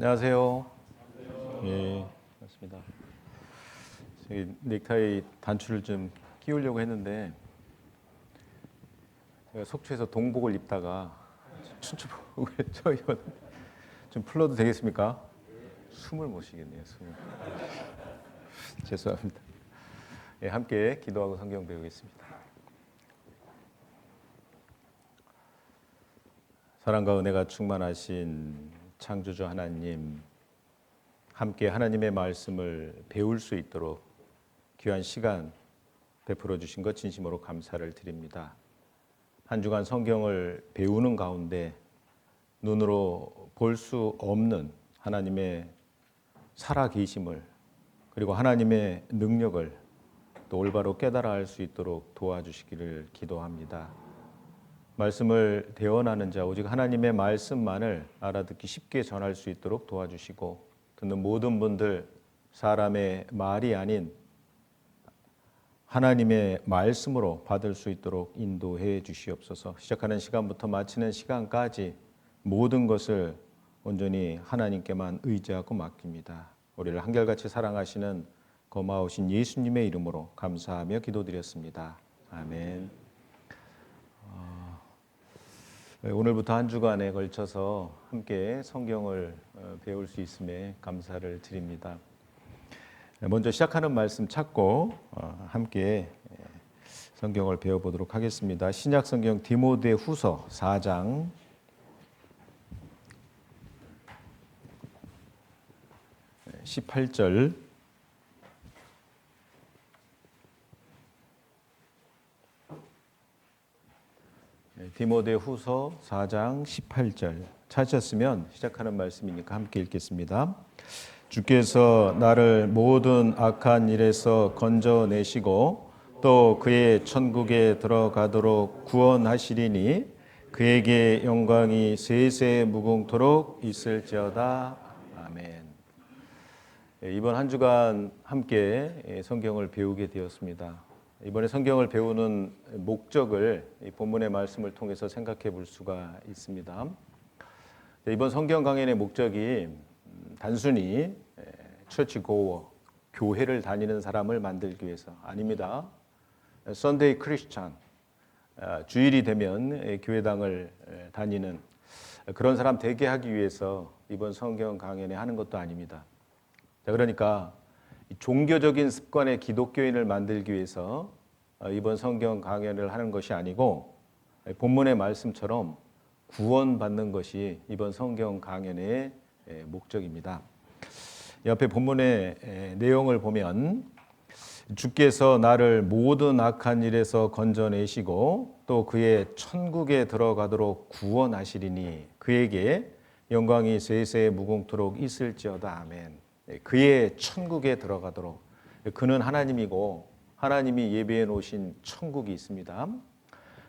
안녕하세요. 예, 반갑습니다. 저기 넥타이 단추를 좀 끼우려고 했는데 제가 속초에서 동복을 입다가 춘추복을 좀 풀러도 되겠습니까? 숨을 못 쉬겠네요. 숨을. 죄송합니다. 예, 함께 기도하고 성경 배우겠습니다. 사랑과 은혜가 충만하신 창조주 하나님, 함께 하나님의 말씀을 배울 수 있도록 귀한 시간 베풀어 주신 것 진심으로 감사를 드립니다. 한 주간 성경을 배우는 가운데 눈으로 볼 수 없는 하나님의 살아계심을, 그리고 하나님의 능력을 또 올바로 깨달아 알 수 있도록 도와주시기를 기도합니다. 말씀을 대언하는 자, 오직 하나님의 말씀만을 알아듣기 쉽게 전할 수 있도록 도와주시고, 듣는 모든 분들 사람의 말이 아닌 하나님의 말씀으로 받을 수 있도록 인도해 주시옵소서. 시작하는 시간부터 마치는 시간까지 모든 것을 온전히 하나님께만 의지하고 맡깁니다. 우리를 한결같이 사랑하시는 고마우신 예수님의 이름으로 감사하며 기도드렸습니다. 아멘. 오늘부터 한 주간에 걸쳐서 함께 성경을 배울 수 있음에 감사를 드립니다. 먼저 시작하는 말씀 찾고 함께 성경을 배워보도록 하겠습니다. 신약 성경 디모데 후서 4장 18절 디모데 후서 4장 18절 찾으셨으면 시작하는 말씀이니까 함께 읽겠습니다. 주께서 나를 모든 악한 일에서 건져내시고 또 그의 천국에 들어가도록 구원하시리니 그에게 영광이 세세 무궁토록 있을지어다. 아멘. 이번 한 주간 함께 성경을 배우게 되었습니다. 이번에 성경을 배우는 목적을 이 본문의 말씀을 통해서 생각해 볼 수가 있습니다. 이번 성경 강연의 목적이 단순히 처치 고어, 교회를 다니는 사람을 만들기 위해서 아닙니다. 선데이 크리스찬, 주일이 되면 교회당을 다니는 그런 사람 되게 하기 위해서 이번 성경 강연에 하는 것도 아닙니다. 그러니까 종교적인 습관의 기독교인을 만들기 위해서 이번 성경 강연을 하는 것이 아니고 본문의 말씀처럼 구원받는 것이 이번 성경 강연의 목적입니다. 옆에 본문의 내용을 보면 주께서 나를 모든 악한 일에서 건져내시고 또 그의 천국에 들어가도록 구원하시리니 그에게 영광이 세세 무궁토록 있을지어다. 아멘. 그의 천국에 들어가도록, 그는 하나님이고 하나님이 예비해 놓으신 천국이 있습니다.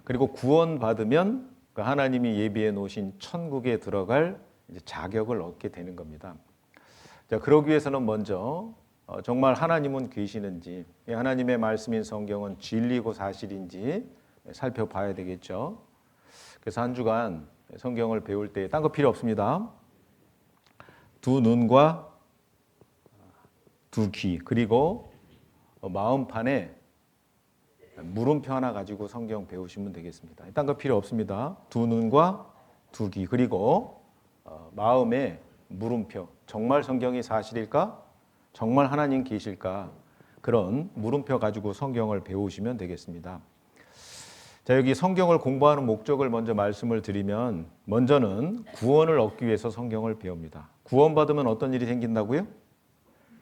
그리고 구원받으면 그 하나님이 예비해 놓으신 천국에 들어갈 자격을 얻게 되는 겁니다. 자, 그러기 위해서는 먼저 정말 하나님은 계시는지, 하나님의 말씀인 성경은 진리고 사실인지 살펴봐야 되겠죠. 그래서 한 주간 성경을 배울 때 딴 거 필요 없습니다. 두 눈과 두 귀, 그리고 마음판에 물음표 하나 가지고 성경 배우시면 되겠습니다. 딴 거 필요 없습니다. 두 눈과 두 귀, 그리고 마음에 물음표. 정말 성경이 사실일까? 정말 하나님 계실까? 그런 물음표 가지고 성경을 배우시면 되겠습니다. 자, 여기 성경을 공부하는 목적을 먼저 말씀을 드리면, 먼저는 구원을 얻기 위해서 성경을 배웁니다. 구원받으면 어떤 일이 생긴다고요?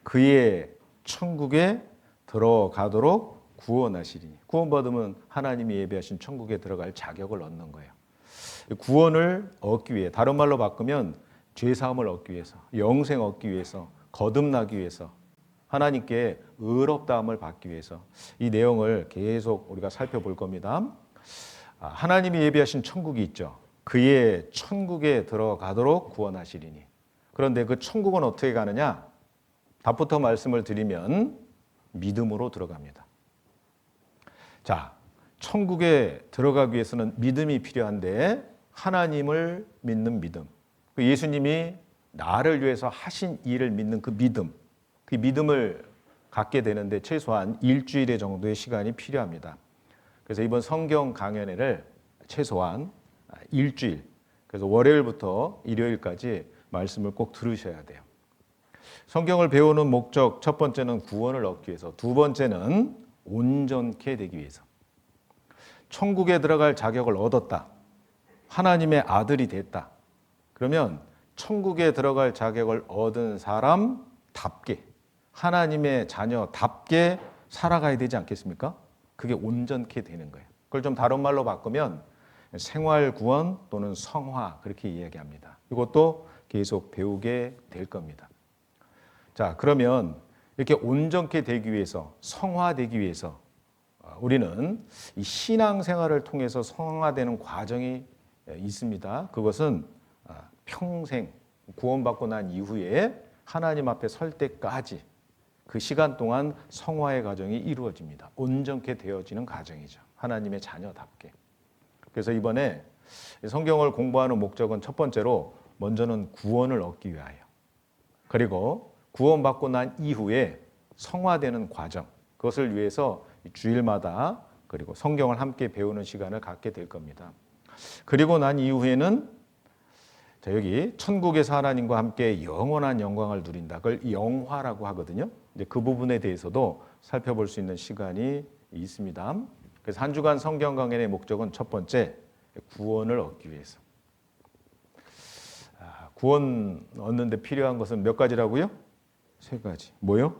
그의 천국에 들어가도록 구원하시리니. 구원받으면 하나님이 예비하신 천국에 들어갈 자격을 얻는 거예요. 구원을 얻기 위해, 다른 말로 바꾸면 죄사함을 얻기 위해서, 영생 얻기 위해서, 거듭나기 위해서, 하나님께 의롭다함을 받기 위해서 이 내용을 계속 우리가 살펴볼 겁니다. 하나님이 예비하신 천국이 있죠. 그의 천국에 들어가도록 구원하시리니. 그런데 그 천국은 어떻게 가느냐? 답부터 말씀을 드리면 믿음으로 들어갑니다. 자, 천국에 들어가기 위해서는 믿음이 필요한데 하나님을 믿는 믿음. 예수님이 나를 위해서 하신 일을 믿는 그 믿음을 갖게 되는데 최소한 일주일의 정도의 시간이 필요합니다. 그래서 이번 성경 강연회를 최소한 일주일, 그래서 월요일부터 일요일까지 말씀을 꼭 들으셔야 돼요. 성경을 배우는 목적, 첫 번째는 구원을 얻기 위해서, 두 번째는 온전케 되기 위해서. 천국에 들어갈 자격을 얻었다. 하나님의 아들이 됐다. 그러면 천국에 들어갈 자격을 얻은 사람답게, 하나님의 자녀답게 살아가야 되지 않겠습니까? 그게 온전케 되는 거예요. 그걸 좀 다른 말로 바꾸면 생활 구원 또는 성화, 그렇게 이야기합니다. 이것도 계속 배우게 될 겁니다. 자, 그러면 이렇게 온전케 되기 위해서, 성화되기 위해서 우리는 이 신앙생활을 통해서 성화되는 과정이 있습니다. 그것은 평생 구원받고 난 이후에 하나님 앞에 설 때까지 그 시간 동안 성화의 과정이 이루어집니다. 온전케 되어지는 과정이죠. 하나님의 자녀답게. 그래서 이번에 성경을 공부하는 목적은 첫 번째로 먼저는 구원을 얻기 위하여, 그리고 구원받고 난 이후에 성화되는 과정, 그것을 위해서 주일마다 그리고 성경을 함께 배우는 시간을 갖게 될 겁니다. 그리고 난 이후에는 자, 여기 천국에서 하나님과 함께 영원한 영광을 누린다. 그걸 영화라고 하거든요. 이제 그 부분에 대해서도 살펴볼 수 있는 시간이 있습니다. 그래서 한 주간 성경 강연의 목적은 첫 번째, 구원을 얻기 위해서. 구원 얻는데 필요한 것은 몇 가지라고요? 세 가지. 뭐요?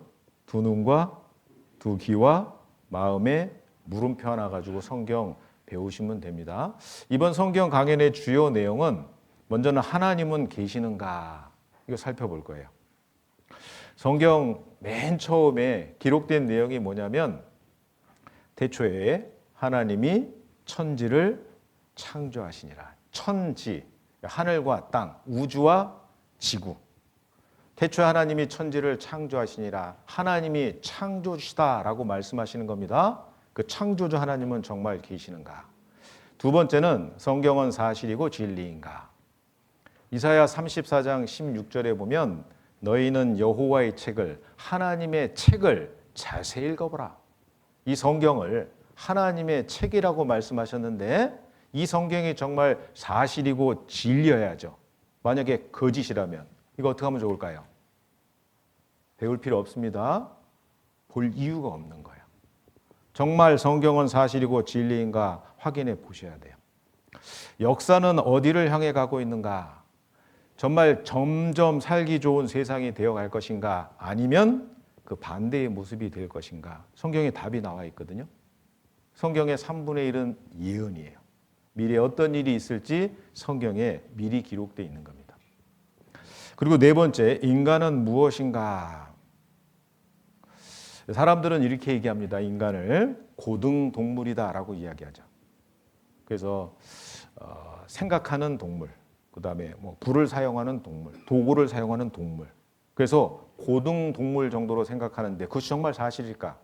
두 눈과 두 귀와 마음의 물음표 하나 가지고 성경 배우시면 됩니다. 이번 성경 강연의 주요 내용은 먼저는 하나님은 계시는가, 이거 살펴볼 거예요. 성경 맨 처음에 기록된 내용이 뭐냐면 태초에 하나님이 천지를 창조하시니라. 천지, 하늘과 땅, 우주와 지구. 태초에 하나님이 천지를 창조하시니라. 하나님이 창조주시다라고 말씀하시는 겁니다. 그 창조주 하나님은 정말 계시는가? 두 번째는 성경은 사실이고 진리인가? 이사야 34장 16절에 보면 너희는 여호와의 책을, 하나님의 책을 자세히 읽어보라. 이 성경을 하나님의 책이라고 말씀하셨는데 이 성경이 정말 사실이고 진리여야죠. 만약에 거짓이라면 이거 어떻게 하면 좋을까요? 배울 필요 없습니다. 볼 이유가 없는 거예요. 정말 성경은 사실이고 진리인가 확인해 보셔야 돼요. 역사는 어디를 향해 가고 있는가? 정말 점점 살기 좋은 세상이 되어갈 것인가? 아니면 그 반대의 모습이 될 것인가? 성경에 답이 나와 있거든요. 성경의 3분의 1은 예언이에요. 미래에 어떤 일이 있을지 성경에 미리 기록되어 있는 겁니다. 그리고 네 번째, 인간은 무엇인가? 사람들은 이렇게 얘기합니다. 인간을 고등동물이다라고 이야기하죠. 그래서 생각하는 동물, 그 다음에 불을 사용하는 동물, 도구를 사용하는 동물. 그래서 고등동물 정도로 생각하는데 그것이 정말 사실일까?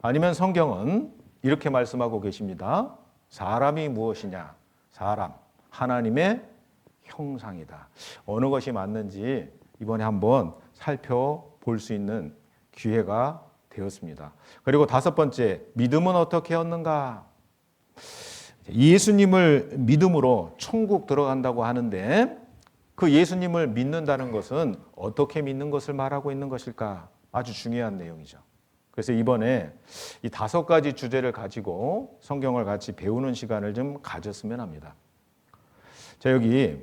아니면 성경은 이렇게 말씀하고 계십니다. 사람이 무엇이냐? 사람, 하나님의 형상이다. 어느 것이 맞는지 이번에 한번 살펴볼 수 있는 기회가 되었습니다. 그리고 다섯 번째, 믿음은 어떻게 얻는가? 예수님을 믿음으로 천국 들어간다고 하는데 그 예수님을 믿는다는 것은 어떻게 믿는 것을 말하고 있는 것일까? 아주 중요한 내용이죠. 그래서 이번에 이 5가지 주제를 가지고 성경을 같이 배우는 시간을 좀 가졌으면 합니다. 자, 여기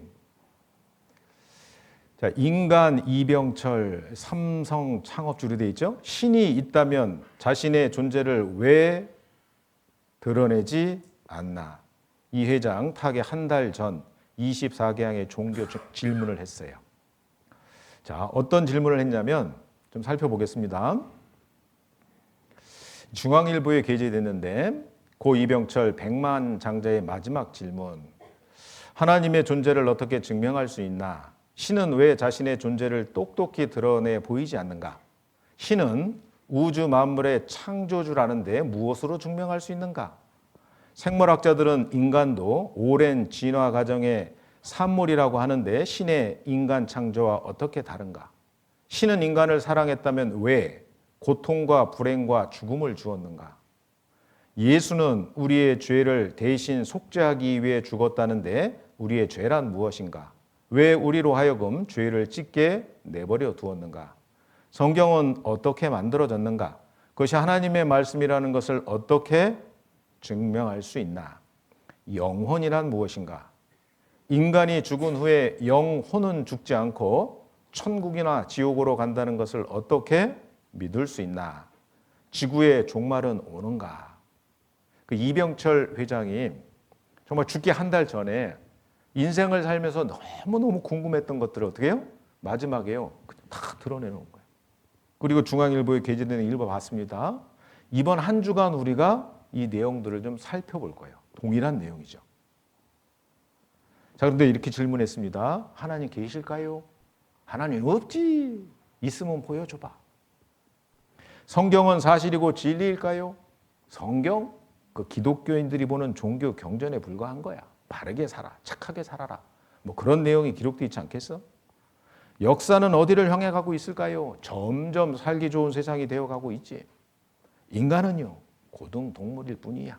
인간, 이병철, 삼성 창업주로 되어 있죠. 신이 있다면 자신의 존재를 왜 드러내지 않나? 이 회장 타계 한 달 전 24개항의 종교 질문을 했어요. 자, 어떤 질문을 했냐면 좀 살펴보겠습니다. 중앙일보에 게재됐는데 고 이병철 백만장자의 마지막 질문. 하나님의 존재를 어떻게 증명할 수 있나? 신은 왜 자신의 존재를 똑똑히 드러내 보이지 않는가? 신은 우주 만물의 창조주라는데 무엇으로 증명할 수 있는가? 생물학자들은 인간도 오랜 진화 과정에 산물이라고 하는데 신의 인간 창조와 어떻게 다른가? 신은 인간을 사랑했다면 왜 고통과 불행과 죽음을 주었는가? 예수는 우리의 죄를 대신 속죄하기 위해 죽었다는데 우리의 죄란 무엇인가? 왜 우리로 하여금 죄를 찢게 내버려 두었는가? 성경은 어떻게 만들어졌는가? 그것이 하나님의 말씀이라는 것을 어떻게 증명할 수 있나? 영혼이란 무엇인가? 인간이 죽은 후에 영혼은 죽지 않고 천국이나 지옥으로 간다는 것을 어떻게 믿을 수 있나? 지구의 종말은 오는가? 그 이병철 회장이 정말 죽기 한 달 전에 인생을 살면서 너무너무 궁금했던 것들을 어떻게 해요? 마지막에요. 다 드러내는 거예요. 그리고 중앙일보에 게재되는 일부 봤습니다. 이번 한 주간 우리가 이 내용들을 좀 살펴볼 거예요. 동일한 내용이죠. 자, 그런데 이렇게 질문했습니다. 하나님 계실까요? 하나님 없지. 있으면 보여줘봐. 성경은 사실이고 진리일까요? 성경? 그 기독교인들이 보는 종교 경전에 불과한 거야. 바르게 살아, 착하게 살아라. 뭐 그런 내용이 기록되어 있지 않겠어? 역사는 어디를 향해 가고 있을까요? 점점 살기 좋은 세상이 되어가고 있지. 인간은요, 고등 동물일 뿐이야.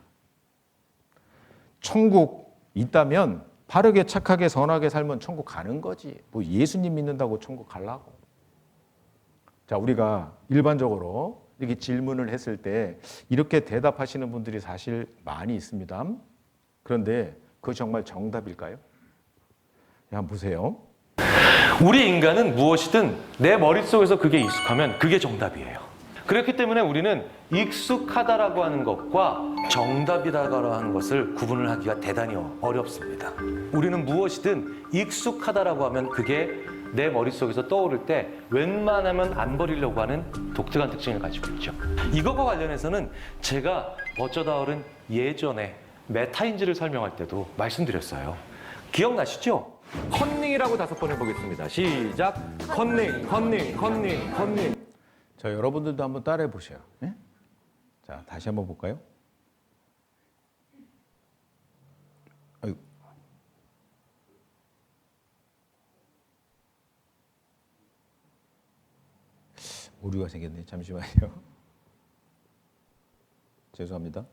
천국 있다면 바르게 착하게 선하게 살면 천국 가는 거지. 뭐 예수님 믿는다고 천국 가려고. 자, 우리가 일반적으로 이렇게 질문을 했을 때 이렇게 대답하시는 분들이 사실 많이 있습니다. 그런데 그거 정말 정답일까요? 한번 보세요. 우리 인간은 무엇이든 내 머릿속에서 그게 익숙하면 그게 정답이에요. 그렇기 때문에 우리는 익숙하다라고 하는 것과 정답이라고 하는 것을 구분을 하기가 대단히 어렵습니다. 우리는 무엇이든 익숙하다라고 하면 그게 내 머릿속에서 떠오를 때 웬만하면 안 버리려고 하는 독특한 특징을 가지고 있죠. 이것과 관련해서는 제가 어쩌다 어른 예전에 메타인지를 설명할 때도 말씀드렸어요. 기억나시죠? 컨닝이라고 5번 해보겠습니다. 시작. 컨닝, 컨닝, 컨닝, 컨닝. 자, 여러분들도 한번 따라해 보세요. 네? 자, 다시 한번 볼까요? 아이고. 오류가 생겼네. 잠시만요. 죄송합니다.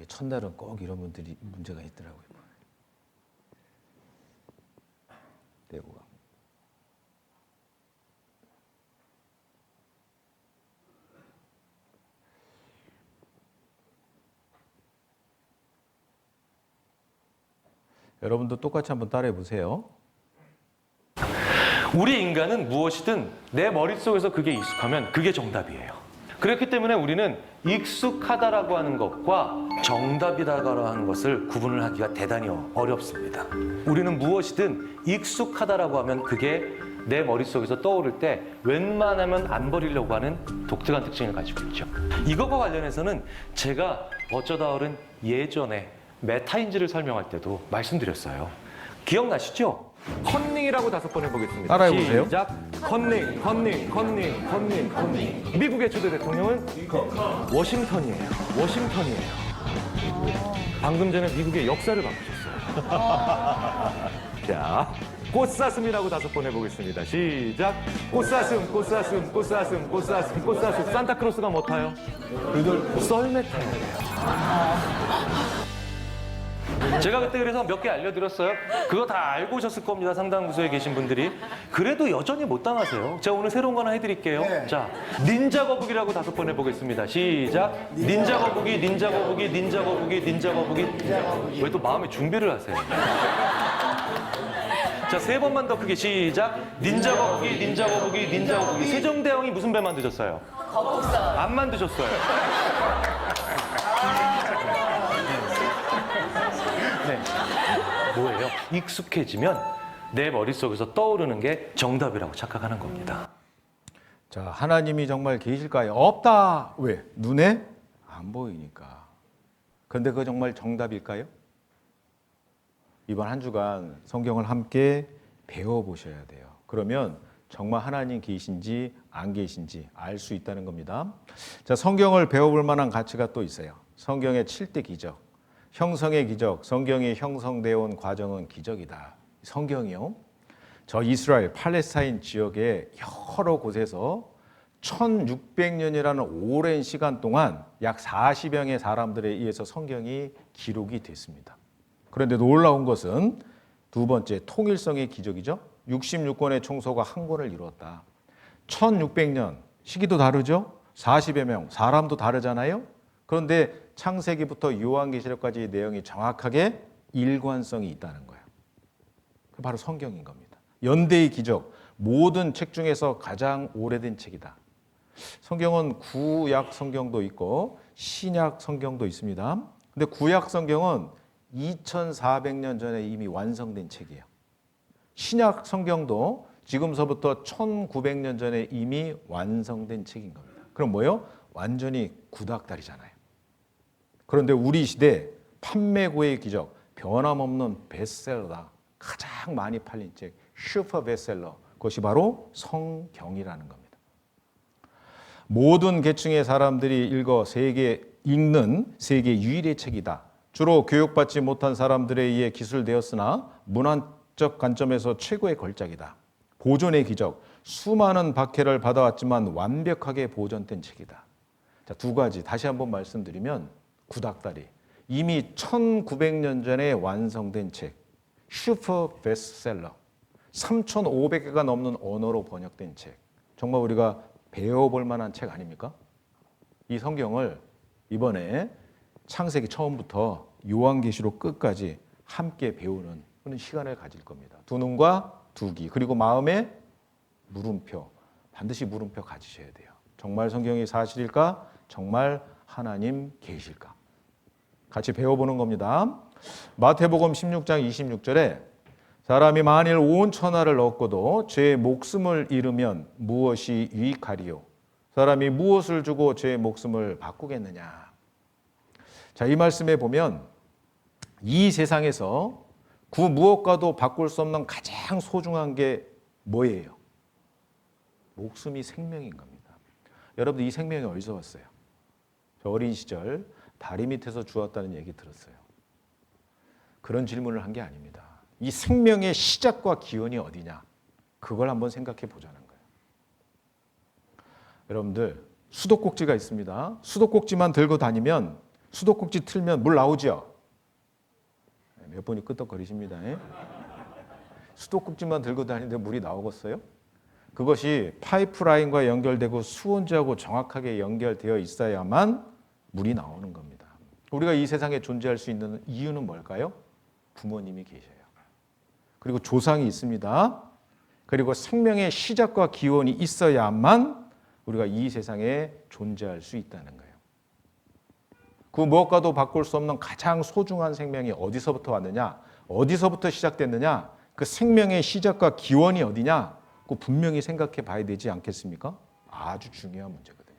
첫날은 꼭 이런 분들이 문제가 있더라고요. 내고가. 여러분도 똑같이 한번 따라해 보세요. 우리 인간은 무엇이든 내 머릿속에서 그게 익숙하면 그게 정답이에요. 그렇기 때문에 우리는 익숙하다라고 하는 것과 정답이라고 하는 것을 구분을 하기가 대단히 어렵습니다. 우리는 무엇이든 익숙하다라고 하면 그게 내 머릿속에서 떠오를 때 웬만하면 안 버리려고 하는 독특한 특징을 가지고 있죠. 이것과 관련해서는 제가 어쩌다 어른 예전에 메타인지를 설명할 때도 말씀드렸어요. 기억나시죠? 컨닝이라고 5번 해보겠습니다. 따라해보세요. 시작. 컨닝, 컨닝, 컨닝, 컨닝, 컨닝. 미국의 초대 대통령은 워싱턴이에요. 워싱턴이에요. 방금 전에 미국의 역사를 바꾸셨어요. 자, 꽃사슴이라고 5번 해보겠습니다. 시작. 꽃사슴, 꽃사슴, 꽃사슴, 꽃사슴, 꽃사슴. 산타크로스가 뭐 타요? 썰매 타요. 제가 그때 그래서 몇 개 알려드렸어요. 그거 다 알고 오셨을 겁니다. 상당 부서에 계신 분들이. 그래도 여전히 못 당하세요. 제가 오늘 새로운 거 하나 해드릴게요. 네. 자, 닌자 거북이라고 5번 해보겠습니다. 시작. 닌자 거북이, 닌자 거북이, 닌자 거북이, 닌자 거북이. 왜 또 마음의 준비를 하세요? 자, 3번만 더 크게 시작. 닌자 거북이, 닌자 거북이, 닌자 거북이. 세종대왕이 무슨 배 만드셨어요? 거북선. 안 만드셨어요. 네. 뭐예요? 익숙해지면 내 머릿속에서 떠오르는 게 정답이라고 착각하는 겁니다. 자, 하나님이 정말 계실까요? 없다. 왜? 눈에 안 보이니까. 그런데 그거 정말 정답일까요? 이번 한 주간 성경을 함께 배워보셔야 돼요. 그러면 정말 하나님 계신지 안 계신지 알 수 있다는 겁니다. 자, 성경을 배워볼 만한 가치가 또 있어요. 성경의 7대 기적. 형성의 기적, 성경이 형성되어 온 과정은 기적이다. 성경이요. 저 이스라엘, 팔레스타인 지역의 여러 곳에서 1600년이라는 오랜 시간 동안 약 40여명의 사람들에 의해서 성경이 기록이 됐습니다. 그런데 놀라운 것은 두 번째, 통일성의 기적이죠. 66권의 총소가 한 권을 이루었다. 1600년, 시기도 다르죠. 40여 명, 사람도 다르잖아요. 그런데 창세기부터 요한계시록까지 내용이 정확하게 일관성이 있다는 거예요. 그게 바로 성경인 겁니다. 연대의 기적, 모든 책 중에서 가장 오래된 책이다. 성경은 구약 성경도 있고 신약 성경도 있습니다. 근데 구약 성경은 2400년 전에 이미 완성된 책이에요. 신약 성경도 지금서부터 1900년 전에 이미 완성된 책인 겁니다. 그럼 뭐예요? 완전히 구닥다리잖아요. 그런데 우리 시대 판매고의 기적, 변함없는 베스트셀러다. 가장 많이 팔린 책, 슈퍼 베스트셀러. 그것이 바로 성경이라는 겁니다. 모든 계층의 사람들이 읽는 세계 유일의 책이다. 주로 교육받지 못한 사람들에 의해 기술되었으나 문화적 관점에서 최고의 걸작이다. 보존의 기적, 수많은 박해를 받아왔지만 완벽하게 보존된 책이다. 자, 두 가지 다시 한번 말씀드리면 구닥다리, 이미 1900년 전에 완성된 책, 슈퍼 베스트셀러, 3500개가 넘는 언어로 번역된 책, 정말 우리가 배워볼 만한 책 아닙니까? 이 성경을 이번에 창세기 처음부터 요한계시록 끝까지 함께 배우는 그런 시간을 가질 겁니다. 두 눈과 두 귀, 그리고 마음에 물음표, 반드시 물음표 가지셔야 돼요. 정말 성경이 사실일까? 정말 하나님 계실까? 같이 배워보는 겁니다. 마태복음 16장 26절에 사람이 만일 온 천하를 얻고도 제 목숨을 잃으면 무엇이 유익하리요? 사람이 무엇을 주고 제 목숨을 바꾸겠느냐? 자, 이 말씀에 보면 이 세상에서 그 무엇과도 바꿀 수 없는 가장 소중한 게 뭐예요? 목숨이 생명인 겁니다. 여러분들 이 생명이 어디서 왔어요? 저 어린 시절 다리 밑에서 주웠다는 얘기 들었어요. 그런 질문을 한 게 아닙니다. 이 생명의 시작과 기원이 어디냐? 그걸 한번 생각해 보자는 거예요. 여러분들 수도꼭지가 있습니다. 수도꼭지만 들고 다니면 수도꼭지 틀면 물 나오죠? 몇 분이 끄떡거리십니다. 수도꼭지만 들고 다니는데 물이 나오겠어요? 그것이 파이프라인과 연결되고 수온지하고 정확하게 연결되어 있어야만 물이 나오는 겁니다. 우리가 이 세상에 존재할 수 있는 이유는 뭘까요? 부모님이 계셔요. 그리고 조상이 있습니다. 그리고 생명의 시작과 기원이 있어야만 우리가 이 세상에 존재할 수 있다는 거예요. 그 무엇과도 바꿀 수 없는 가장 소중한 생명이 어디서부터 왔느냐? 어디서부터 시작됐느냐? 그 생명의 시작과 기원이 어디냐? 그 분명히 생각해 봐야 되지 않겠습니까? 아주 중요한 문제거든요.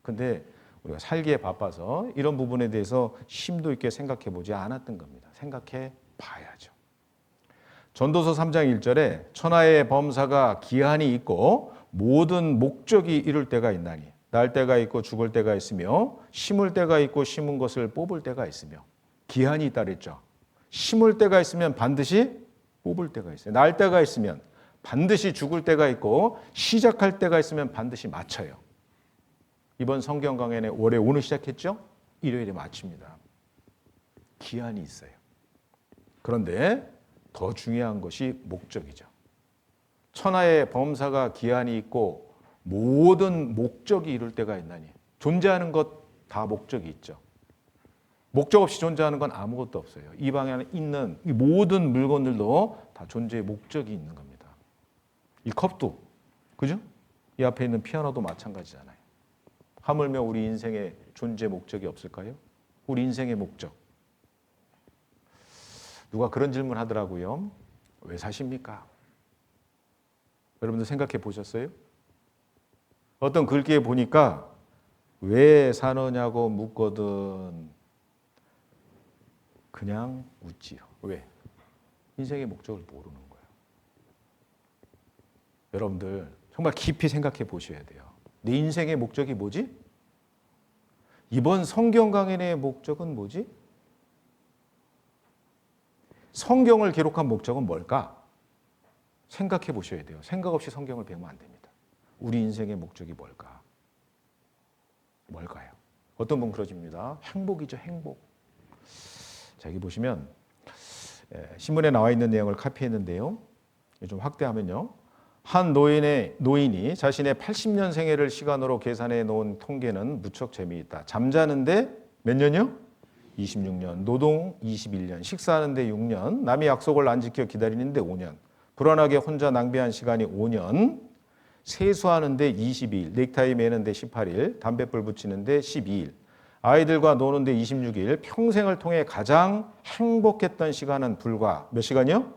근데 우리가 살기에 바빠서 이런 부분에 대해서 심도 있게 생각해 보지 않았던 겁니다. 생각해 봐야죠. 전도서 3장 1절에 천하의 범사가 기한이 있고 모든 목적이 이룰 때가 있나니 날 때가 있고 죽을 때가 있으며 심을 때가 있고 심은 것을 뽑을 때가 있으며 기한이 있다 그랬죠. 심을 때가 있으면 반드시 뽑을 때가 있어요. 날 때가 있으면 반드시 죽을 때가 있고 시작할 때가 있으면 반드시 마쳐요. 이번 성경 강연에 올해 오늘 시작했죠? 일요일에 마칩니다. 기한이 있어요. 그런데 더 중요한 것이 목적이죠. 천하의 범사가 기한이 있고 모든 목적이 이룰 때가 있나니 존재하는 것 다 목적이 있죠. 목적 없이 존재하는 건 아무것도 없어요. 이 방에 있는 이 모든 물건들도 다 존재의 목적이 있는 겁니다. 이 컵도, 그죠? 이 앞에 있는 피아노도 마찬가지잖아요. 하물며 우리 인생의 존재 목적이 없을까요? 우리 인생의 목적. 누가 그런 질문 하더라고요. 왜 사십니까? 여러분들 생각해 보셨어요? 어떤 글귀에 보니까 왜 사느냐고 묻거든 그냥 웃지요. 왜? 인생의 목적을 모르는 거예요. 여러분들 정말 깊이 생각해 보셔야 돼요. 내 인생의 목적이 뭐지? 이번 성경 강연의 목적은 뭐지? 성경을 기록한 목적은 뭘까? 생각해 보셔야 돼요. 생각 없이 성경을 배우면 안 됩니다. 우리 인생의 목적이 뭘까? 뭘까요? 어떤 분 그러십니다. 행복이죠, 행복. 자, 여기 보시면 신문에 나와 있는 내용을 카피했는데요. 좀 확대하면요. 한 노인이 자신의 80년 생애를 시간으로 계산해 놓은 통계는 무척 재미있다. 잠자는데 몇 년이요? 26년, 노동 21년, 식사하는데 6년, 남의 약속을 안 지켜 기다리는데 5년, 불안하게 혼자 낭비한 시간이 5년, 세수하는데 22일, 넥타이 매는데 18일, 담뱃불 붙이는데 12일, 아이들과 노는데 26일, 평생을 통해 가장 행복했던 시간은 불과 몇 시간이요?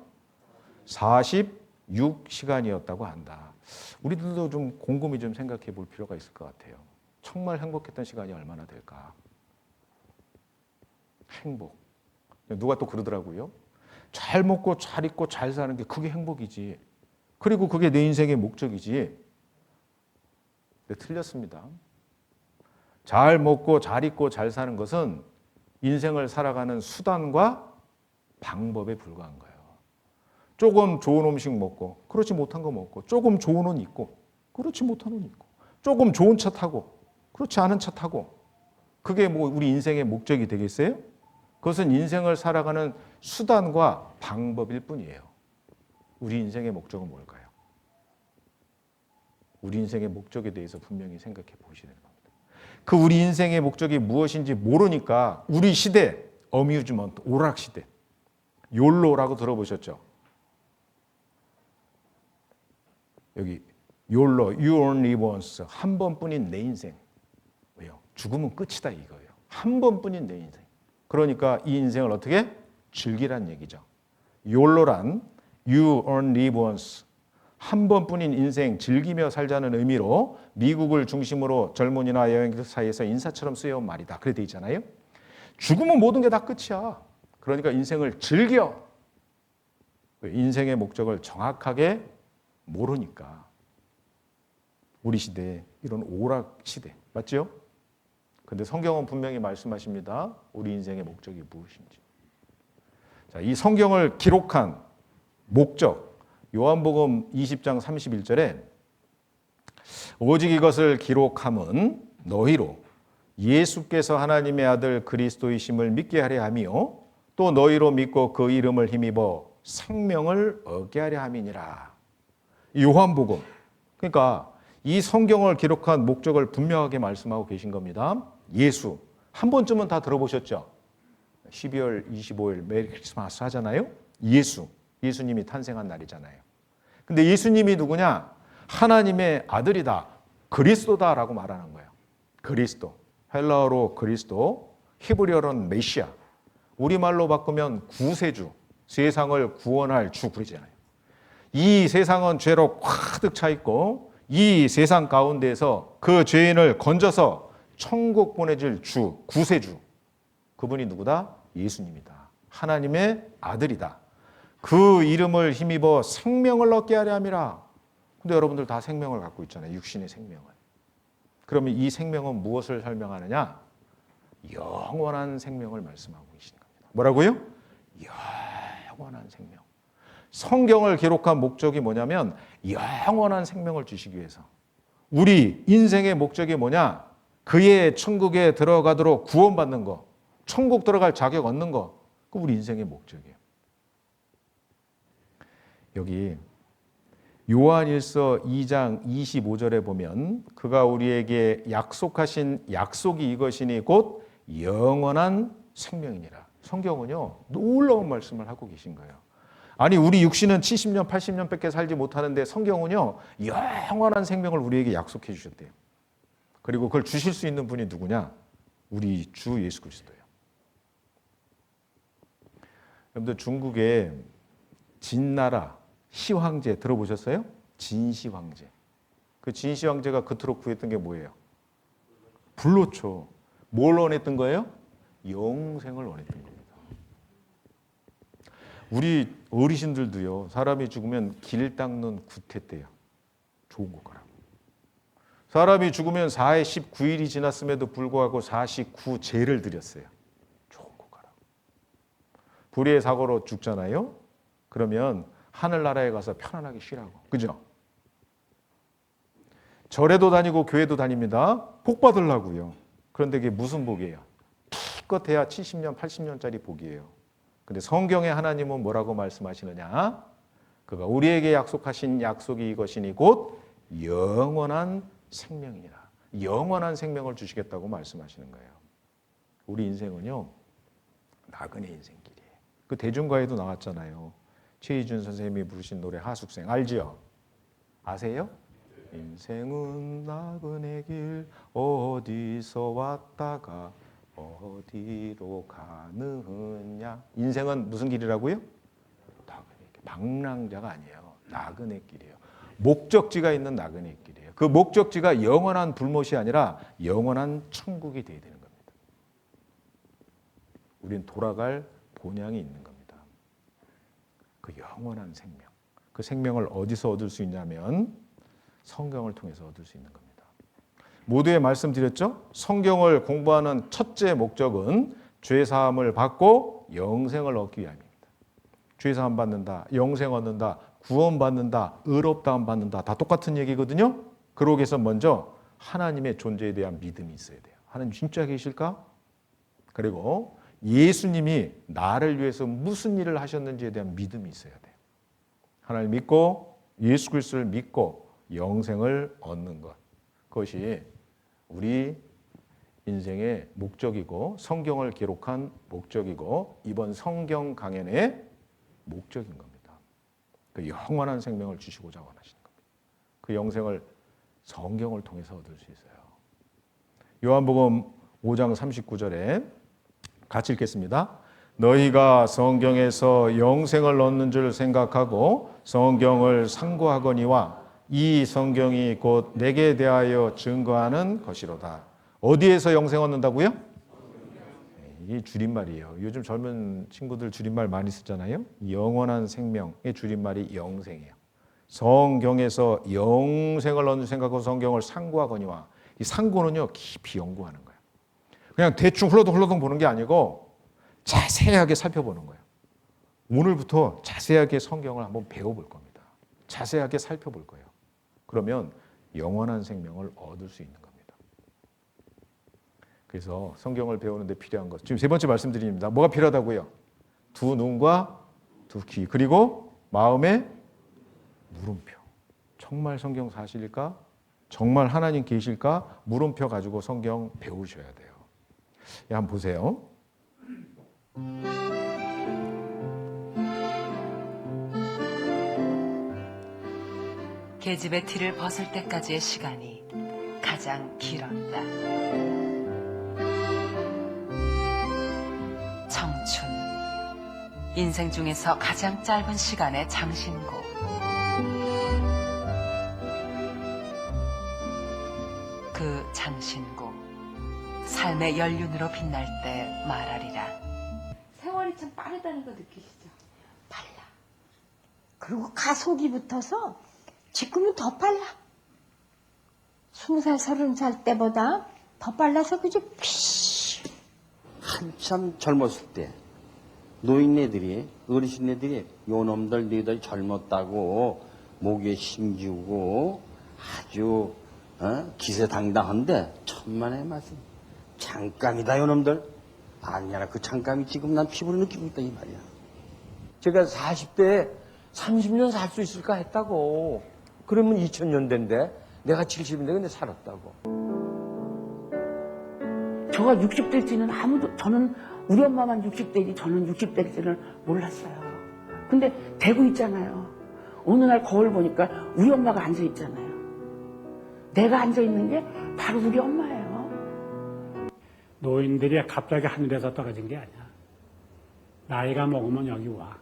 46시간이었다고 한다. 우리들도 좀 곰곰이 좀 생각해 볼 필요가 있을 것 같아요. 정말 행복했던 시간이 얼마나 될까? 행복. 누가 또 그러더라고요. 잘 먹고 잘 입고 잘 사는 게 그게 행복이지. 그리고 그게 내 인생의 목적이지. 근데 틀렸습니다. 잘 먹고 잘 입고 잘 사는 것은 인생을 살아가는 수단과 방법에 불과한 거예요. 조금 좋은 음식 먹고 그렇지 못한 거 먹고, 조금 좋은 옷 입고 그렇지 못한 옷 입고, 조금 좋은 차 타고 그렇지 않은 차 타고, 그게 뭐 우리 인생의 목적이 되겠어요? 그것은 인생을 살아가는 수단과 방법일 뿐이에요. 우리 인생의 목적은 뭘까요? 우리 인생의 목적에 대해서 분명히 생각해 보시는 겁니다. 그 우리 인생의 목적이 무엇인지 모르니까 우리 시대, 어뮤즈먼트, 오락시대, 욜로라고 들어보셨죠? 여기 욜로, you only live once, 한 번뿐인 내 인생. 왜요? 죽으면 끝이다 이거예요. 한 번뿐인 내 인생. 그러니까 이 인생을 어떻게? 즐기란 얘기죠. 욜로란 you only live once, 한 번뿐인 인생 즐기며 살자는 의미로 미국을 중심으로 젊은이나 여행객 사이에서 인사처럼 쓰여온 말이다. 그래 돼 있잖아요. 죽으면 모든 게 다 끝이야. 그러니까 인생을 즐겨. 인생의 목적을 정확하게 모르니까 우리 시대에 이런 오락 시대, 맞죠? 근데 성경은 분명히 말씀하십니다. 우리 인생의 목적이 무엇인지. 자, 이 성경을 기록한 목적, 요한복음 20장 31절에 오직 이것을 기록함은 너희로 예수께서 하나님의 아들 그리스도이심을 믿게 하려 함이요 또 너희로 믿고 그 이름을 힘입어 생명을 얻게 하려 함이니라. 요한복음, 그러니까 이 성경을 기록한 목적을 분명하게 말씀하고 계신 겁니다. 예수, 한 번쯤은 다 들어보셨죠? 12월 25일 메리 크리스마스 하잖아요. 예수님이 탄생한 날이잖아요. 근데 예수님이 누구냐? 하나님의 아들이다, 그리스도다라고 말하는 거예요. 그리스도, 헬라어로 그리스도, 히브리어로는 메시아, 우리말로 바꾸면 구세주, 세상을 구원할 주 그러잖아요. 이 세상은 죄로 가득 차 있고 이 세상 가운데에서 그 죄인을 건져서 천국 보내줄 주, 구세주, 그분이 누구다? 예수님이다. 하나님의 아들이다. 그 이름을 힘입어 생명을 얻게 하려 함이라. 근데 여러분들 다 생명을 갖고 있잖아요. 육신의 생명을. 그러면 이 생명은 무엇을 설명하느냐? 영원한 생명을 말씀하고 계시는 겁니다. 뭐라고요? 영원한 생명. 성경을 기록한 목적이 뭐냐면 영원한 생명을 주시기 위해서. 우리 인생의 목적이 뭐냐? 그의 천국에 들어가도록 구원받는 거, 천국 들어갈 자격 얻는 거, 그 우리 인생의 목적이에요. 여기 요한일서 2장 25절에 보면 그가 우리에게 약속하신 약속이 이것이니 곧 영원한 생명이니라. 성경은요, 놀라운 말씀을 하고 계신 거예요. 아니, 우리 육신은 70년, 80년밖에 살지 못하는데 성경은요, 영원한 생명을 우리에게 약속해 주셨대요. 그리고 그걸 주실 수 있는 분이 누구냐? 우리 주 예수 그리스도예요. 여러분들 중국의 진나라 시황제 들어보셨어요? 진시황제. 그 진시황제가 그토록 구했던 게 뭐예요? 불로초. 뭘 원했던 거예요? 영생을 원했던 겁니다. 우리 어르신들도요, 사람이 죽으면 길 닦는 구태때요. 좋은 거 가라고. 사람이 죽으면 4회 19일이 지났음에도 불구하고 49제를 드렸어요. 좋은 거 가라고. 불의의 사고로 죽잖아요. 그러면 하늘나라에 가서 편안하게 쉬라고. 그죠? 절에도 다니고 교회도 다닙니다. 복 받으려고요. 그런데 그게 무슨 복이에요? 기껏해야 70년, 80년짜리 복이에요. 근데 성경에 하나님은 뭐라고 말씀하시느냐? 그가 우리에게 약속하신 약속이 이것이니 곧 영원한 생명이니라. 영원한 생명을 주시겠다고 말씀하시는 거예요. 우리 인생은요, 나그네 인생길이에요. 그 대중가에도 나왔잖아요. 최희준 선생님이 부르신 노래 하숙생 알지요? 아세요? 인생은 나그네 길 어디서 왔다가 어디로 가느냐. 인생은 무슨 길이라고요? 나그네 길. 방랑자가 아니에요. 나그네 길이에요. 목적지가 있는 나그네 길이에요. 그 목적지가 영원한 불못이 아니라 영원한 천국이 되어야 되는 겁니다. 우리는 돌아갈 본향이 있는 겁니다. 그 영원한 생명. 그 생명을 어디서 얻을 수 있냐면 성경을 통해서 얻을 수 있는 겁니다. 모두에 말씀드렸죠? 성경을 공부하는 첫째 목적은 죄사함을 받고 영생을 얻기 위함입니다. 죄사함 받는다, 영생 얻는다, 구원받는다, 의롭다함 받는다. 다 똑같은 얘기거든요. 그러기 위해서 먼저 하나님의 존재에 대한 믿음이 있어야 돼요. 하나님 진짜 계실까? 그리고 예수님이 나를 위해서 무슨 일을 하셨는지에 대한 믿음이 있어야 돼요. 하나님 믿고 예수 그리스도를 믿고 영생을 얻는 것. 그것이 우리 인생의 목적이고 성경을 기록한 목적이고 이번 성경 강연의 목적인 겁니다. 그 영원한 생명을 주시고자 원하시는 겁니다. 그 영생을 성경을 통해서 얻을 수 있어요. 요한복음 5장 39절에 같이 읽겠습니다. 너희가 성경에서 영생을 얻는 줄 생각하고 성경을 상고하거니와 이 성경이 곧 내게 대하여 증거하는 것이로다. 어디에서 영생 얻는다고요? 이게 줄임말이에요. 요즘 젊은 친구들 줄임말 많이 쓰잖아요. 영원한 생명의 줄임말이 영생이에요. 성경에서 영생을 얻는 생각하고 성경을 상고하거니와 이 상고는요 깊이 연구하는 거예요. 그냥 대충 훌러덩 보는 게 아니고 자세하게 살펴보는 거예요. 오늘부터 자세하게 성경을 한번 배워볼 겁니다. 자세하게 살펴볼 거예요. 그러면 영원한 생명을 얻을 수 있는 겁니다. 그래서 성경을 배우는데 필요한 것. 지금 세 번째 말씀드립니다. 뭐가 필요하다고요? 두 눈과 두 귀. 그리고 마음의 물음표. 정말 성경 사실일까? 정말 하나님 계실까? 물음표 가지고 성경 배우셔야 돼요. 한번 보세요. 계집의 티를 벗을 때까지의 시간이 가장 길었다. 청춘, 인생 중에서 가장 짧은 시간의 장신고. 그 장신고, 삶의 연륜으로 빛날 때 말하리라. 세월이 참 빠르다는 거 느끼시죠? 빨라. 그리고 가속이 붙어서 지금은 더 빨라. 20살, 30살 때보다 더 빨라서 그저 피. 한참 젊었을 때 노인네들이 어르신네들이 요놈들 너희들 젊었다고 목에 심지우고 아주 기세당당한데 천만의 말씀. 잠깐이다 요놈들. 아니야 그 잠깐이 지금 난 피부로 느끼고 있다 이 말이야. 제가 40대에 30년 살 수 있을까 했다고. 그러면 2000년대인데 내가 70인데 근데 살았다고. 저가 60대일지는 저는 우리 엄마만 60대이지 저는 60대일지는 몰랐어요. 근데 대구 있잖아요. 어느 날 거울 보니까 우리 엄마가 앉아 있잖아요. 내가 앉아 있는 게 바로 우리 엄마예요. 노인들이 갑자기 하늘에서 떨어진 게 아니야. 나이가 먹으면 여기 와.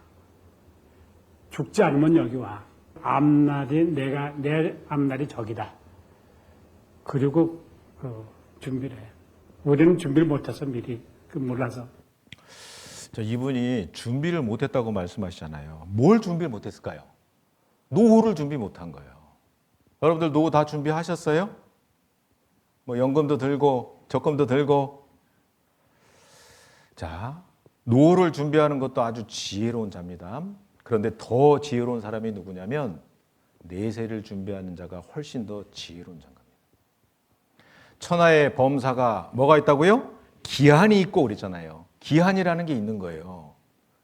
죽지 않으면 여기 와. 내 앞날이 저기다. 그리고 준비를 해. 우리는 준비를 못해서 미리 몰라서. 이분이 준비를 못했다고 말씀하시잖아요. 뭘 준비를 못했을까요? 노후를 준비 못한 거예요. 여러분들 노후 다 준비하셨어요? 뭐 연금도 들고 적금도 들고. 자, 노를 준비하는 것도 아주 지혜로운 자입니다. 그런데 더 지혜로운 사람이 누구냐면 내세를 준비하는 자가 훨씬 더 지혜로운 자입니다. 천하의 범사가 뭐가 있다고요? 기한이 있고 그랬잖아요. 기한이라는 게 있는 거예요.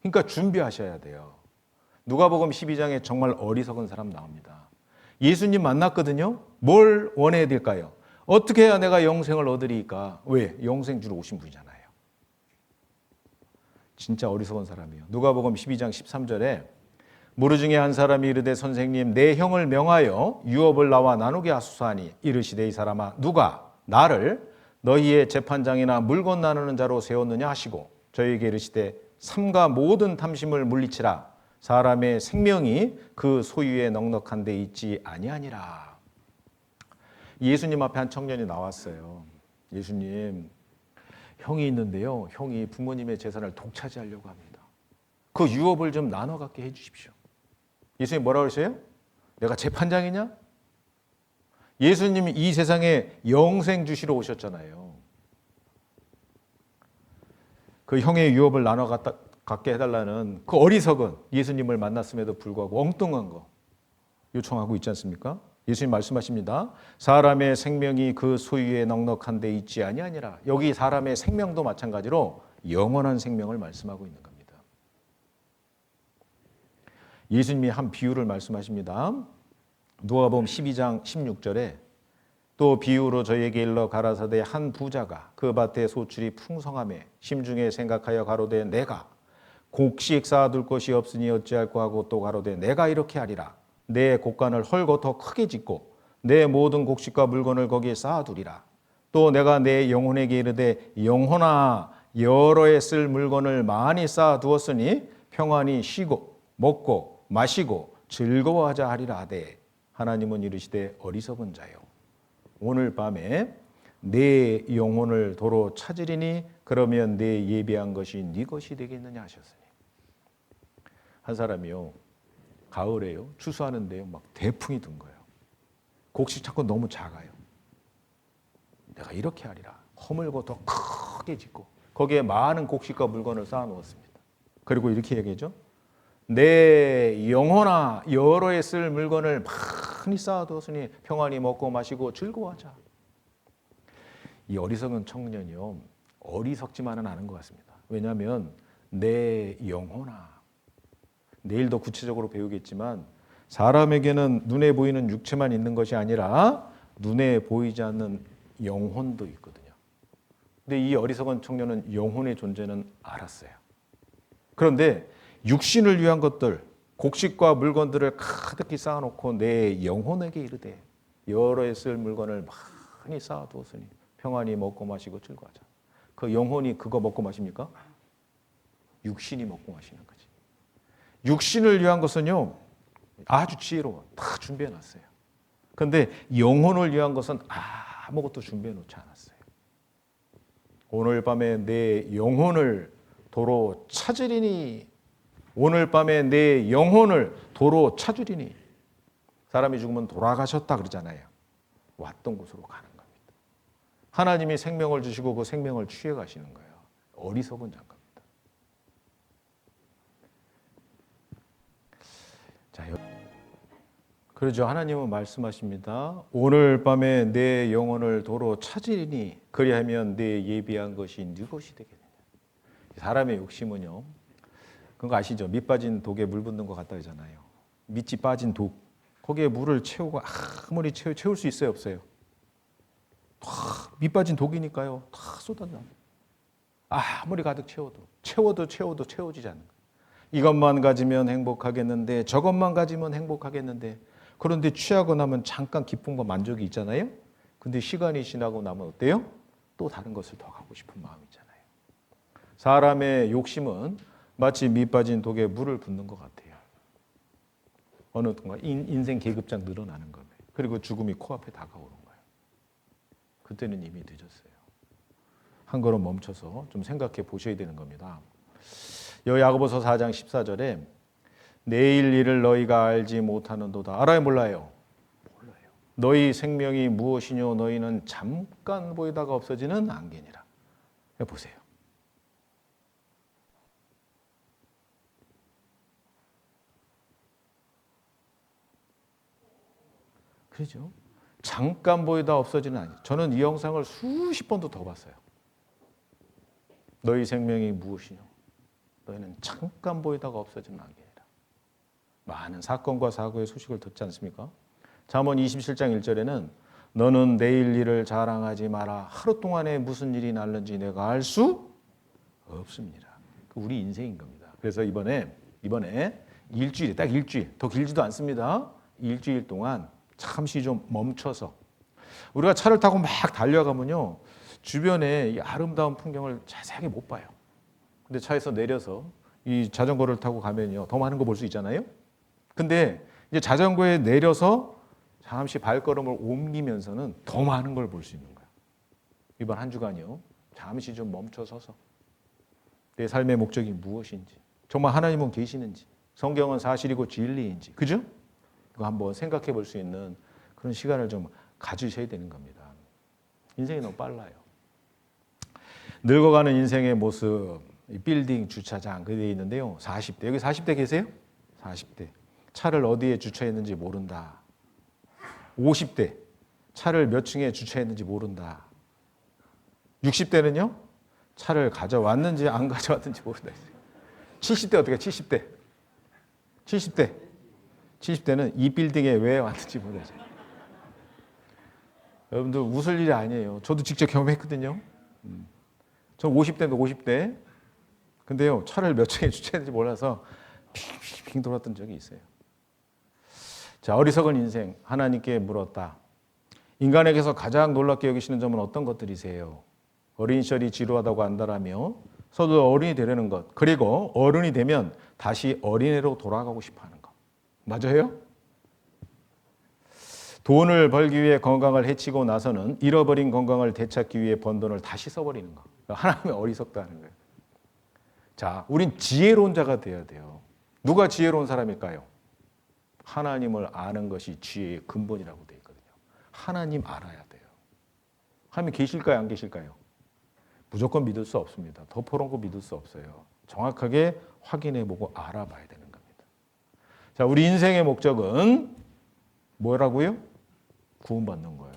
그러니까 준비하셔야 돼요. 누가복음 12장에 정말 어리석은 사람 나옵니다. 예수님 만났거든요. 뭘 원해야 될까요? 어떻게 해야 내가 영생을 얻으리까? 왜? 영생 주러 오신 분이잖아요. 진짜 어리석은 사람이에요. 누가복음 12장 13절에 무리 중에 한 사람이 이르되 선생님 내 형을 명하여 유업을 나와 나누게 하소서 하니 이르시되 이 사람아 누가 나를 너희의 재판장이나 물건 나누는 자로 세웠느냐 하시고 저희에게 이르시되 삼가 모든 탐심을 물리치라 사람의 생명이 그 소유에 넉넉한 데 있지 아니하니라. 예수님 앞에 한 청년이 나왔어요. 예수님, 형이 있는데요. 형이 부모님의 재산을 독차지하려고 합니다. 그 유업을 좀 나눠 갖게 해 주십시오. 예수님 뭐라고 그러세요? 내가 재판장이냐? 예수님이 이 세상에 영생 주시러 오셨잖아요. 그 형의 유업을 나눠 갖게 해달라는 그 어리석은 예수님을 만났음에도 불구하고 엉뚱한 거 요청하고 있지 않습니까? 예수님 말씀하십니다. 사람의 생명이 그 소유에 넉넉한 데 있지 아니하니라. 여기 사람의 생명도 마찬가지로 영원한 생명을 말씀하고 있는 겁니다. 예수님이 한 비유를 말씀하십니다. 누가복음 12장 16절에 또 비유로 저에게 일러 가라사대 한 부자가 그 밭에 소출이 풍성하매 심중에 생각하여 가로되 내가 곡식 쌓아둘 것이 없으니 어찌할꼬 하고 또 가로되 내가 이렇게 하리라. 내 곡간을 헐고 더 크게 짓고 내 모든 곡식과 물건을 거기에 쌓아두리라. 또 내가 내 영혼에게 이르되 영혼아 여러 해 쓸 물건을 많이 쌓아두었으니 평안히 쉬고 먹고 마시고 즐거워하자 하리라 하되 하나님은 이르시되 어리석은 자요 오늘 밤에 내 영혼을 도로 찾으리니 그러면 내 예비한 것이 네 것이 되겠느냐 하셨으니. 한 사람이요 가을에요 추수하는데요 막 대풍이 든 거예요. 곡식 찾고 너무 작아요. 내가 이렇게 하리라. 허물고 더 크게 짓고 거기에 많은 곡식과 물건을 쌓아 놓았습니다. 그리고 이렇게 얘기하죠. 내 영혼아 여러 해 쓸 물건을 많이 쌓아두었으니 평안히 먹고 마시고 즐거워하자. 이 어리석은 청년이요 어리석지만은 않은 것 같습니다. 왜냐하면 내 영혼아 내일 더 구체적으로 배우겠지만 사람에게는 눈에 보이는 육체만 있는 것이 아니라 눈에 보이지 않는 영혼도 있거든요. 근데 이 어리석은 청년은 영혼의 존재는 알았어요. 그런데 육신을 위한 것들, 곡식과 물건들을 가득히 쌓아놓고 내 영혼에게 이르되 여러 해 쓸 물건을 많이 쌓아두었으니 평안히 먹고 마시고 즐거워하자. 그 영혼이 그거 먹고 마십니까? 육신이 먹고 마시는 거지. 육신을 위한 것은요 아주 지혜로워. 다 준비해놨어요. 그런데 영혼을 위한 것은 아무것도 준비해놓지 않았어요. 오늘 밤에 내 영혼을 도로 찾으리니 오늘 밤에 내 영혼을 도로 찾으리니 사람이 죽으면 돌아가셨다 그러잖아요. 왔던 곳으로 가는 겁니다. 하나님이 생명을 주시고 그 생명을 취해 가시는 거예요. 어리석은 자인 겁니다. 자, 그러죠. 하나님은 말씀하십니다. 오늘 밤에 내 영혼을 도로 찾으리니 그리하면 내 예비한 것이 네 것이 되겠느냐. 사람의 욕심은요. 그거 아시죠? 밑 빠진 독에 물 붓는 것 같다 하잖아요. 밑이 빠진 독. 거기에 물을 채우고 아무리 채울 수 있어요? 없어요? 밑 빠진 독이니까요. 다 쏟아져. 아무리 가득 채워도 채워지지 않는 거예요. 이것만 가지면 행복하겠는데 저것만 가지면 행복하겠는데 그런데 취하고 나면 잠깐 기쁨과 만족이 있잖아요. 근데 시간이 지나고 나면 어때요? 또 다른 것을 더 갖고 싶은 마음이 있잖아요. 사람의 욕심은 마치 밑 빠진 독에 물을 붓는 것 같아요. 어느 순간 인생 계급장 늘어나는 거예요. 그리고 죽음이 코앞에 다가오는 거예요. 그때는 이미 늦었어요. 한 걸음 멈춰서 좀 생각해 보셔야 되는 겁니다. 야고보서 4장 14절에 내일 일을 너희가 알지 못하는도다. 알아요 몰라요? 몰라요. 너희 생명이 무엇이뇨 너희는 잠깐 보이다가 없어지는 안개니라. 보세요. 그렇죠? 잠깐 보이다 없어지는 아니. 저는 이 영상을 수십 번도 더 봤어요. 너희 생명이 무엇이냐? 너희는 잠깐 보이다가 없어지는 악이라. 많은 사건과 사고의 소식을 듣지 않습니까? 잠언 27장 1절에는 너는 내일 일을 자랑하지 마라. 하루 동안에 무슨 일이 날는지 내가 알 수 없습니다. 우리 인생인 겁니다. 그래서 이번에 일주일에 딱 일주일, 더 길지도 않습니다. 일주일 동안 잠시 좀 멈춰서 우리가 차를 타고 막 달려가면요 주변에 이 아름다운 풍경을 자세하게 못 봐요. 근데 차에서 내려서 이 자전거를 타고 가면요 더 많은 거 볼 수 있잖아요. 근데 이제 자전거에 내려서 잠시 발걸음을 옮기면서는 더 많은 걸 볼 수 있는 거예요. 이번 한 주간이요 잠시 좀 멈춰서서 내 삶의 목적이 무엇인지, 정말 하나님은 계시는지, 성경은 사실이고 진리인지, 그죠? 이거 한번 생각해 볼 수 있는 그런 시간을 좀 가지셔야 되는 겁니다. 인생이 너무 빨라요. 늙어가는 인생의 모습, 이 빌딩 주차장 그게 있는데요. 40대, 여기 40대 계세요? 40대. 차를 어디에 주차했는지 모른다. 50대. 차를 몇 층에 주차했는지 모른다. 60대는요? 차를 가져왔는지 안 가져왔는지 모른다. 70대 어떻게? 70대. 70대는 이 빌딩에 왜 왔는지 모르죠. 여러분들 웃을 일이 아니에요. 저도 직접 경험했거든요. 저 50대인데 50대. 근데요 차를 몇 층에 주차했는지 몰라서 빙빙 돌았던 적이 있어요. 자, 어리석은 인생 하나님께 물었다. 인간에게서 가장 놀랍게 여기시는 점은 어떤 것들이세요? 어린 시절이 지루하다고 안다라며 서둘러 어른이 되려는 것, 그리고 어른이 되면 다시 어린애로 돌아가고 싶어하는 것. 맞아요? 돈을 벌기 위해 건강을 해치고 나서는 잃어버린 건강을 되찾기 위해 번 돈을 다시 써버리는 거. 하나님의 어리석다는 거예요. 자, 우린 지혜로운 자가 돼야 돼요. 누가 지혜로운 사람일까요? 하나님을 아는 것이 지혜의 근본이라고 되어 있거든요. 하나님 알아야 돼요. 하나님 계실까요? 안 계실까요? 무조건 믿을 수 없습니다. 덮어놓고 믿을 수 없어요. 정확하게 확인해보고 알아봐야 되는 겁니다. 자, 우리 인생의 목적은 뭐라고요? 구원받는 거예요.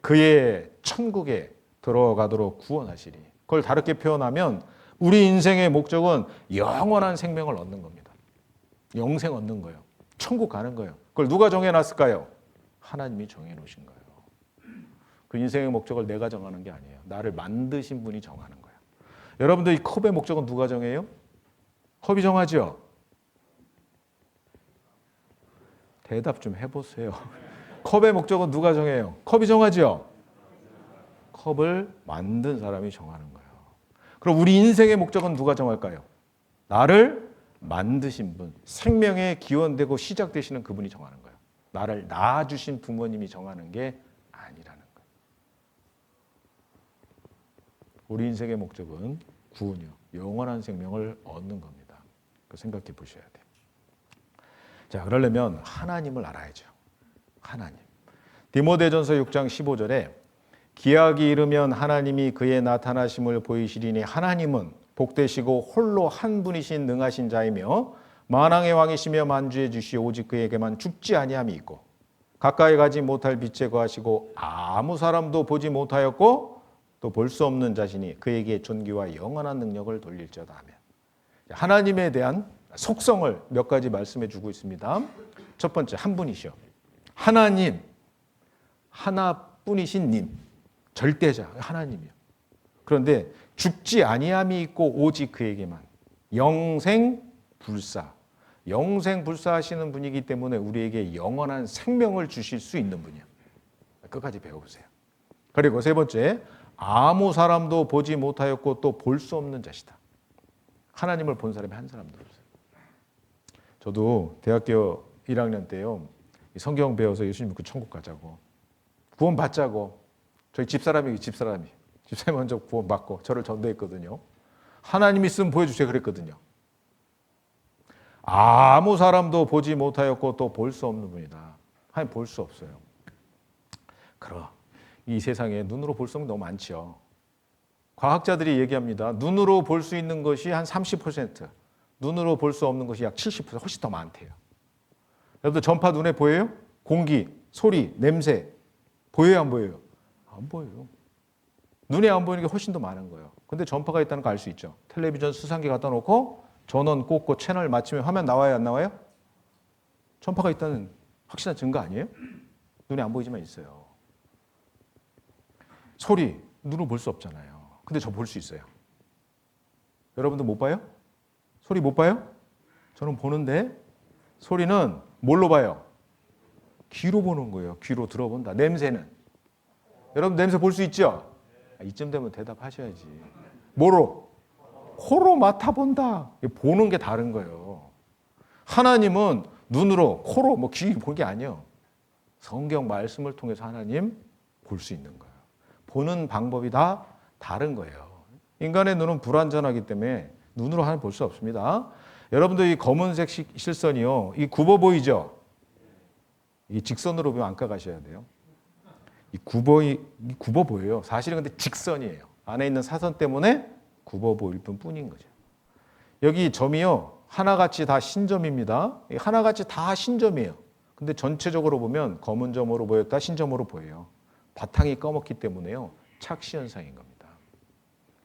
그의 천국에 들어가도록 구원하시리. 그걸 다르게 표현하면 우리 인생의 목적은 영원한 생명을 얻는 겁니다. 영생 얻는 거예요. 천국 가는 거예요. 그걸 누가 정해놨을까요? 하나님이 정해놓으신 거예요. 그 인생의 목적을 내가 정하는 게 아니에요. 나를 만드신 분이 정하는 거예요. 여러분들 이 컵의 목적은 누가 정해요? 컵이 정하죠? 대답 좀 해보세요. 컵의 목적은 누가 정해요? 컵이 정하죠? 컵을 만든 사람이 정하는 거예요. 그럼 우리 인생의 목적은 누가 정할까요? 나를 만드신 분, 생명의 기원되고 시작되시는 그분이 정하는 거예요. 나를 낳아주신 부모님이 정하는 게 아니라는 거예요. 우리 인생의 목적은 구원이요, 영원한 생명을 얻는 겁니다. 그 생각해 보셔야 돼요. 자, 그러려면 하나님을 알아야죠. 하나님. 디모데전서 6장 15절에 기약이 이르면 하나님이 그의 나타나심을 보이시리니 하나님은 복되시고 홀로 한 분이신 능하신 자이며 만왕의 왕이시며 만주의 주시오 오직 그에게만 죽지 아니함이 있고 가까이 가지 못할 빛에 거하시고 아무 사람도 보지 못하였고 또 볼 수 없는 자신이 그에게 존귀와 영원한 능력을 돌릴지어다 하며 하나님에 대한 속성을 몇 가지 말씀해 주고 있습니다. 첫 번째, 한 분이시오. 하나님, 하나뿐이신 님, 절대자 하나님이요. 그런데 죽지 아니함이 있고 오직 그에게만 영생불사, 영생불사하시는 분이기 때문에 우리에게 영원한 생명을 주실 수 있는 분이요. 끝까지 배워보세요. 그리고 세 번째, 아무 사람도 보지 못하였고 또 볼 수 없는 자시다. 하나님을 본 사람이 한 사람도 없어요. 저도 대학교 1학년 때요, 성경 배워서 예수 믿고 천국 가자고, 구원 받자고, 저희 집사람이 먼저 구원 받고 저를 전도했거든요. 하나님 있으면 보여주세요 그랬거든요. 아무 사람도 보지 못하였고 또 볼 수 없는 분이다. 하나님 볼 수 없어요. 그럼 이 세상에 눈으로 볼 수 없는 게 너무 많죠. 과학자들이 얘기합니다. 눈으로 볼 수 있는 것이 한 30%, 눈으로 볼 수 없는 것이 약 70%, 훨씬 더 많대요. 여러분들 전파 눈에 보여요? 공기, 소리, 냄새 보여요, 안 보여요? 안 보여요. 눈에 안 보이는 게 훨씬 더 많은 거예요. 근데 전파가 있다는 거 알 수 있죠. 텔레비전 수상기 갖다 놓고 전원 꽂고 채널 맞추면 화면 나와요, 안 나와요? 전파가 있다는 확실한 증거 아니에요? 눈에 안 보이지만 있어요. 소리, 눈으로 볼 수 없잖아요. 근데 저 볼 수 있어요. 여러분들 못 봐요? 소리 못 봐요? 저는 보는데 소리는 뭘로 봐요? 귀로 보는 거예요. 귀로 들어본다. 냄새는? 여러분 냄새 볼 수 있죠? 이쯤 되면 대답하셔야지. 뭐로? 코로 맡아본다. 보는 게 다른 거예요. 하나님은 눈으로, 코로, 귀 본 게 아니에요. 성경 말씀을 통해서 하나님 볼 수 있는 거예요. 보는 방법이 다 다른 거예요. 인간의 눈은 불완전하기 때문에 눈으로 하나님 볼 수 없습니다. 여러분들 이 검은색 실선이요. 이 굽어 보이죠? 이 직선으로 보면 안가 가셔야 돼요. 이 굽어 보여요. 사실은 근데 직선이에요. 안에 있는 사선 때문에 굽어 보일 뿐인 거죠. 여기 점이요. 하나같이 다 신점입니다. 하나같이 다 신점이에요. 근데 전체적으로 보면 검은 점으로 보였다 신점으로 보여요. 바탕이 검었기 때문에요. 착시 현상인 겁니다.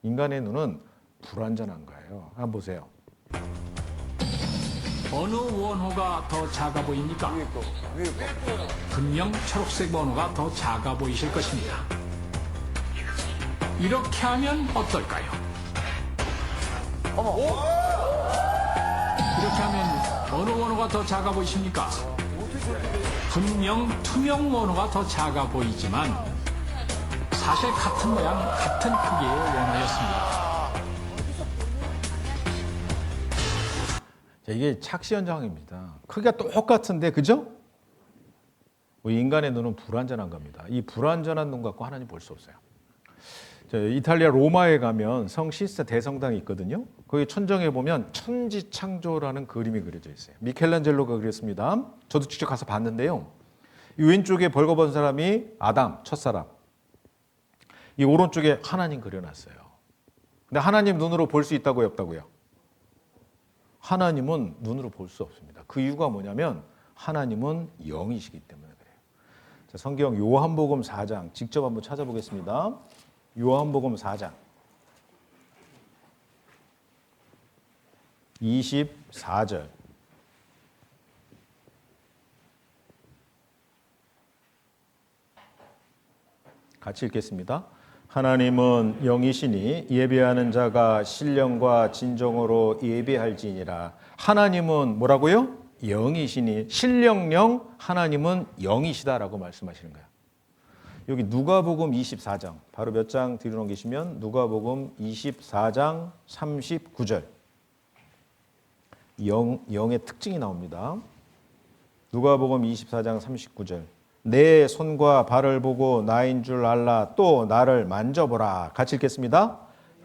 인간의 눈은 불완전한 거예요. 한번 보세요. 어느 원호가 더 작아 보입니까? 분명 초록색 원호가 더 작아 보이실 것입니다. 이렇게 하면 어떨까요? 이렇게 하면 어느 원호가 더 작아 보이십니까? 분명 투명 원호가 더 작아 보이지만 사실 같은 모양, 같은 크기의 원호였습니다. 자, 이게 착시 현상입니다. 크기가 똑같은데, 그죠? 우리 인간의 눈은 불완전한 겁니다. 이 불완전한 눈 갖고 하나님 볼 수 없어요. 자, 이탈리아 로마에 가면 성 시스타 대성당이 있거든요. 거기 천정에 보면 천지창조라는 그림이 그려져 있어요. 미켈란젤로가 그렸습니다. 저도 직접 가서 봤는데요. 이 왼쪽에 벌거벗은 사람이 아담, 첫사람. 이 오른쪽에 하나님 그려놨어요. 근데 하나님 눈으로 볼 수 있다고요, 없다고요? 하나님은 눈으로 볼 수 없습니다. 그 이유가 뭐냐면 하나님은 영이시기 때문에 그래요. 자, 성경 요한복음 4장 직접 한번 찾아보겠습니다. 요한복음 4장 24절 같이 읽겠습니다. 하나님은 영이시니 예배하는 자가 신령과 진정으로 예배할지니라. 하나님은 뭐라고요? 영이시니 신령령 하나님은 영이시다라고 말씀하시는 거예요. 여기 누가복음 24장 바로 몇 장 뒤로 넘기시면 누가복음 24장 39절 영의 특징이 나옵니다. 누가복음 24장 39절 내 손과 발을 보고 나인 줄 알라 또 나를 만져보라. 같이 읽겠습니다.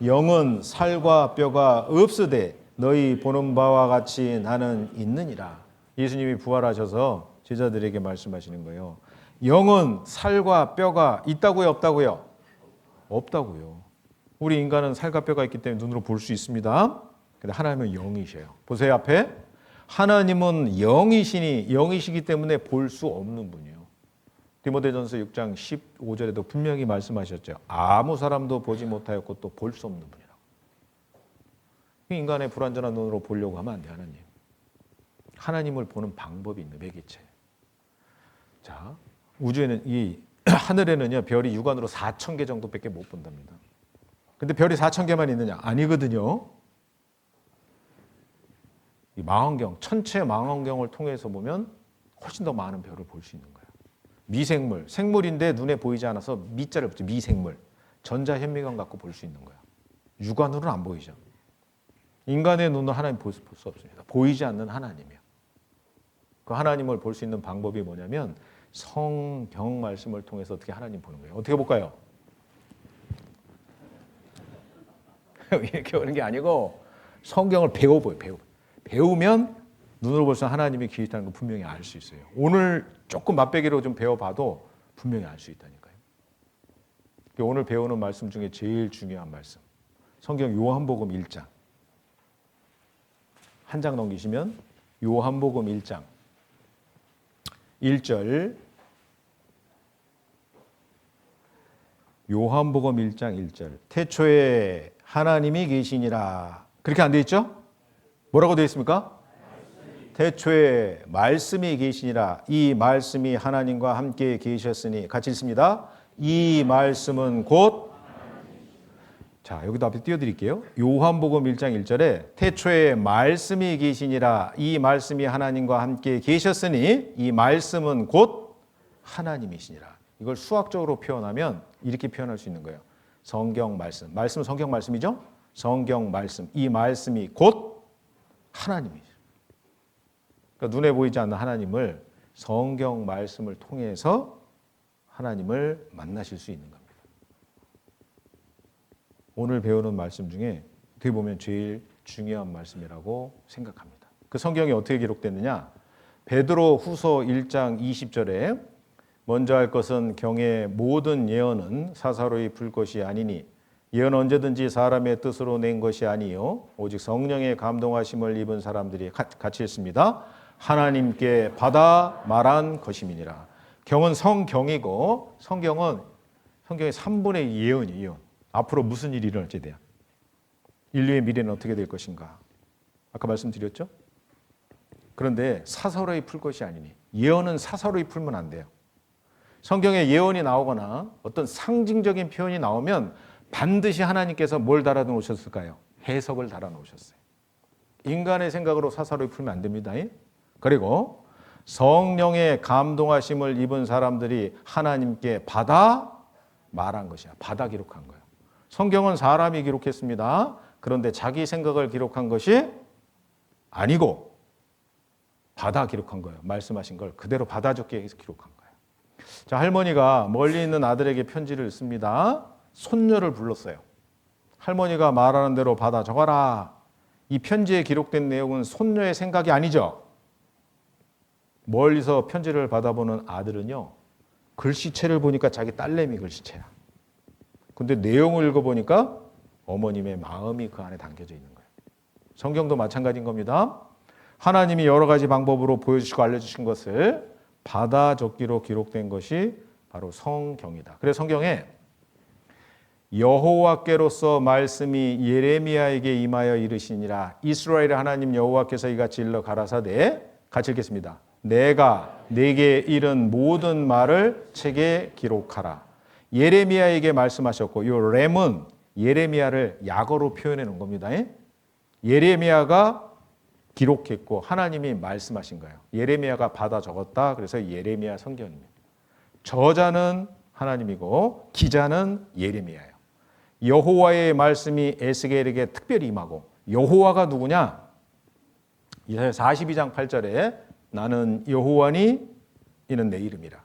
영은 살과 뼈가 없으되 너희 보는 바와 같이 나는 있느니라. 예수님이 부활하셔서 제자들에게 말씀하시는 거예요. 영은 살과 뼈가 있다고요, 없다고요? 없다고요. 우리 인간은 살과 뼈가 있기 때문에 눈으로 볼 수 있습니다. 근데 하나님은 영이셔요. 보세요 앞에. 하나님은 영이시니 영이시기 때문에 볼 수 없는 분이에요. 디모데전서 6장 15절에도 분명히 말씀하셨죠. 아무 사람도 보지 못하였고 또 볼 수 없는 분이라고. 인간의 불완전한 눈으로 보려고 하면 안 돼, 하나님. 하나님을 보는 방법이 있는 매개체. 자, 우주에는 이 하늘에는요 별이 육안으로 4,000개 정도밖에 못 본답니다. 근데 별이 4,000개만 있느냐? 아니거든요. 이 망원경, 천체 망원경을 통해서 보면 훨씬 더 많은 별을 볼 수 있는 거예요. 미생물, 생물인데 눈에 보이지 않아서 미자를 붙여 미생물, 전자현미경 갖고 볼 수 있는 거예요. 육안으로는 안 보이죠. 인간의 눈은 하나님 볼 수 없습니다. 보이지 않는 하나님이요. 그 하나님을 볼 수 있는 방법이 뭐냐면 성경 말씀을 통해서 어떻게 하나님 보는 거예요. 어떻게 볼까요? 이렇게 오는 게 아니고 성경을 배워봐요. 배우면 눈으로 볼 수 있는 하나님이 계시다는 거 분명히 알 수 있어요. 오늘 조금 맛배기로 좀 배워봐도 분명히 알 수 있다니까요. 오늘 배우는 말씀 중에 제일 중요한 말씀. 성경 요한복음 1장. 한 장 넘기시면 요한복음 1장 1절 요한복음 1장 1절. 태초에 하나님이 계시니라. 그렇게 안 돼 있죠? 뭐라고 되어 있습니까? 태초에 말씀이 계시니라. 이 말씀이 하나님과 함께 계셨으니. 같이 읽습니다. 이 말씀은 곧. 자, 여기도 앞에 띄워드릴게요. 요한복음 1장 1절에 태초에 말씀이 계시니라. 이 말씀이 하나님과 함께 계셨으니 이 말씀은 곧 하나님이시니라. 이걸 수학적으로 표현하면 이렇게 표현할 수 있는 거예요. 성경 말씀. 말씀은 성경 말씀이죠? 성경 말씀. 이 말씀이 곧 하나님이죠. 그러니까 눈에 보이지 않는 하나님을 성경 말씀을 통해서 하나님을 만나실 수 있는 겁니다. 오늘 배우는 말씀 중에 어떻게 보면 제일 중요한 말씀이라고 생각합니다. 그 성경이 어떻게 기록됐느냐? 베드로 후서 1장 20절에 먼저 할 것은 경의 모든 예언은 사사로이 풀 것이 아니니 예언 언제든지 사람의 뜻으로 낸 것이 아니요 오직 성령의 감동하심을 입은 사람들이 같이 읽습니다. 하나님께 받아 말한 것임이니라. 경은 성경이고 성경의 3분의 2 예언이에요. 예언. 앞으로 무슨 일이 일어날지에 대한 인류의 미래는 어떻게 될 것인가. 아까 말씀드렸죠? 그런데 사사로이 풀 것이 아니니 예언은 사사로이 풀면 안 돼요. 성경에 예언이 나오거나 어떤 상징적인 표현이 나오면 반드시 하나님께서 뭘 달아 놓으셨을까요? 해석을 달아 놓으셨어요. 인간의 생각으로 사사로이 풀면 안 됩니다. 그리고 성령의 감동하심을 입은 사람들이 하나님께 받아 말한 것이야. 받아 기록한 거예요. 성경은 사람이 기록했습니다. 그런데 자기 생각을 기록한 것이 아니고 받아 기록한 거예요. 말씀하신 걸 그대로 받아 적게 해서 기록한 거예요. 자, 할머니가 멀리 있는 아들에게 편지를 씁니다. 손녀를 불렀어요. 할머니가 말하는 대로 받아 적어라. 이 편지에 기록된 내용은 손녀의 생각이 아니죠. 멀리서 편지를 받아보는 아들은요, 글씨체를 보니까 자기 딸내미 글씨체야. 근데 내용을 읽어보니까 어머님의 마음이 그 안에 담겨져 있는 거예요. 성경도 마찬가지인 겁니다. 하나님이 여러 가지 방법으로 보여주시고 알려주신 것을 받아 적기로 기록된 것이 바로 성경이다. 그래서 성경에 여호와께로서 말씀이 예레미야에게 임하여 이르시니라. 이스라엘 하나님 여호와께서 이같이 일러 가라사대. 같이 읽겠습니다. 내가 네게 이른 모든 말을 책에 기록하라. 예레미야에게 말씀하셨고, 이 램은 예레미야를 약어로 표현해 놓은 겁니다. 예레미야가 기록했고 하나님이 말씀하신 거예요. 예레미야가 받아 적었다. 그래서 예레미야 성경입니다. 저자는 하나님이고 기자는 예레미야예요. 여호와의 말씀이 에스겔에게 특별히 임하고, 여호와가 누구냐? 이사야 42장 8절에 나는 여호와니 이는 내 이름이라.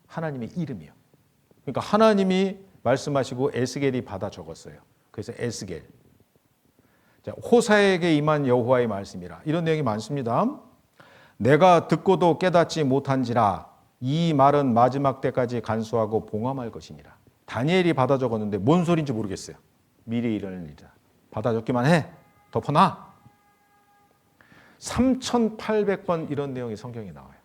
하나님의 이름이요. 그러니까 하나님이 말씀하시고 에스겔이 받아 적었어요. 그래서 에스겔. 자, 호사에게 임한 여호와의 말씀이라. 이런 내용이 많습니다. 내가 듣고도 깨닫지 못한지라 이 말은 마지막 때까지 간수하고 봉함할 것이니라. 다니엘이 받아 적었는데 뭔 소리인지 모르겠어요. 미래에 일어날 일이다. 받아 적기만 해. 덮어놔. 3,800번 이런 내용이 성경에 나와요.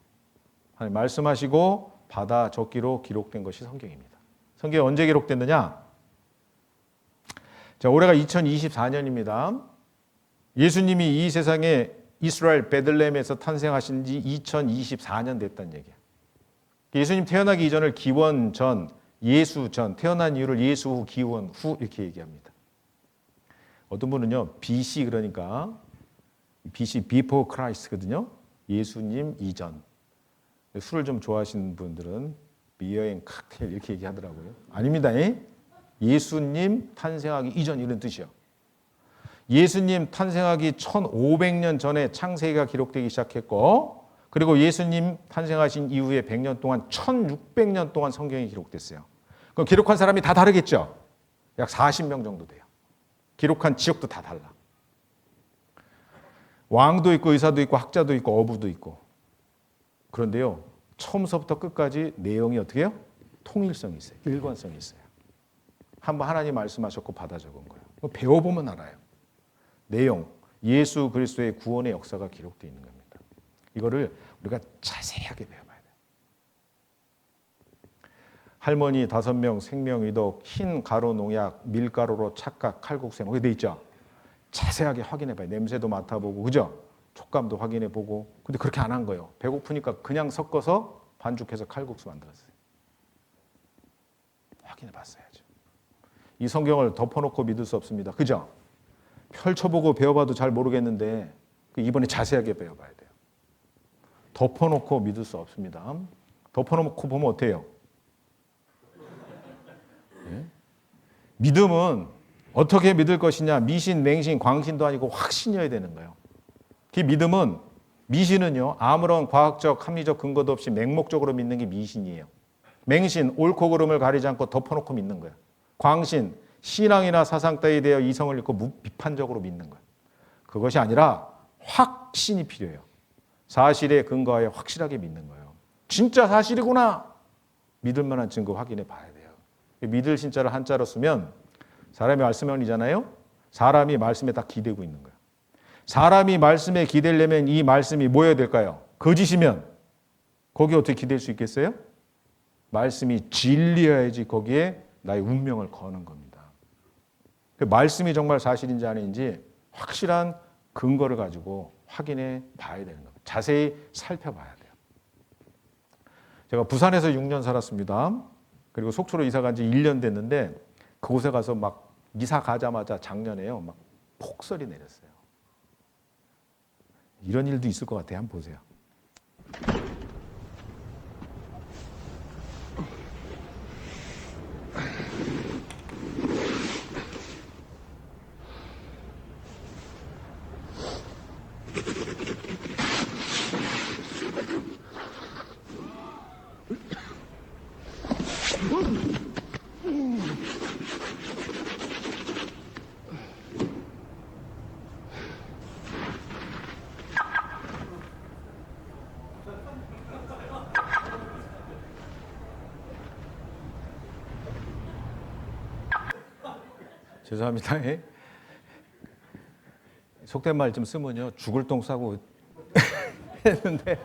하나님 말씀하시고 받아 적기로 기록된 것이 성경입니다. 성경이 언제 기록됐느냐? 자, 올해가 2024년입니다. 예수님이 이 세상에 이스라엘 베들레헴에서 탄생하신 지 2024년 됐다는 얘기예요. 예수님 태어나기 이전을 기원 전, 예수 전, 태어난 이유를 예수 후, 기원 후 이렇게 얘기합니다. 어떤 분은요, BC 그러니까 BC before Christ거든요. 예수님 이전. 술을 좀 좋아하시는 분들은 비어 앤 칵테일 이렇게 얘기하더라고요. 아닙니다. 예수님 탄생하기 이전 이런 뜻이요. 예수님 탄생하기 1500년 전에 창세기가 기록되기 시작했고, 그리고 예수님 탄생하신 이후에 100년 동안 1600년 동안 성경이 기록됐어요. 그럼 기록한 사람이 다 다르겠죠? 약 40명 정도 돼요. 기록한 지역도 다 달라. 왕도 있고 의사도 있고 학자도 있고 어부도 있고. 그런데요, 처음서부터 끝까지 내용이 어떻게 해요? 통일성이 있어요. 일관성이 있어요. 한번 하나님 말씀하셨고 받아 적은 거예요. 배워보면 알아요. 내용, 예수 그리스도의 구원의 역사가 기록되어 있는 겁니다. 이거를 우리가 자세하게 배워봐야 돼요. 할머니 5명 생명위독, 흰 가루 농약, 밀가루로 착각, 칼국수 뭐 돼 있죠. 자세하게 확인해봐요. 냄새도 맡아보고, 그죠? 촉감도 확인해보고. 근데 그렇게 안 한 거예요. 배고프니까 그냥 섞어서 반죽해서 칼국수 만들었어요. 확인해봤어야죠. 이 성경을 덮어놓고 믿을 수 없습니다. 그죠? 펼쳐보고 배워봐도 잘 모르겠는데 이번에 자세하게 배워봐야 돼요. 덮어놓고 믿을 수 없습니다. 덮어놓고 보면 어때요? 네? 믿음은 어떻게 믿을 것이냐, 미신, 맹신, 광신도 아니고 확신이어야 되는 거예요. 그 믿음은, 미신은요, 아무런 과학적, 합리적 근거도 없이 맹목적으로 믿는 게 미신이에요. 맹신, 옳고 그름을 가리지 않고 덮어놓고 믿는 거예요. 광신, 신앙이나 사상 따위에 대해 이성을 잃고 무비판적으로 믿는 거예요. 그것이 아니라 확신이 필요해요. 사실에 근거하여 확실하게 믿는 거예요. 진짜 사실이구나. 믿을 만한 증거 확인해 봐야 돼요. 믿을 신자를 한자로 쓰면 사람이 말씀원이잖아요. 사람이 말씀에 딱 기대고 있는 거예요. 사람이 말씀에 기대려면 이 말씀이 뭐여야 될까요? 거짓이면 거기에 어떻게 기댈 수 있겠어요? 말씀이 진리여야지 거기에 나의 운명을 거는 겁니다. 말씀이 정말 사실인지 아닌지 확실한 근거를 가지고 확인해 봐야 되는 겁니다. 자세히 살펴봐야 돼요. 제가 부산에서 6년 살았습니다. 그리고 속초로 이사 간 지 1년 됐는데 그곳에 가서 막 이사 가자마자 작년에요. 막 폭설이 내렸어요. 이런 일도 있을 것 같아요. 한번 보세요. 죄송합니다. 속된 말 좀 쓰면요. 죽을 똥 싸고 했는데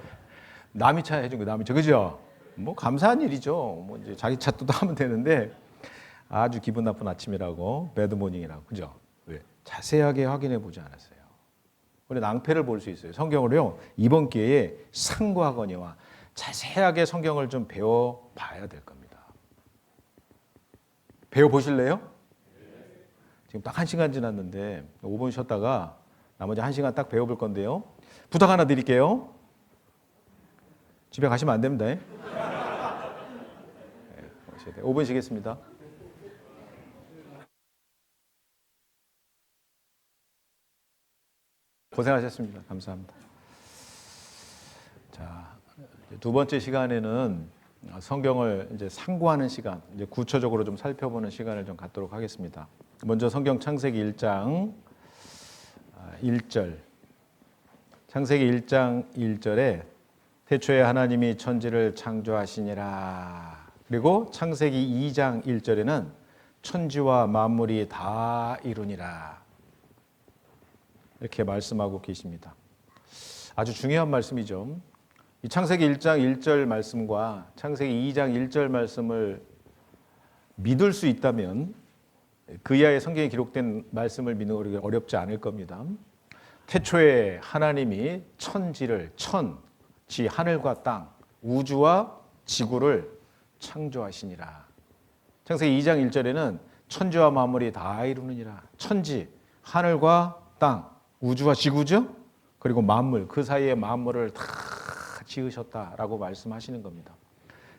남이 차 해준 거 남이 차. 그죠? 뭐 감사한 일이죠. 뭐 이제 자기 차 또 하면 되는데 아주 기분 나쁜 아침이라고 배드모닝이라고. 그죠? 왜? 자세하게 확인해 보지 않았어요. 우리 낭패를 볼 수 있어요. 성경을요. 이번 기회에 상고하거니와 자세하게 성경을 좀 배워 봐야 될 겁니다. 배워 보실래요? 지금 딱 1시간 지났는데 5분 쉬었다가 나머지 1시간 딱 배워볼 건데요. 부탁 하나 드릴게요. 집에 가시면 안 됩니다. 네, 5분 쉬겠습니다. 고생하셨습니다. 감사합니다. 자, 두 번째 시간에는 성경을 이제 상고하는 시간, 이제 구체적으로 좀 살펴보는 시간을 좀 갖도록 하겠습니다. 먼저 성경 창세기 1장 1절. 창세기 1장 1절에 태초에 하나님이 천지를 창조하시니라. 그리고 창세기 2장 1절에는 천지와 만물이 다 이루니라. 이렇게 말씀하고 계십니다. 아주 중요한 말씀이죠. 이 창세기 1장 1절 말씀과 창세기 2장 1절 말씀을 믿을 수 있다면 그 이하의 성경에 기록된 말씀을 믿는 게 어렵지 않을 겁니다. 태초에 하나님이 천지를, 지 하늘과 땅, 우주와 지구를 창조하시니라. 창세기 2장 1절에는 천지와 만물이 다 이루느니라. 천지, 하늘과 땅, 우주와 지구죠? 그리고 만물, 그 사이에 만물을 다 지으셨다라고 말씀하시는 겁니다.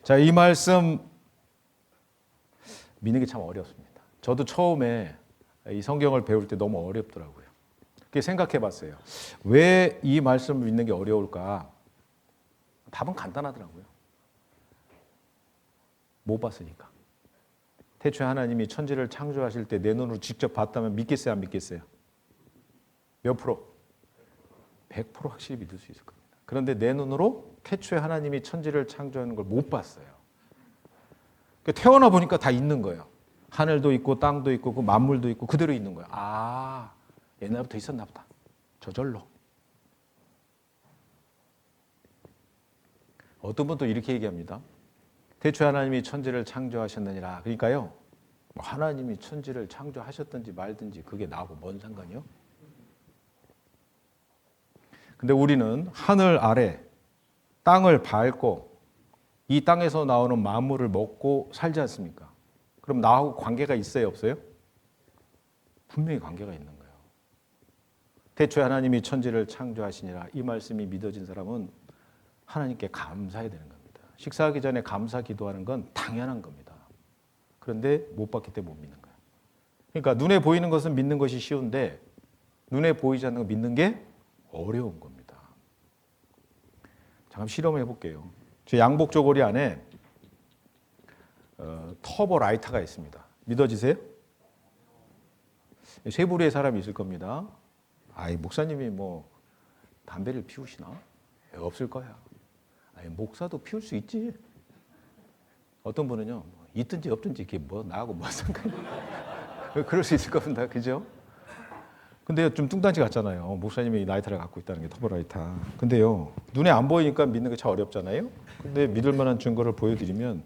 자, 이 말씀 믿는 게 참 어렵습니다. 저도 처음에 이 성경을 배울 때 너무 어렵더라고요. 그렇게 생각해 봤어요. 왜 이 말씀을 믿는 게 어려울까? 답은 간단하더라고요. 못 봤으니까. 태초에 하나님이 천지를 창조하실 때 내 눈으로 직접 봤다면 믿겠어요, 안 믿겠어요? 몇 프로? 100% 확실히 믿을 수 있을 겁니다. 그런데 내 눈으로 태초에 하나님이 천지를 창조하는 걸 못 봤어요. 태어나 보니까 다 있는 거예요. 하늘도 있고 땅도 있고 그 만물도 있고 그대로 있는 거예요. 아, 옛날부터 있었나 보다. 저절로. 어떤 분도 이렇게 얘기합니다. 태초에 하나님이 천지를 창조하셨느니라. 그러니까요, 뭐 하나님이 천지를 창조하셨든지 말든지 그게 나하고 뭔 상관이요? 근데 우리는 하늘 아래 땅을 밟고 이 땅에서 나오는 만물을 먹고 살지 않습니까? 그럼 나하고 관계가 있어요, 없어요? 분명히 관계가 있는 거예요. 태초에 하나님이 천지를 창조하시니라. 이 말씀이 믿어진 사람은 하나님께 감사해야 되는 겁니다. 식사하기 전에 감사 기도하는 건 당연한 겁니다. 그런데 못 봤기 때문에 못 믿는 거예요. 그러니까 눈에 보이는 것은 믿는 것이 쉬운데 눈에 보이지 않는 거 믿는 게 어려운 겁니다. 잠깐 실험을 해볼게요. 제 양복 저고리 안에 터보 라이터가 있습니다. 믿어지세요? 세 부류의 사람이 있을 겁니다. 아이, 목사님이 뭐 담배를 피우시나? 없을 거야. 아니, 목사도 피울 수 있지. 어떤 분은요, 있든지 없든지 그게 뭐 나하고 뭐 상관이야. 그럴 수 있을 겁니다. 그죠? 근데 좀 뚱딴지 같잖아요. 목사님이 라이터를 갖고 있다는 게 터보 라이터. 근데요, 눈에 안 보이니까 믿는 게 참 어렵잖아요. 근데 믿을 만한 증거를 보여드리면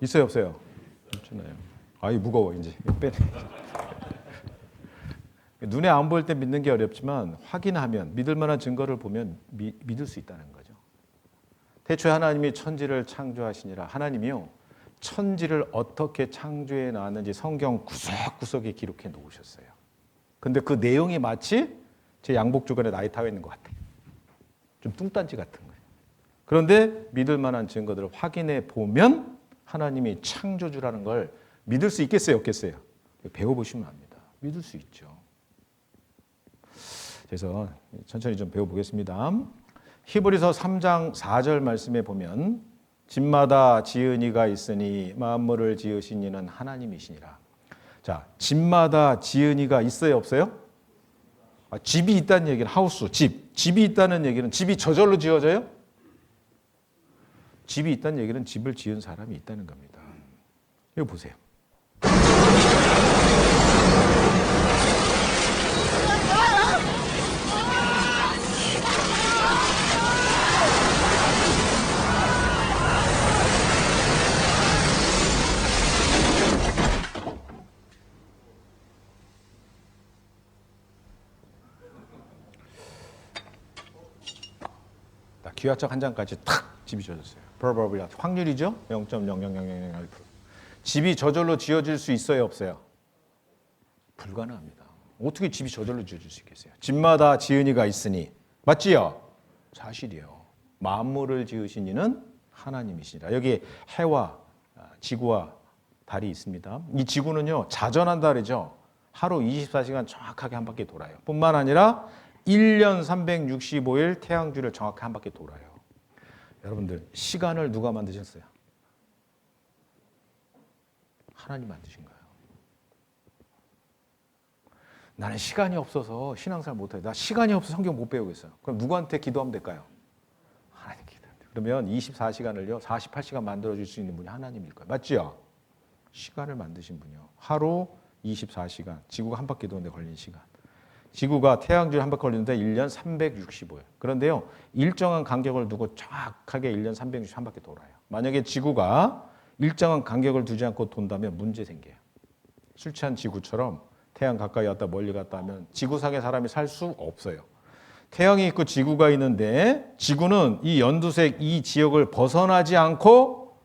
있어요, 없어요? 없잖아요. 아이, 무거워 이제 빼네. 눈에 안 보일 때 믿는 게 어렵지만 확인하면, 믿을 만한 증거를 보면 믿을 수 있다는 거죠. 태초에 하나님이 천지를 창조하시니라. 하나님이요, 천지를 어떻게 창조해 놨는지 성경 구석구석에 기록해 놓으셨어요. 근데 그 내용이 마치 제 양복 주변에 라이터가 있는 것 같아요. 좀 뚱딴지 같은 거예요. 그런데 믿을 만한 증거들을 확인해 보면 하나님이 창조주라는 걸 믿을 수 있겠어요, 없겠어요? 배워보시면 압니다. 믿을 수 있죠. 그래서 천천히 좀 배워보겠습니다. 히브리서 3장 4절 말씀에 보면 집마다 지은 이가 있으니 만물을 지으신 이는 하나님이시니라. 자, 집마다 지은 이가 있어요, 없어요? 집이 있다는 얘기는 하우스, 집이 있다는 얘기는 집이 저절로 지어져요? 집이 있다는 얘기는 집을 지은 사람이 있다는 겁니다. 이거 보세요. 기와적 한 장까지 탁 집이 지어졌어요. probability 확률이죠. 0.00001%. 집이 저절로 지어질 수 있어요, 없어요? 불가능합니다. 어떻게 집이 저절로 지어질 수 있겠어요? 집마다 지은 이가 있으니, 맞지요? 사실이에요. 만물을 지으신 이는 하나님이시니라. 여기 해와 지구와 달이 있습니다. 이 지구는요, 자전한 달이죠. 하루 24시간 정확하게 한 바퀴 돌아요. 뿐만 아니라 1년 365일 태양주를 정확히 한 바퀴 돌아요. 여러분들, 시간을 누가 만드셨어요? 하나님 만드신 거예요. 나는 시간이 없어서 신앙생활 못해요. 나 시간이 없어서 성경 못 배우겠어요. 그럼 누구한테 기도하면 될까요? 하나님 기도하면 돼요. 그러면 24시간을요 48시간 만들어줄 수 있는 분이 하나님일 거예요. 맞죠? 시간을 만드신 분이요. 하루 24시간, 지구가 한 바퀴 도는데 걸린 시간. 지구가 태양주에 한 바퀴 걸리는데 1년 365일. 그런데요, 일정한 간격을 두고 정확하게 1년 361바퀴 돌아요. 만약에 지구가 일정한 간격을 두지 않고 돈다면 문제 생겨요. 술 취한 지구처럼 태양 가까이 왔다 멀리 갔다 하면 지구상의 사람이 살 수 없어요. 태양이 있고 지구가 있는데 지구는 이 연두색 이 지역을 벗어나지 않고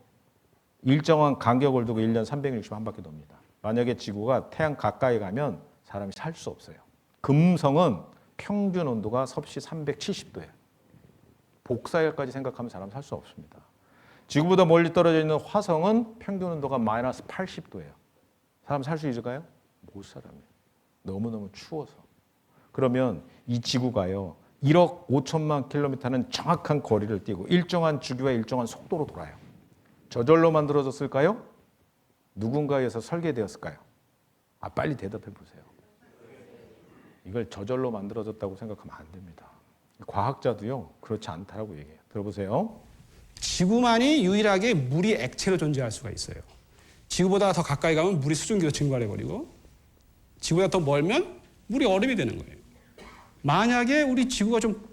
일정한 간격을 두고 1년 361바퀴 돕니다. 만약에 지구가 태양 가까이 가면 사람이 살 수 없어요. 금성은 평균 온도가 섭씨 370도예요. 복사열까지 생각하면 사람 살 수 없습니다. 지구보다 멀리 떨어져 있는 화성은 평균 온도가 마이너스 80도예요. 사람 살 수 있을까요? 못 살아요. 너무너무 추워서. 그러면 이 지구가요, 1억 5천만 킬로미터는 정확한 거리를 띄고 일정한 주기와 일정한 속도로 돌아요. 저절로 만들어졌을까요? 누군가에 의해서 설계되었을까요? 빨리 대답해 보세요. 이걸 저절로 만들어졌다고 생각하면 안 됩니다. 과학자도요, 그렇지 않다라고 얘기해요. 들어보세요. 지구만이 유일하게 물이 액체로 존재할 수가 있어요. 지구보다 더 가까이 가면 물이 수증기로 증발해버리고 지구보다 더 멀면 물이 얼음이 되는 거예요. 만약에 우리 지구가 좀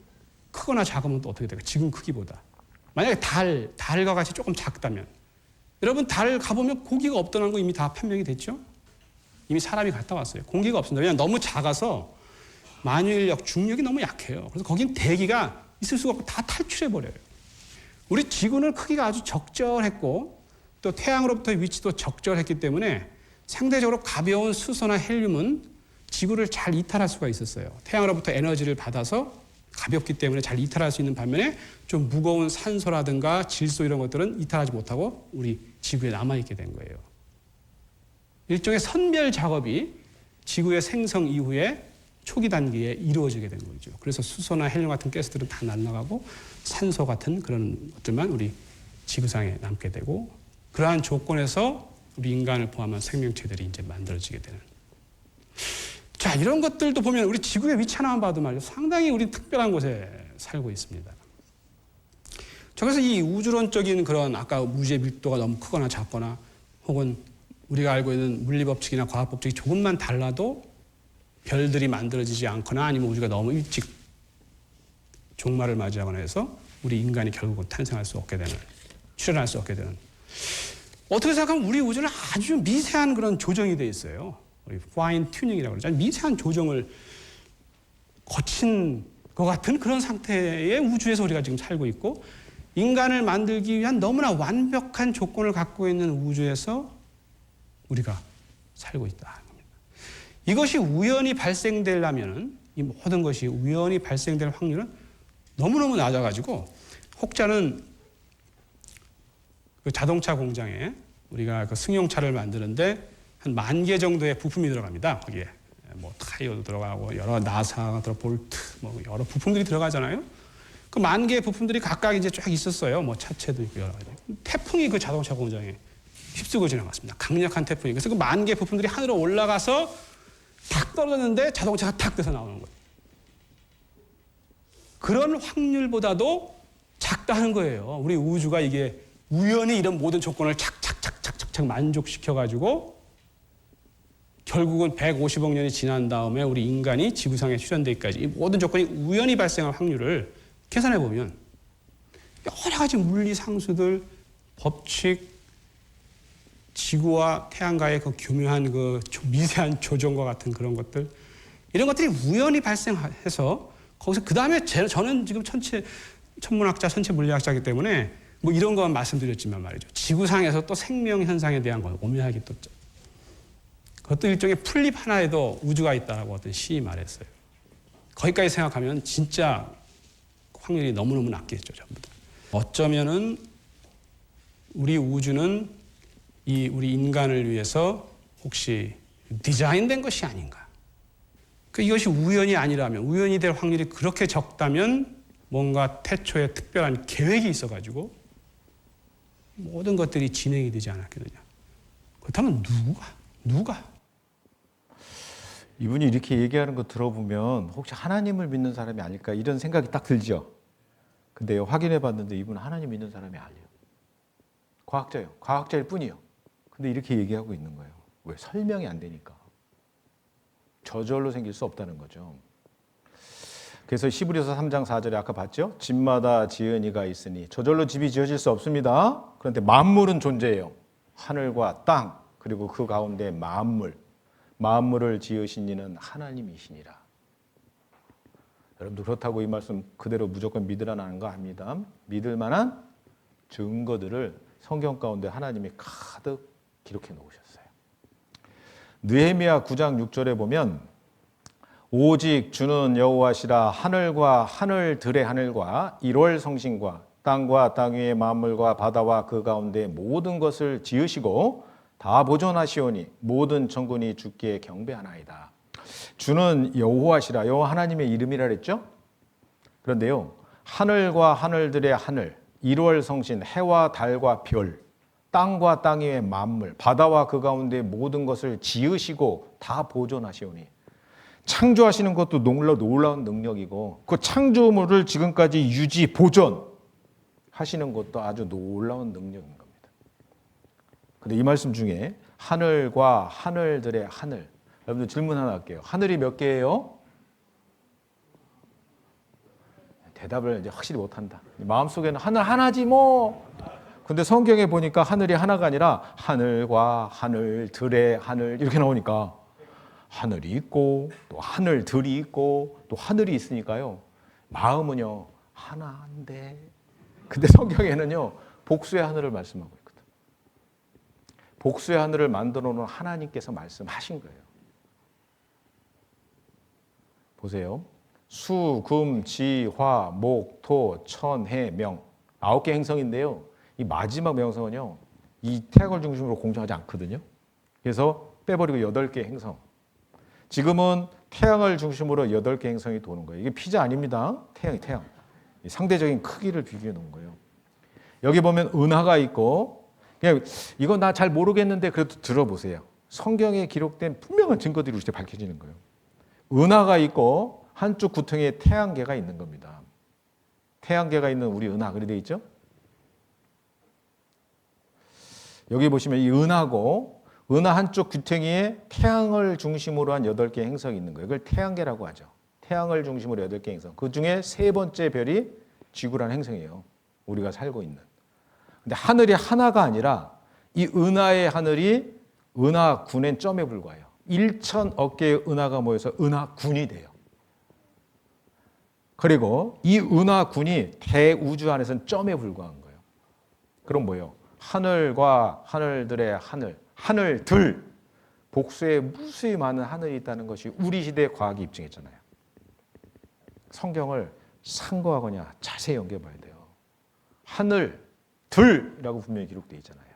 크거나 작으면 또 어떻게 될까요? 지구 크기보다. 만약에 달과 같이 조금 작다면 여러분 달 가보면 고기가 없다는 거 이미 다 판명이 됐죠? 이미 사람이 갔다 왔어요. 공기가 없습니다. 왜냐하면 너무 작아서 만유인력, 중력이 너무 약해요. 그래서 거긴 대기가 있을 수가 없고 다 탈출해버려요. 우리 지구는 크기가 아주 적절했고 또 태양으로부터의 위치도 적절했기 때문에 상대적으로 가벼운 수소나 헬륨은 지구를 잘 이탈할 수가 있었어요. 태양으로부터 에너지를 받아서 가볍기 때문에 잘 이탈할 수 있는 반면에 좀 무거운 산소라든가 질소 이런 것들은 이탈하지 못하고 우리 지구에 남아있게 된 거예요. 일종의 선별 작업이 지구의 생성 이후에 초기 단계에 이루어지게 된 거죠. 그래서 수소나 헬륨 같은 가스들은 다 날아가고 산소 같은 그런 것들만 우리 지구상에 남게 되고 그러한 조건에서 우리 인간을 포함한 생명체들이 이제 만들어지게 되는. 자, 이런 것들도 보면 우리 지구의 위치 하나만 봐도 말이죠. 상당히 우리 특별한 곳에 살고 있습니다. 자, 그래서 이 우주론적인 그런 아까 우주의 밀도가 너무 크거나 작거나 혹은 우리가 알고 있는 물리법칙이나 과학법칙이 조금만 달라도 별들이 만들어지지 않거나 아니면 우주가 너무 일찍 종말을 맞이하거나 해서 우리 인간이 결국은 탄생할 수 없게 되는, 출현할 수 없게 되는. 어떻게 생각하면 우리 우주는 아주 미세한 그런 조정이 돼 있어요. 파인 튜닝이라고 그러죠. 미세한 조정을 거친 것 같은 그런 상태의 우주에서 우리가 지금 살고 있고 인간을 만들기 위한 너무나 완벽한 조건을 갖고 있는 우주에서 우리가 살고 있다. 이것이 우연히 발생되려면 이 모든 것이 우연히 발생될 확률은 너무너무 낮아가지고 혹자는 그 자동차 공장에 우리가 그 승용차를 만드는데 한 10,000개 정도의 부품이 들어갑니다. 거기에 뭐 타이어도 들어가고 여러 나사가 들어 볼트 뭐 여러 부품들이 들어가잖아요. 그 10,000개의 부품들이 각각 이제 쫙 있었어요. 뭐 차체도 있고 여러 가지. 태풍이 그 자동차 공장에 휩쓰고 지나갔습니다. 강력한 태풍이. 그래서 그 10,000개 부품들이 하늘로 올라가서 탁 떨어졌는데 자동차가 탁 돼서 나오는 거예요. 그런 확률보다도 작다는 거예요. 우리 우주가 이게 우연히 이런 모든 조건을 착착착착착 만족시켜가지고 결국은 150억 년이 지난 다음에 우리 인간이 지구상에 출현되기까지 이 모든 조건이 우연히 발생할 확률을 계산해 보면 여러 가지 물리 상수들, 법칙, 지구와 태양과의 그 교묘한 그 미세한 조정과 같은 그런 것들 이런 것들이 우연히 발생해서 거기서 그 다음에 저는 지금 천문학자, 천체 물리학자이기 때문에 뭐 이런 것만 말씀드렸지만 말이죠. 지구상에서 또 생명 현상에 대한 건 오묘하게 또 그것도 일종의 풀잎 하나에도 우주가 있다라고 어떤 시인이 말했어요. 거기까지 생각하면 진짜 확률이 너무너무 낮겠죠, 전부 다. 어쩌면은 우리 우주는 이 우리 인간을 위해서 혹시 디자인된 것이 아닌가. 이것이 우연이 아니라면, 우연이 될 확률이 그렇게 적다면 뭔가 태초에 특별한 계획이 있어가지고 모든 것들이 진행이 되지 않았겠느냐. 그렇다면 누가? 이분이 이렇게 얘기하는 거 들어보면 혹시 하나님을 믿는 사람이 아닐까 이런 생각이 딱 들죠. 근데 확인해 봤는데 이분은 하나님 믿는 사람이 아니에요. 과학자예요. 과학자일 뿐이에요. 근데 이렇게 얘기하고 있는 거예요. 왜? 설명이 안 되니까. 저절로 생길 수 없다는 거죠. 그래서 히브리서 3장 4절에 아까 봤죠? 집마다 지은 이가 있으니 저절로 집이 지어질 수 없습니다. 그런데 만물은 존재해요. 하늘과 땅 그리고 그 가운데 만물을 지으신 이는 하나님이시니라. 여러분도 그렇다고 이 말씀 그대로 무조건 믿으라는 거 아닙니다. 믿을 만한 증거들을 성경 가운데 하나님이 가득 기록해 놓으셨어요. 느헤미야 9장 6절에 보면 오직 주는 여호와시라 하늘과 하늘들의 하늘과 1월 성신과 땅과 땅 위의 만물과 바다와 그 가운데 모든 것을 지으시고 다 보존하시오니 모든 천군이 주께 경배하나이다. 주는 여호와시라. 여호와 하나님의 이름이라 그랬죠? 그런데요. 하늘과 하늘들의 하늘, 1월 성신, 해와 달과 별, 땅과 땅 위의 만물, 바다와 그 가운데 모든 것을 지으시고 다 보존하시오니 창조하시는 것도 놀라운 능력이고 그 창조물을 지금까지 유지, 보존하시는 것도 아주 놀라운 능력인 겁니다. 근데 이 말씀 중에 하늘과 하늘들의 하늘, 여러분들 질문 하나 할게요. 하늘이 몇 개예요? 대답을 이제 확실히 못한다. 마음속에는 하늘 하나지 뭐. 근데 성경에 보니까 하늘이 하나가 아니라 하늘과 하늘들의 하늘 이렇게 나오니까 하늘이 있고 또 하늘들이 있고 또 하늘이 있으니까요. 마음은요 하나인데 근데 성경에는요 복수의 하늘을 말씀하고 있거든. 복수의 하늘을 만들어 놓은 하나님께서 말씀하신 거예요. 보세요. 수, 금, 지, 화, 목, 토, 천, 해, 명 9개 행성인데요. 이 마지막 명성은요. 이 태양을 중심으로 공정하지 않거든요. 그래서 빼버리고 8개 행성. 지금은 태양을 중심으로 8개 행성이 도는 거예요. 이게 피자 아닙니다. 태양이 태양. 상대적인 크기를 비교해 놓은 거예요. 여기 보면 은하가 있고 그냥 이건 나 잘 모르겠는데 그래도 들어보세요. 성경에 기록된 분명한 증거들이 우리 때 밝혀지는 거예요. 은하가 있고 한쪽 구덩이에 태양계가 있는 겁니다. 태양계가 있는 우리 은하 그리 되어 있죠? 여기 보시면 이 은하고 은하 한쪽 구덩이에 태양을 중심으로 한 8개 행성이 있는 거예요. 그걸 태양계라고 하죠. 태양을 중심으로 8개 행성. 그중에 3번째 별이 지구라는 행성이에요. 우리가 살고 있는. 근데 하늘이 하나가 아니라 이 은하의 하늘이 은하군의 점에 불과해요. 1천억 개의 은하가 모여서 은하군이 돼요. 그리고 이 은하군이 대우주 안에서는 점에 불과한 거예요. 그럼 뭐예요? 하늘과 하늘들의 하늘, 하늘들, 복수에 무수히 많은 하늘이 있다는 것이 우리 시대의 과학이 입증했잖아요. 성경을 상고하거나 자세히 연구해봐야 돼요. 하늘들이라고 분명히 기록되어 있잖아요.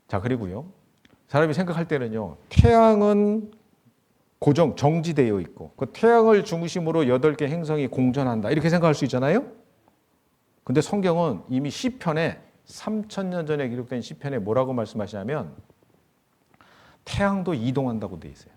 자, 그리고요. 사람이 생각할 때는요. 태양은 고정, 정지되어 있고 그 태양을 중심으로 8개 행성이 공전한다. 이렇게 생각할 수 있잖아요. 근데 성경은 이미 시편에 3000년 전에 기록된 시편에 뭐라고 말씀하시냐면 태양도 이동한다고 되어 있어요.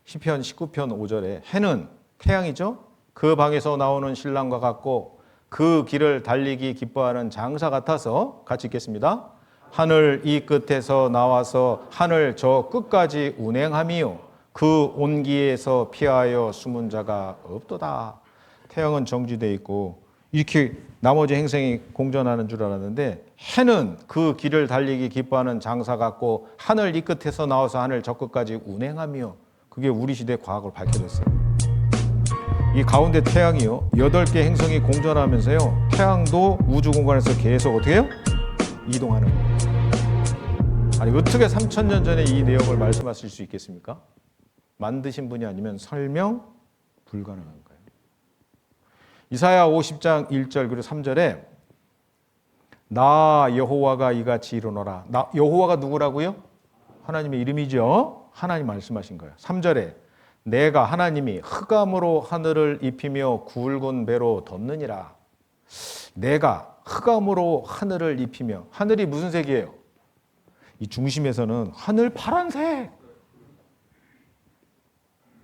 시편 19편 5절에 해는 태양이죠. 그 방에서 나오는 신랑과 같고 그 길을 달리기 기뻐하는 장사 같아서 같이 읽겠습니다. 하늘 이 끝에서 나와서 하늘 저 끝까지 운행하며 그 온기에서 피하여 숨은 자가 없도다. 태양은 정지되어 있고 이렇게 나머지 행성이 공전하는 줄 알았는데 해는 그 길을 달리기 기뻐하는 장사 같고 하늘 이 끝에서 나와서 하늘 저 끝까지 운행하며 그게 우리 시대 과학으로 밝혀졌어요. 이 가운데 태양이요 8개 행성이 공전하면서요 태양도 우주 공간에서 계속 어떻게 해요? 이동하는 거예요. 아니 어떻게 3000년 전에 이 내용을 말씀하실 수 있겠습니까? 만드신 분이 아니면 설명 불가능한 거예요. 이사야 50장 1절 그리고 3절에 나 여호와가 이같이 이르노라. 나 여호와가 누구라고요? 하나님의 이름이죠. 하나님 말씀하신 거예요. 3절에 내가 하나님이 흑암으로 하늘을 입히며 굵은 배로 덮느니라. 내가 흑암으로 하늘을 입히며 하늘이 무슨 색이에요? 이 중심에서는 하늘 파란색.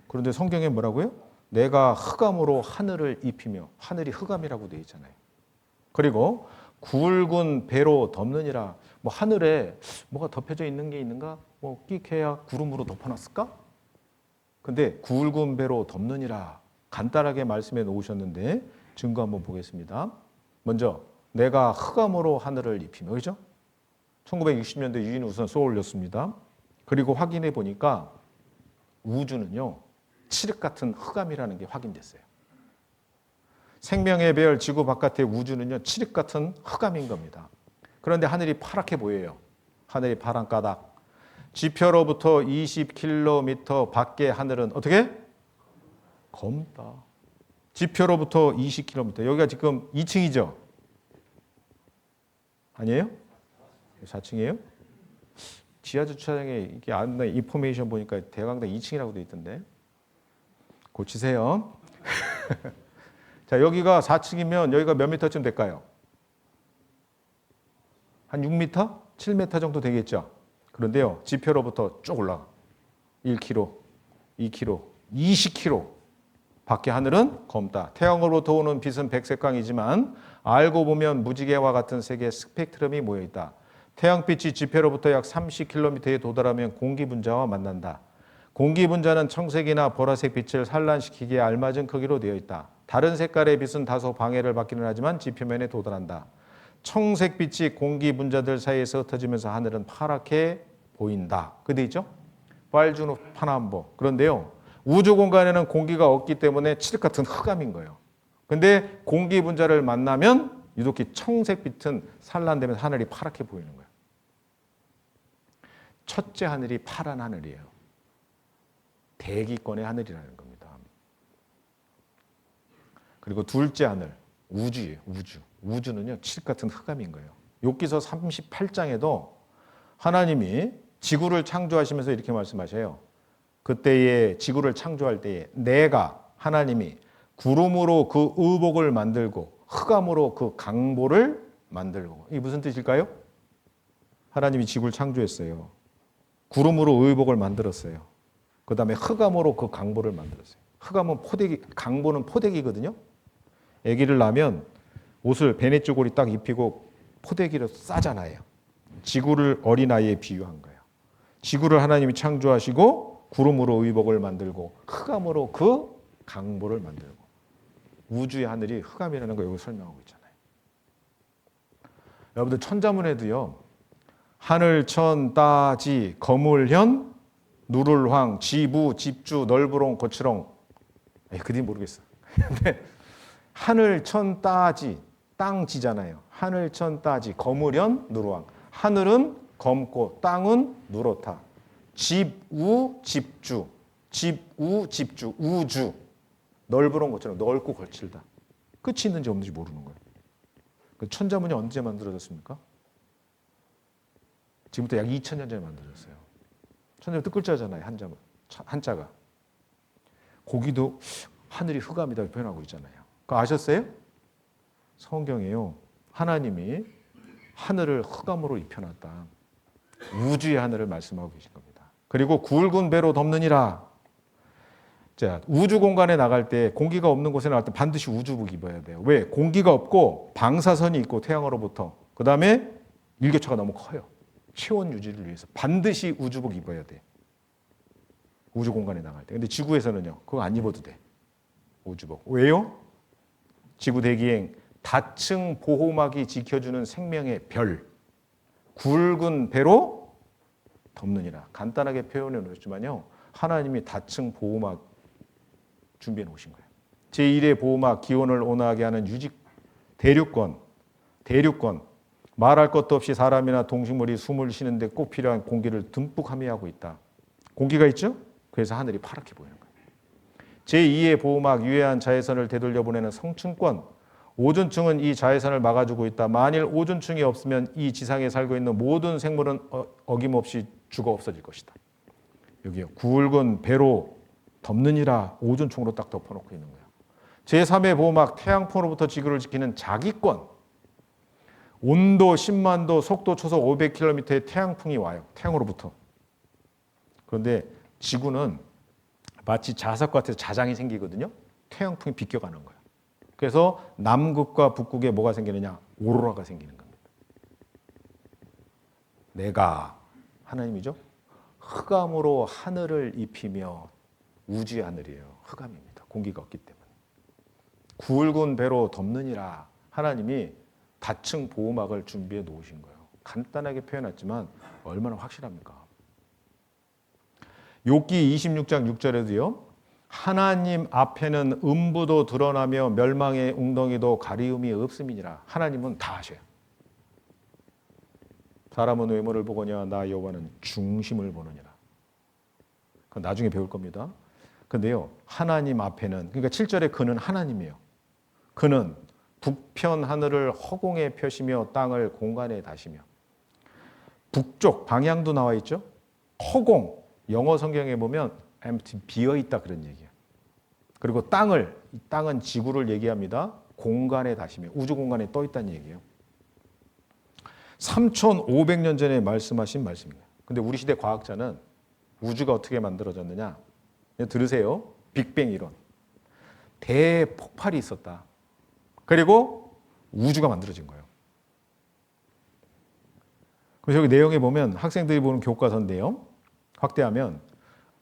그런데 성경에 뭐라고요? 내가 흑암으로 하늘을 입히며 하늘이 흑암이라고 되어 있잖아요. 그리고 굵은 배로 덮느니라. 뭐 하늘에 뭐가 덮여져 있는 게 있는가? 뭐 끼케야 구름으로 덮어놨을까? 근데 굵은 배로 덮느니라. 간단하게 말씀해 놓으셨는데 증거 한번 보겠습니다. 먼저 내가 흑암으로 하늘을 입히며 그렇죠? 1960년대 유인 우선 쏘올렸습니다. 그리고 확인해 보니까 우주는요. 칠흑 같은 흑암이라는 게 확인됐어요. 생명의 별 지구 바깥의 우주는요. 칠흑 같은 흑암인 겁니다. 그런데 하늘이 파랗게 보여요. 하늘이 파란 까닭. 지표로부터 20km 밖의 하늘은 어떻게? 검다. 지표로부터 20km. 여기가 지금 2층이죠? 아니에요? 4층이에요? 지하 주차장에 이게 안에 인포메이션 보니까 대강당 2층이라고 돼 있던데. 고치세요. 자, 여기가 4층이면 여기가 몇 미터쯤 될까요? 한 6m? 7m 정도 되겠죠? 그런데요, 지표로부터 쭉 올라가. 1km, 2km, 20km. 밖의 하늘은 검다. 태양으로부터 오는 빛은 백색광이지만 알고 보면 무지개와 같은 색의 스펙트럼이 모여있다. 태양빛이 지표로부터 약 30km에 도달하면 공기 분자와 만난다. 공기 분자는 청색이나 보라색 빛을 산란시키기에 알맞은 크기로 되어 있다. 다른 색깔의 빛은 다소 방해를 받기는 하지만 지표면에 도달한다. 청색 빛이 공기 분자들 사이에서 흩어지면서 하늘은 파랗게 보인다. 그 돼 있죠? 빨주노 파남보. 그런데요, 우주 공간에는 공기가 없기 때문에 칠흑 같은 흑암인 거예요. 근데 공기 분자를 만나면 유독히 청색 빛은 산란되면서 하늘이 파랗게 보이는 거예요. 첫째 하늘이 파란 하늘이에요. 대기권의 하늘이라는 겁니다. 그리고 둘째 하늘, 우주예요. 우주. 우주는요, 칠흑 같은 흑암인 거예요. 욥기서 38장에도 하나님이 지구를 창조하시면서 이렇게 말씀하셔요. 그때에 지구를 창조할 때에 내가 하나님이 구름으로 그 의복을 만들고 흑암으로 그 강보를 만들고. 이게 무슨 뜻일까요? 하나님이 지구를 창조했어요. 구름으로 의복을 만들었어요. 그 다음에 흑암으로 그 강보를 만들었어요. 흑암은 포대기, 강보는 포대기거든요. 아기를 낳으면 옷을 베네쪼고리 딱 입히고 포대기로 싸잖아요. 지구를 어린아이에 비유한 거예요. 지구를 하나님이 창조하시고 구름으로 의복을 만들고 흑암으로 그 강보를 만들고. 우주의 하늘이 흑암이라는 거 여기 설명하고 있잖아요. 여러분들 천자문에도요, 하늘, 천, 따지, 거물현, 누를황, 지부, 집주, 널브롱, 거칠홍. 그 뒤 모르겠어. 근데 하늘, 천, 따지, 땅지잖아요. 하늘, 천, 따지, 거물현, 누르황. 하늘은 검고 땅은 누렇다. 집우, 집주, 집우, 집주, 우주. 넓으론 것처럼 넓고 거칠다. 끝이 있는지 없는지 모르는 거예요. 그 천자문이 언제 만들어졌습니까? 지금부터 약 2000년 전에 만들어졌어요. 천자문 뜻글자잖아요. 한자가. 고기도 하늘이 흑암이다 표현하고 있잖아요. 그거 아셨어요? 성경에요, 하나님이 하늘을 흑암으로 입혀놨다. 우주의 하늘을 말씀하고 계신 겁니다. 그리고 굵은 배로 덮느니라. 자, 우주 공간에 나갈 때, 공기가 없는 곳에 나갈 때 반드시 우주복 입어야 돼요. 왜? 공기가 없고 방사선이 있고 태양으로부터. 그 다음에 일교차가 너무 커요. 체온 유지를 위해서 반드시 우주복 입어야 돼. 우주 공간에 나갈 때. 근데 지구에서는요, 그거 안 입어도 돼. 우주복. 왜요? 지구 대기행 다층 보호막이 지켜주는 생명의 별. 굵은 배로 덮느니라. 간단하게 표현해 놓았지만요, 하나님이 다층 보호막 준비해 놓으신 거예요. 제1의 보호막, 기온을 온화하게 하는 유직 대륙권. 말할 것도 없이 사람이나 동식물이 숨을 쉬는데 꼭 필요한 공기를 듬뿍 함유하고 있다. 공기가 있죠? 그래서 하늘이 파랗게 보이는 거예요. 제2의 보호막, 유해한 자외선을 되돌려보내는 성층권. 오존층은 이 자외선을 막아주고 있다. 만일 오존층이 없으면 이 지상에 살고 있는 모든 생물은 어김없이 죽어 없어질 것이다. 여기요, 굵은 배로 덮느니라. 오존층으로 딱 덮어놓고 있는 거예요. 제3의 보호막, 태양풍으로부터 지구를 지키는 자기권. 온도 10만 도, 속도 초속 500km의 태양풍이 와요. 태양으로부터. 그런데 지구는 마치 자석 같아서 자장이 생기거든요. 태양풍이 비껴가는 거예요. 그래서 남극과 북극에 뭐가 생기느냐? 오로라가 생기는 겁니다. 내가 하나님이죠. 흑암으로 하늘을 입히며, 우주의 하늘이에요. 흑암입니다. 공기가 없기 때문에. 굵은 배로 덮느니라. 하나님이 다층 보호막을 준비해 놓으신 거예요. 간단하게 표현했지만 얼마나 확실합니까? 욥기 26장 6절에도요. 하나님 앞에는 음부도 드러나며 멸망의 웅덩이도 가리움이 없음이니라. 하나님은 다 아셔요. 사람은 외모를 보거냐, 나 여호와는 중심을 보느니라. 그건 나중에 배울 겁니다. 근데요, 하나님 앞에는, 그러니까 7절에 그는 하나님이에요. 그는 북편 하늘을 허공에 펴시며 땅을 공간에 다시며. 북쪽 방향도 나와 있죠. 허공, 영어 성경에 보면 empty, 비어있다 그런 얘기예요. 그리고 땅을, 이 땅은 지구를 얘기합니다. 공간에 다시며, 우주 공간에 떠 있다는 얘기예요. 3,500년 전에 말씀하신 말씀이에요. 근데 우리 시대 과학자는 우주가 어떻게 만들어졌느냐? 들으세요. 빅뱅 이론. 대폭발이 있었다. 그리고 우주가 만들어진 거예요. 그래서 여기 내용에 보면 학생들이 보는 교과서인데요. 확대하면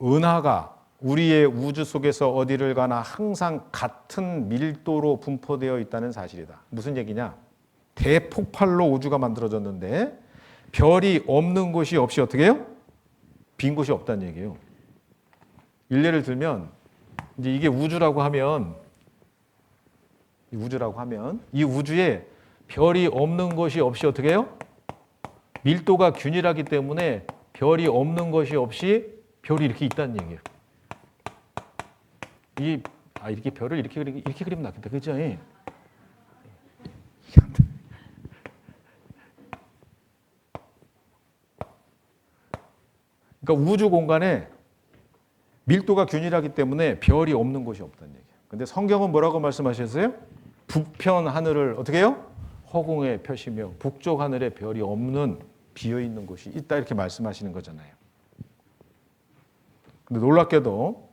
은하가 우리의 우주 속에서 어디를 가나 항상 같은 밀도로 분포되어 있다는 사실이다. 무슨 얘기냐? 대폭발로 우주가 만들어졌는데 별이 없는 곳이 없이 어떻게 해요? 빈 곳이 없다는 얘기예요. 일례를 들면 이제 이게 우주라고 하면 이 우주에 별이 없는 것이 없이 어떻게 해요? 밀도가 균일하기 때문에 별이 없는 것이 없이 별이 이렇게 있다는 얘기예요. 이렇게 별을 이렇게 그리면 낫겠다. 그죠? 그러니까 우주 공간에 밀도가 균일하기 때문에 별이 없는 곳이 없다는 얘기예요. 근데 성경은 뭐라고 말씀하셨어요? 북편 하늘을 어떻게 해요? 허공에 펴시며 북쪽 하늘에 별이 없는 비어있는 곳이 있다 이렇게 말씀하시는 거잖아요. 근데 놀랍게도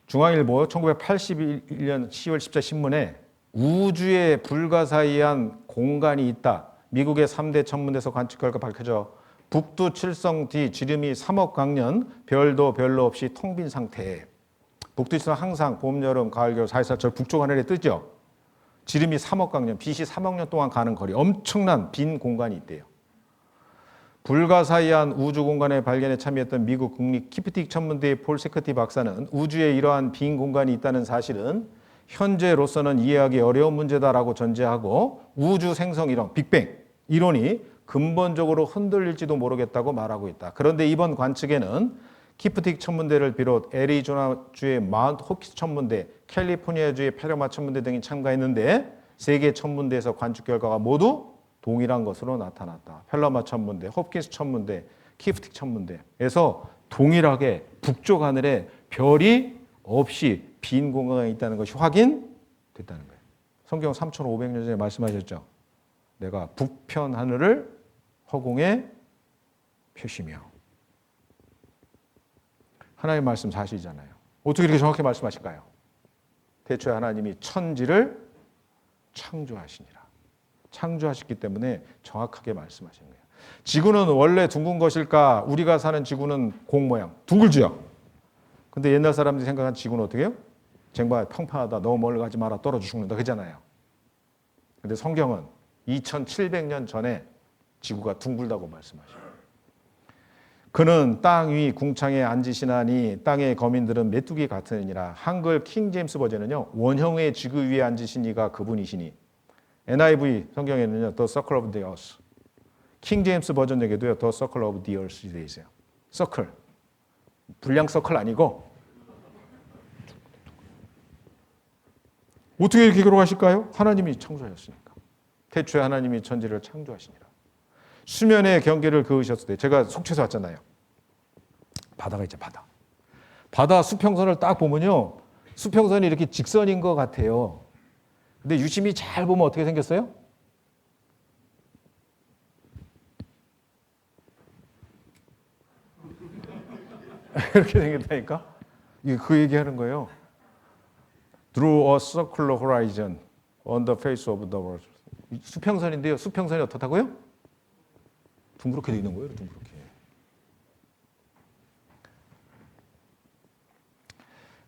중앙일보 1981년 10월 14일 신문에 우주에 불가사의한 공간이 있다. 미국의 3대 천문대에서 관측 결과 밝혀져 북두 칠성 뒤 지름이 3억 광년, 별도 별로 없이 텅 빈 상태에 북두 칠성 항상 봄, 여름, 가을, 겨울, 사이사철 북쪽 하늘에 뜨죠. 지름이 3억 광년, 빛이 3억 년 동안 가는 거리, 엄청난 빈 공간이 있대요. 불가사의한 우주 공간의 발견에 참여했던 미국 국립 키프틱 천문대의 폴 세커티 박사는 우주에 이러한 빈 공간이 있다는 사실은 현재로서는 이해하기 어려운 문제다라고 전제하고 우주 생성 이론, 빅뱅 이론이 근본적으로 흔들릴지도 모르겠다고 말하고 있다. 그런데 이번 관측에는 키프틱 천문대를 비롯 애리조나주의 마운트 호키스 천문대, 캘리포니아주의 페르마 천문대 등이 참가했는데 세계 천문대에서 관측 결과가 모두 동일한 것으로 나타났다. 펠러마 천문대, 홉킨스 천문대, 키프틱 천문대에서 동일하게 북쪽 하늘에 별이 없이 빈 공간이 있다는 것이 확인됐다는 거예요. 성경 3,500년 전에 말씀하셨죠. 내가 북편 하늘을 허공에 펴시며. 하나님의 말씀 사실이잖아요. 어떻게 이렇게 정확히 말씀하실까요? 태초에 하나님이 천지를 창조하시니라. 창조하셨기 때문에 정확하게 말씀하시는 거예요. 지구는 원래 둥근 것일까? 우리가 사는 지구는 공 모양, 둥글지요. 근데 옛날 사람들이 생각한 지구는 어떻게 해요? 쟁반 평평하다, 너무 멀리 가지 마라, 떨어져 죽는다 그러잖아요. 근데 성경은 2700년 전에 지구가 둥글다고 말씀하셔요. 그는 땅 위 궁창에 앉으시나니 땅의 거민들은 메뚜기 같으니라. 한글 킹 제임스 버전은요, 원형의 지구 위에 앉으신 이가 그분이시니. NIV 성경에는요, The Circle of the Earth. 킹 제임스 버전에게도요, The Circle of the Earth 되어 있어요. 서클. 불량 서클 아니고. 어떻게 이렇게 기록하실까요? 하나님이 창조하셨으니까. 태초에 하나님이 천지를 창조하시니라. 수면의 경계를 그으셨을 때, 제가 속초에서 왔잖아요. 바다가 있죠, 바다. 바다 수평선을 딱 보면요, 수평선이 이렇게 직선인 것 같아요. 근데 유심히 잘 보면 어떻게 생겼어요? 이렇게 생겼다니까? 그 얘기하는 거예요. Drew a circular horizon on the face of the world. 수평선인데요. 수평선이 어떻다고요? 둥그렇게 돼 있는 거예요. 둥그렇게.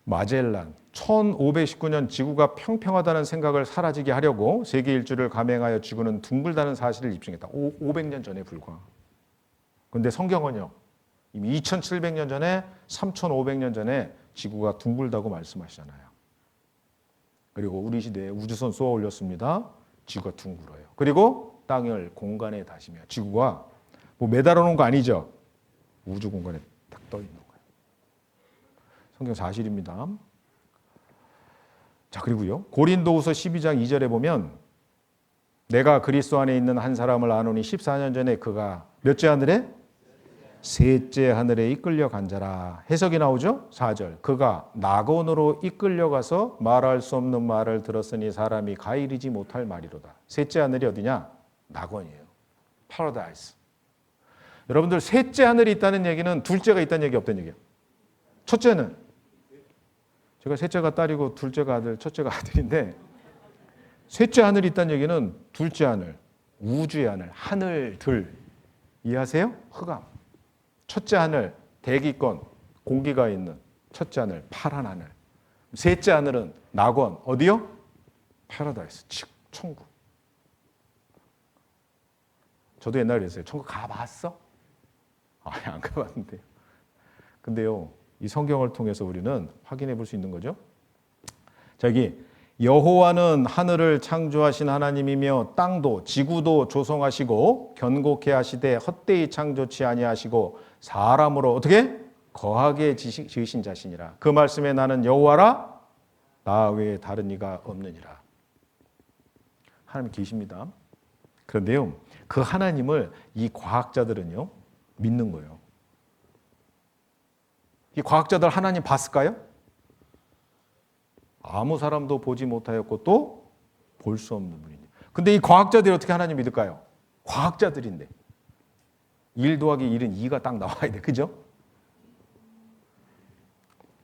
마젤란. 1519년 지구가 평평하다는 생각을 사라지게 하려고 세계 일주를 감행하여 지구는 둥글다는 사실을 입증했다. 500년 전에 불과. 그런데 성경은요, 이미 2700년 전에 3500년 전에 지구가 둥글다고 말씀하시잖아요. 그리고 우리 시대에 우주선 쏘아 올렸습니다. 지구가 둥글어요. 그리고 땅을 공간에 다시며 지구가 뭐 매달아 놓은 거 아니죠? 우주 공간에 딱 떠 있는 거예요. 성경 사실입니다. 자, 그리고요, 고린도후서 12장 2절에 보면 내가 그리스도 안에 있는 한 사람을 아노니 14년 전에 그가 몇째 하늘에? 셋째 하늘에 이끌려 간 자라. 해석이 나오죠? 4절. 그가 낙원으로 이끌려가서 말할 수 없는 말을 들었으니 사람이 가이르지 못할 말이로다. 셋째 하늘이 어디냐? 낙원이에요. 파라다이스. 여러분들, 셋째 하늘이 있다는 얘기는 둘째가 있다는 얘기 없다는 얘기예요. 첫째는, 제가 셋째가 딸이고 둘째가 아들, 첫째가 아들인데, 셋째 하늘이 있다는 얘기는 둘째 하늘, 우주의 하늘, 하늘들. 이해하세요? 흑암. 첫째 하늘, 대기권, 공기가 있는 첫째 하늘, 파란 하늘. 셋째 하늘은 낙원, 어디요? 패러다이스, 천국. 저도 옛날에 그랬어요. 천국 가봤어? 아니, 안 가봤는데요. 근데요, 이 성경을 통해서 우리는 확인해 볼 수 있는 거죠. 자, 여기 여호와는 하늘을 창조하신 하나님이며 땅도 지구도 조성하시고 견고케 하시되 헛되이 창조치 아니하시고 사람으로 어떻게? 거하게 지으신 자신이라. 그 말씀에 나는 여호와라 나 외에 다른 이가 없느니라. 하나님 계십니다. 그런데요, 그 하나님을 이 과학자들은요 믿는 거예요. 이 과학자들 하나님 봤을까요? 아무 사람도 보지 못하였고 또 볼 수 없는 분이니. 근데 이 과학자들이 어떻게 하나님 믿을까요? 과학자들인데 1 더하기 1은 2가 딱 나와야 돼. 그죠?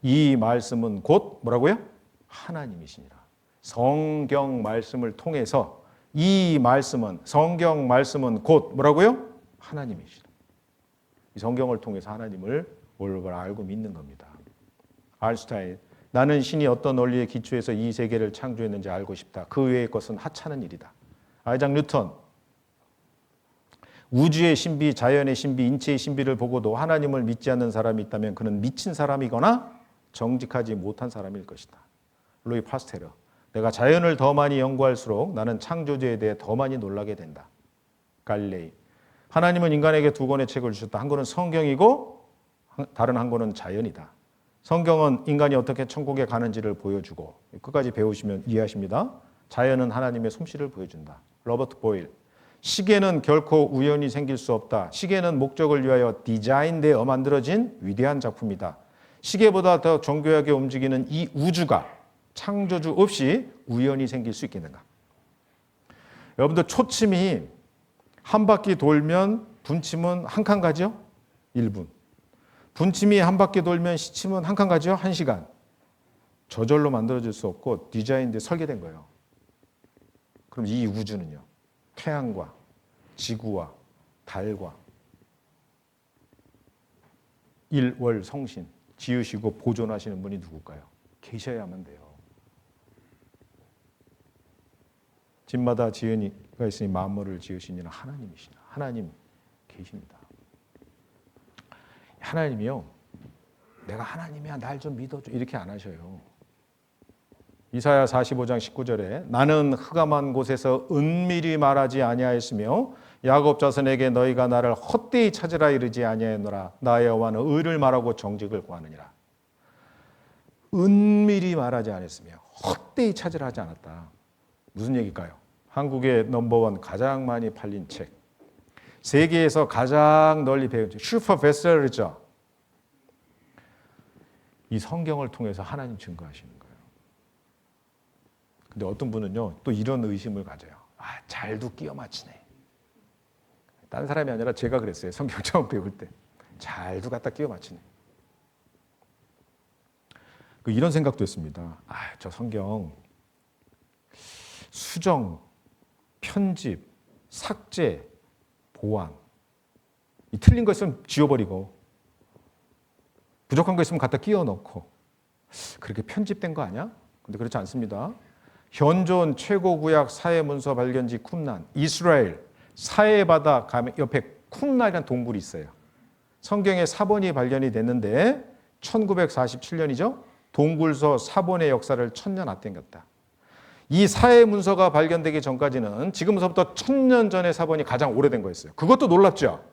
이 말씀은 곧 뭐라고요? 하나님이시니라. 성경 말씀을 통해서 이 말씀은, 성경 말씀은 곧 뭐라고요? 하나님이시라. 이 성경을 통해서 하나님을 올바로 알고 믿는 겁니다. 아인슈타인, 나는 신이 어떤 원리에 기초해서 이 세계를 창조했는지 알고 싶다. 그 외의 것은 하찮은 일이다. 아이작 뉴턴, 우주의 신비, 자연의 신비, 인체의 신비를 보고도 하나님을 믿지 않는 사람이 있다면 그는 미친 사람이거나 정직하지 못한 사람일 것이다. 루이 파스테르, 내가 자연을 더 많이 연구할수록 나는 창조주에 대해 더 많이 놀라게 된다. 갈릴레이, 하나님은 인간에게 2권의 책을 주셨다. 한 권은 성경이고 다른 한 권은 자연이다. 성경은 인간이 어떻게 천국에 가는지를 보여주고, 끝까지 배우시면 이해하십니다. 자연은 하나님의 솜씨를 보여준다. 로버트 보일, 시계는 결코 우연히 생길 수 없다. 시계는 목적을 위하여 디자인되어 만들어진 위대한 작품이다. 시계보다 더 정교하게 움직이는 이 우주가 창조주 없이 우연히 생길 수 있겠는가? 여러분들, 초침이 한 바퀴 돌면 분침은 한 칸 가죠? 1분. 분침이 한 바퀴 돌면 시침은 한 칸 가죠? 1시간. 저절로 만들어질 수 없고 디자인돼 설계된 거예요. 그럼 이 우주는요, 태양과 지구와 달과 일월 성신 지으시고 보존하시는 분이 누굴까요? 계셔야만 돼요. 집마다 지은이가 있으니 만물을 지으신 이는 하나님이시다. 하나님 계십니다. 하나님이요, 내가 하나님이야 날 좀 믿어줘 이렇게 안 하셔요. 이사야 45장 19절에 나는 흑암한 곳에서 은밀히 말하지 아니하였으며 야곱 자손에게 너희가 나를 헛되이 찾으라 이르지 아니하였노라. 나의 여호와는 의를 말하고 정직을 구하느니라. 은밀히 말하지 않았으며 헛되이 찾으라 하지 않았다. 무슨 얘기일까요? 한국의 넘버원 가장 많이 팔린 책, 세계에서 가장 널리 배운 책, 슈퍼 베스트셀러죠. 이 성경을 통해서 하나님 증거하시는 거예요. 근데 어떤 분은요, 또 이런 의심을 가져요. 아, 잘도 끼워 맞히네. 다른 사람이 아니라 제가 그랬어요. 성경 처음 배울 때. 잘도 갖다 끼워 맞히네. 이런 생각도 했습니다. 아, 저 성경 수정, 편집, 삭제, 보완. 이 틀린 거 있으면 지워버리고 부족한 거 있으면 갖다 끼워 넣고 그렇게 편집된 거 아니야? 근데 그렇지 않습니다. 현존 최고 구약 사회 문서 발견지 쿰난, 이스라엘 사해 바다 옆에 쿰난이라는 동굴이 있어요. 성경에 사본이 발견이 됐는데 1947년이죠. 동굴서 사본의 역사를 1000년 앞당겼다. 이 사해 문서가 발견되기 전까지는 지금서부터 1000년 전의 사본이 가장 오래된 거였어요. 그것도 놀랍죠.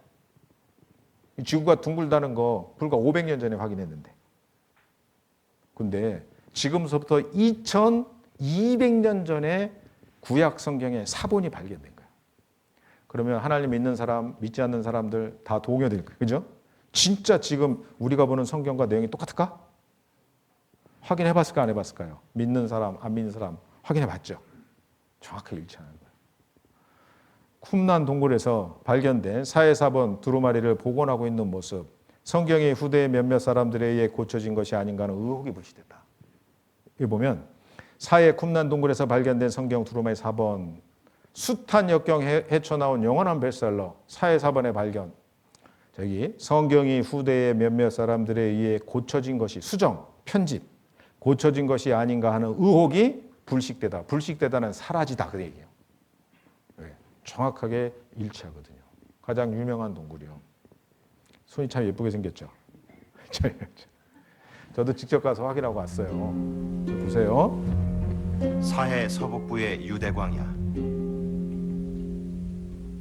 지구가 둥글다는 거 불과 500년 전에 확인했는데. 근데 지금서부터 2200년 전에 구약 성경에 사본이 발견된 거예요. 그러면 하나님 믿는 사람, 믿지 않는 사람들 다 동요될 거예요. 그죠? 진짜 지금 우리가 보는 성경과 내용이 똑같을까? 확인해 봤을까, 안 해봤을까요? 믿는 사람, 안 믿는 사람 확인해 봤죠? 정확하게 일치하는 거예요. 쿰난 동굴에서 발견된 사해사본 두루마리를 복원하고 있는 모습, 성경이 후대의 몇몇 사람들에 의해 고쳐진 것이 아닌가 하는 의혹이 불씨됐다. 여기 보면 사해 쿰난 동굴에서 발견된 성경 두루마리 사본, 숱한 역경 헤쳐나온 영원한 베스트셀러 사해사본의 발견. 성경이 후대의 몇몇 사람들에 의해 고쳐진 것이 수정, 편집, 고쳐진 것이 아닌가 하는 의혹이 불식되다. 불식되다는 사라지다 그 얘기예요. 정확하게 일치하거든요. 가장 유명한 동굴이요. 손이 참 예쁘게 생겼죠. 저도 직접 가서 확인하고 왔어요. 보세요. 사해 서북부의 유대광야.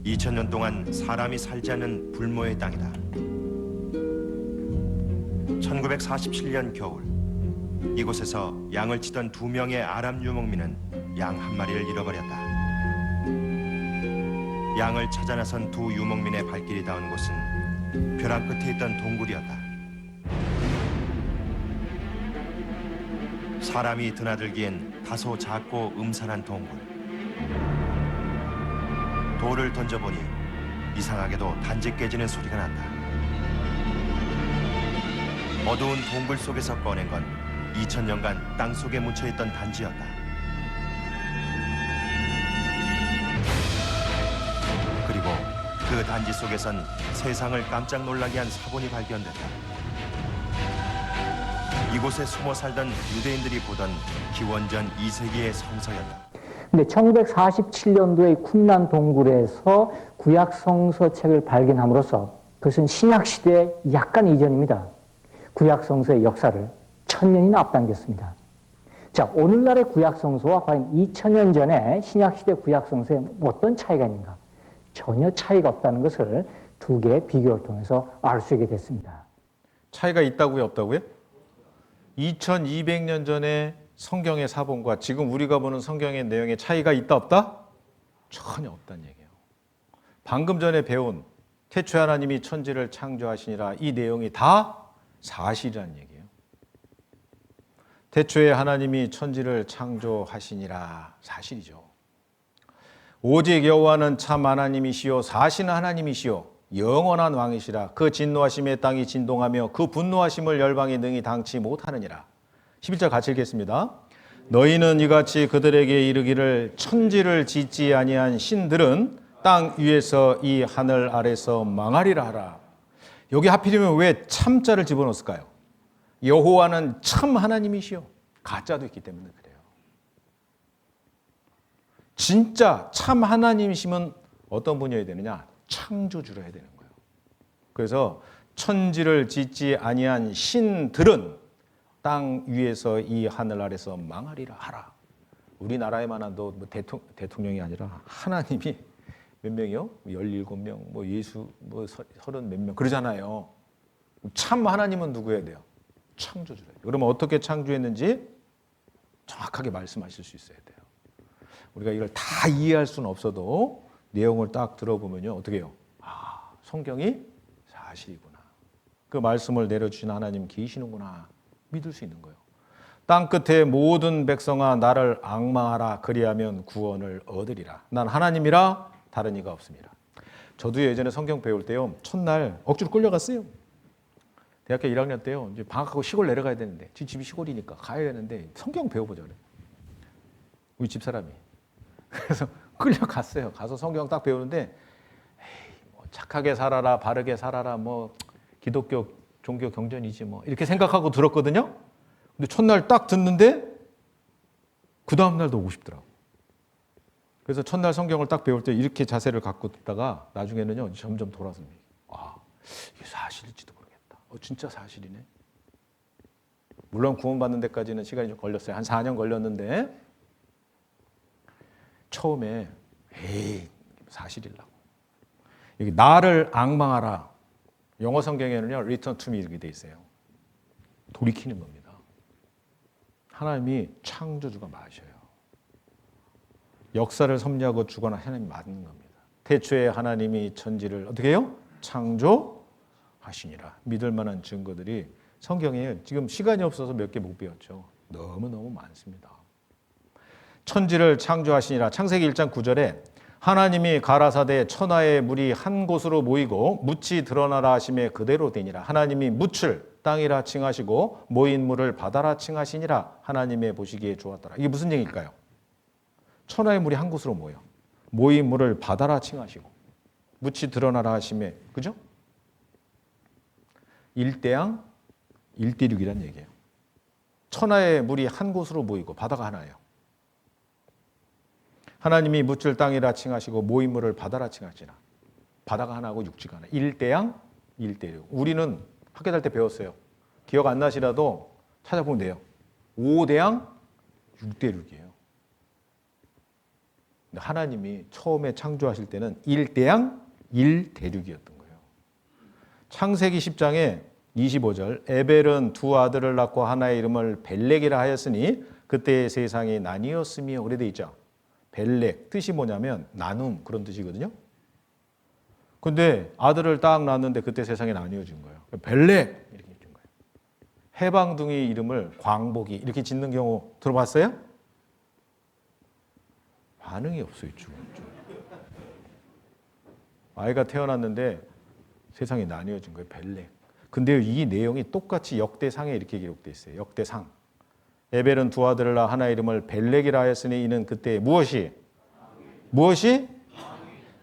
2000년 동안 사람이 살지 않는 불모의 땅이다. 1947년 겨울 이곳에서 양을 치던 2명의 아랍 유목민은 양 한 마리를 잃어버렸다. 양을 찾아 나선 두 유목민의 발길이 닿은 곳은 벼랑 끝에 있던 동굴이었다. 사람이 드나들기엔 다소 작고 음산한 동굴. 돌을 던져보니 이상하게도 단지 깨지는 소리가 난다. 어두운 동굴 속에서 꺼낸 건 2000년간 땅속에 묻혀있던 단지였다. 그리고 그 단지 속에선 세상을 깜짝 놀라게 한 사본이 발견됐다. 이곳에 숨어 살던 유대인들이 보던 기원전 2세기의 성서였다. 근데 1947년도에 쿰란 동굴에서 구약 성서책을 발견함으로써 그것은 신약 시대 약간 이전입니다. 구약 성서의 역사를 1000년이나 앞당겼습니다. 자, 오늘날의 구약 성서와 과연 2000년 전에 신약 시대 구약 성서에 어떤 차이가 있는가? 전혀 차이가 없다는 것을 두 개의 비교를 통해서 알 수 있게 됐습니다. 차이가 있다고요, 없다고요? 2200년 전에 성경의 사본과 지금 우리가 보는 성경의 내용에 차이가 있다 없다? 전혀 없다는 얘기예요. 방금 전에 배운 태초에 하나님이 천지를 창조하시니라 이 내용이 다 사실이라는 얘기예요. 태초에 하나님이 천지를 창조하시니라 사실이죠. 오직 여호와는 참 하나님이시요 사실은 하나님이시요 영원한 왕이시라. 그 진노하심에 땅이 진동하며 그 분노하심을 열방이 능히 당치 못하느니라. 11절 같이 읽겠습니다. 너희는 이같이 그들에게 이르기를 천지를 짓지 아니한 신들은 땅 위에서 이 하늘 아래서 망하리라 하라. 여기 하필이면 왜 참자를 집어넣었을까요? 여호와는 참 하나님이시요. 가짜도 있기 때문에 그래요. 진짜 참 하나님이시면 어떤 분이어야 되느냐? 창조주로 해야 되는 거예요. 그래서 천지를 짓지 아니한 신들은 땅 위에서 이 하늘 아래서 망하리라 하라. 우리나라에만 뭐 대통령이 아니라 하나님이 몇 명이요? 17명, 뭐 예수 뭐 30 몇 명 그러잖아요. 참 하나님은 누구여야 돼요? 창조주래요. 그러면 어떻게 창조했는지 정확하게 말씀하실 수 있어야 돼요. 우리가 이걸 다 이해할 수는 없어도 내용을 딱 들어보면요. 어떻게 해요? 아, 성경이 사실이구나. 그 말씀을 내려주신 하나님 계시는구나. 믿을 수 있는 거예요. 땅 끝에 모든 백성아 나를 앙망하라. 그리하면 구원을 얻으리라. 난 하나님이라 다른 이가 없습니다. 저도 예전에 성경 배울 때요. 첫날 억지로 끌려갔어요. 대학교 1학년 때요. 이제 방학하고 시골 내려가야 되는데 집이 시골이니까 가야 되는데 성경 배워보자 그래. 우리 집사람이. 그래서 끌려갔어요. 가서 성경 딱 배우는데 에이, 뭐 착하게 살아라, 바르게 살아라, 뭐 기독교 종교 경전이지 뭐 이렇게 생각하고 들었거든요. 근데 첫날 딱 듣는데 그 다음 날도 오고 싶더라고. 그래서 첫날 성경을 딱 배울 때 이렇게 자세를 갖고 듣다가 나중에는요 점점 돌아서 아 이게 사실일지도 모르겠다. 진짜 사실이네. 물론 구원받는 데까지는 시간이 좀 걸렸어요. 한 4년 걸렸는데 처음에 에이 사실이라고. 여기 나를 앙망하라. 영어 성경에는요 return to me 이렇게 돼 있어요. 돌이키는 겁니다. 하나님이 창조주가 맞아요. 역사를 섭리하고 주거나 하나님이 맞는 겁니다. 태초에 하나님이 천지를 어떻게 해요? 창조하시니라. 믿을 만한 증거들이 성경에 지금 시간이 없어서 몇 개 못 배웠죠. 너무너무 많습니다. 천지를 창조하시니라. 창세기 1장 9절에 하나님이 가라사대 천하의 물이 한 곳으로 모이고 묻이 드러나라 하심에 그대로 되니라. 하나님이 묻을 땅이라 칭하시고 모인 물을 바다라 칭하시니라. 하나님의 보시기에 좋았더라. 이게 무슨 얘기일까요? 천하의 물이 한 곳으로 모여 모인 물을 바다라 칭하시고 묻이 드러나라 하심에 그죠? 1대양 1대륙이란 얘기예요. 천하의 물이 한 곳으로 모이고 바다가 하나예요. 하나님이 묻을 땅이라 칭하시고 모인 물을 바다라 칭하시나. 바다가 하나고 육지가 하나. 1대양 1대륙. 우리는 학교 다닐 때 배웠어요. 기억 안 나시라도 찾아보면 돼요. 5대양 6대륙이에요. 근데 하나님이 처음에 창조하실 때는 1대양 1대륙이었던 거예요. 창세기 10장에 25절 에벨은 두 아들을 낳고 하나의 이름을 벨렉이라 하였으니 그때의 세상이 나뉘었으며 그래 돼 있죠. 벨렉 뜻이 뭐냐면 나눔 그런 뜻이거든요. 근데 아들을 딱 낳았는데 그때 세상이 나뉘어진 거예요. 벨렉 이렇게 준 거예요. 해방둥이 이름을 광복이 이렇게 짓는 경우 들어봤어요? 반응이 없어요. 아이가 태어났는데 세상이 나뉘어진 거예요. 벨렉. 근데 이 내용이 똑같이 역대상에 이렇게 기록되어 있어요. 역대상. 에벨은 두 아들을 낳아 하나의 이름을 벨렉이라 하였으니 이는 그때 무엇이?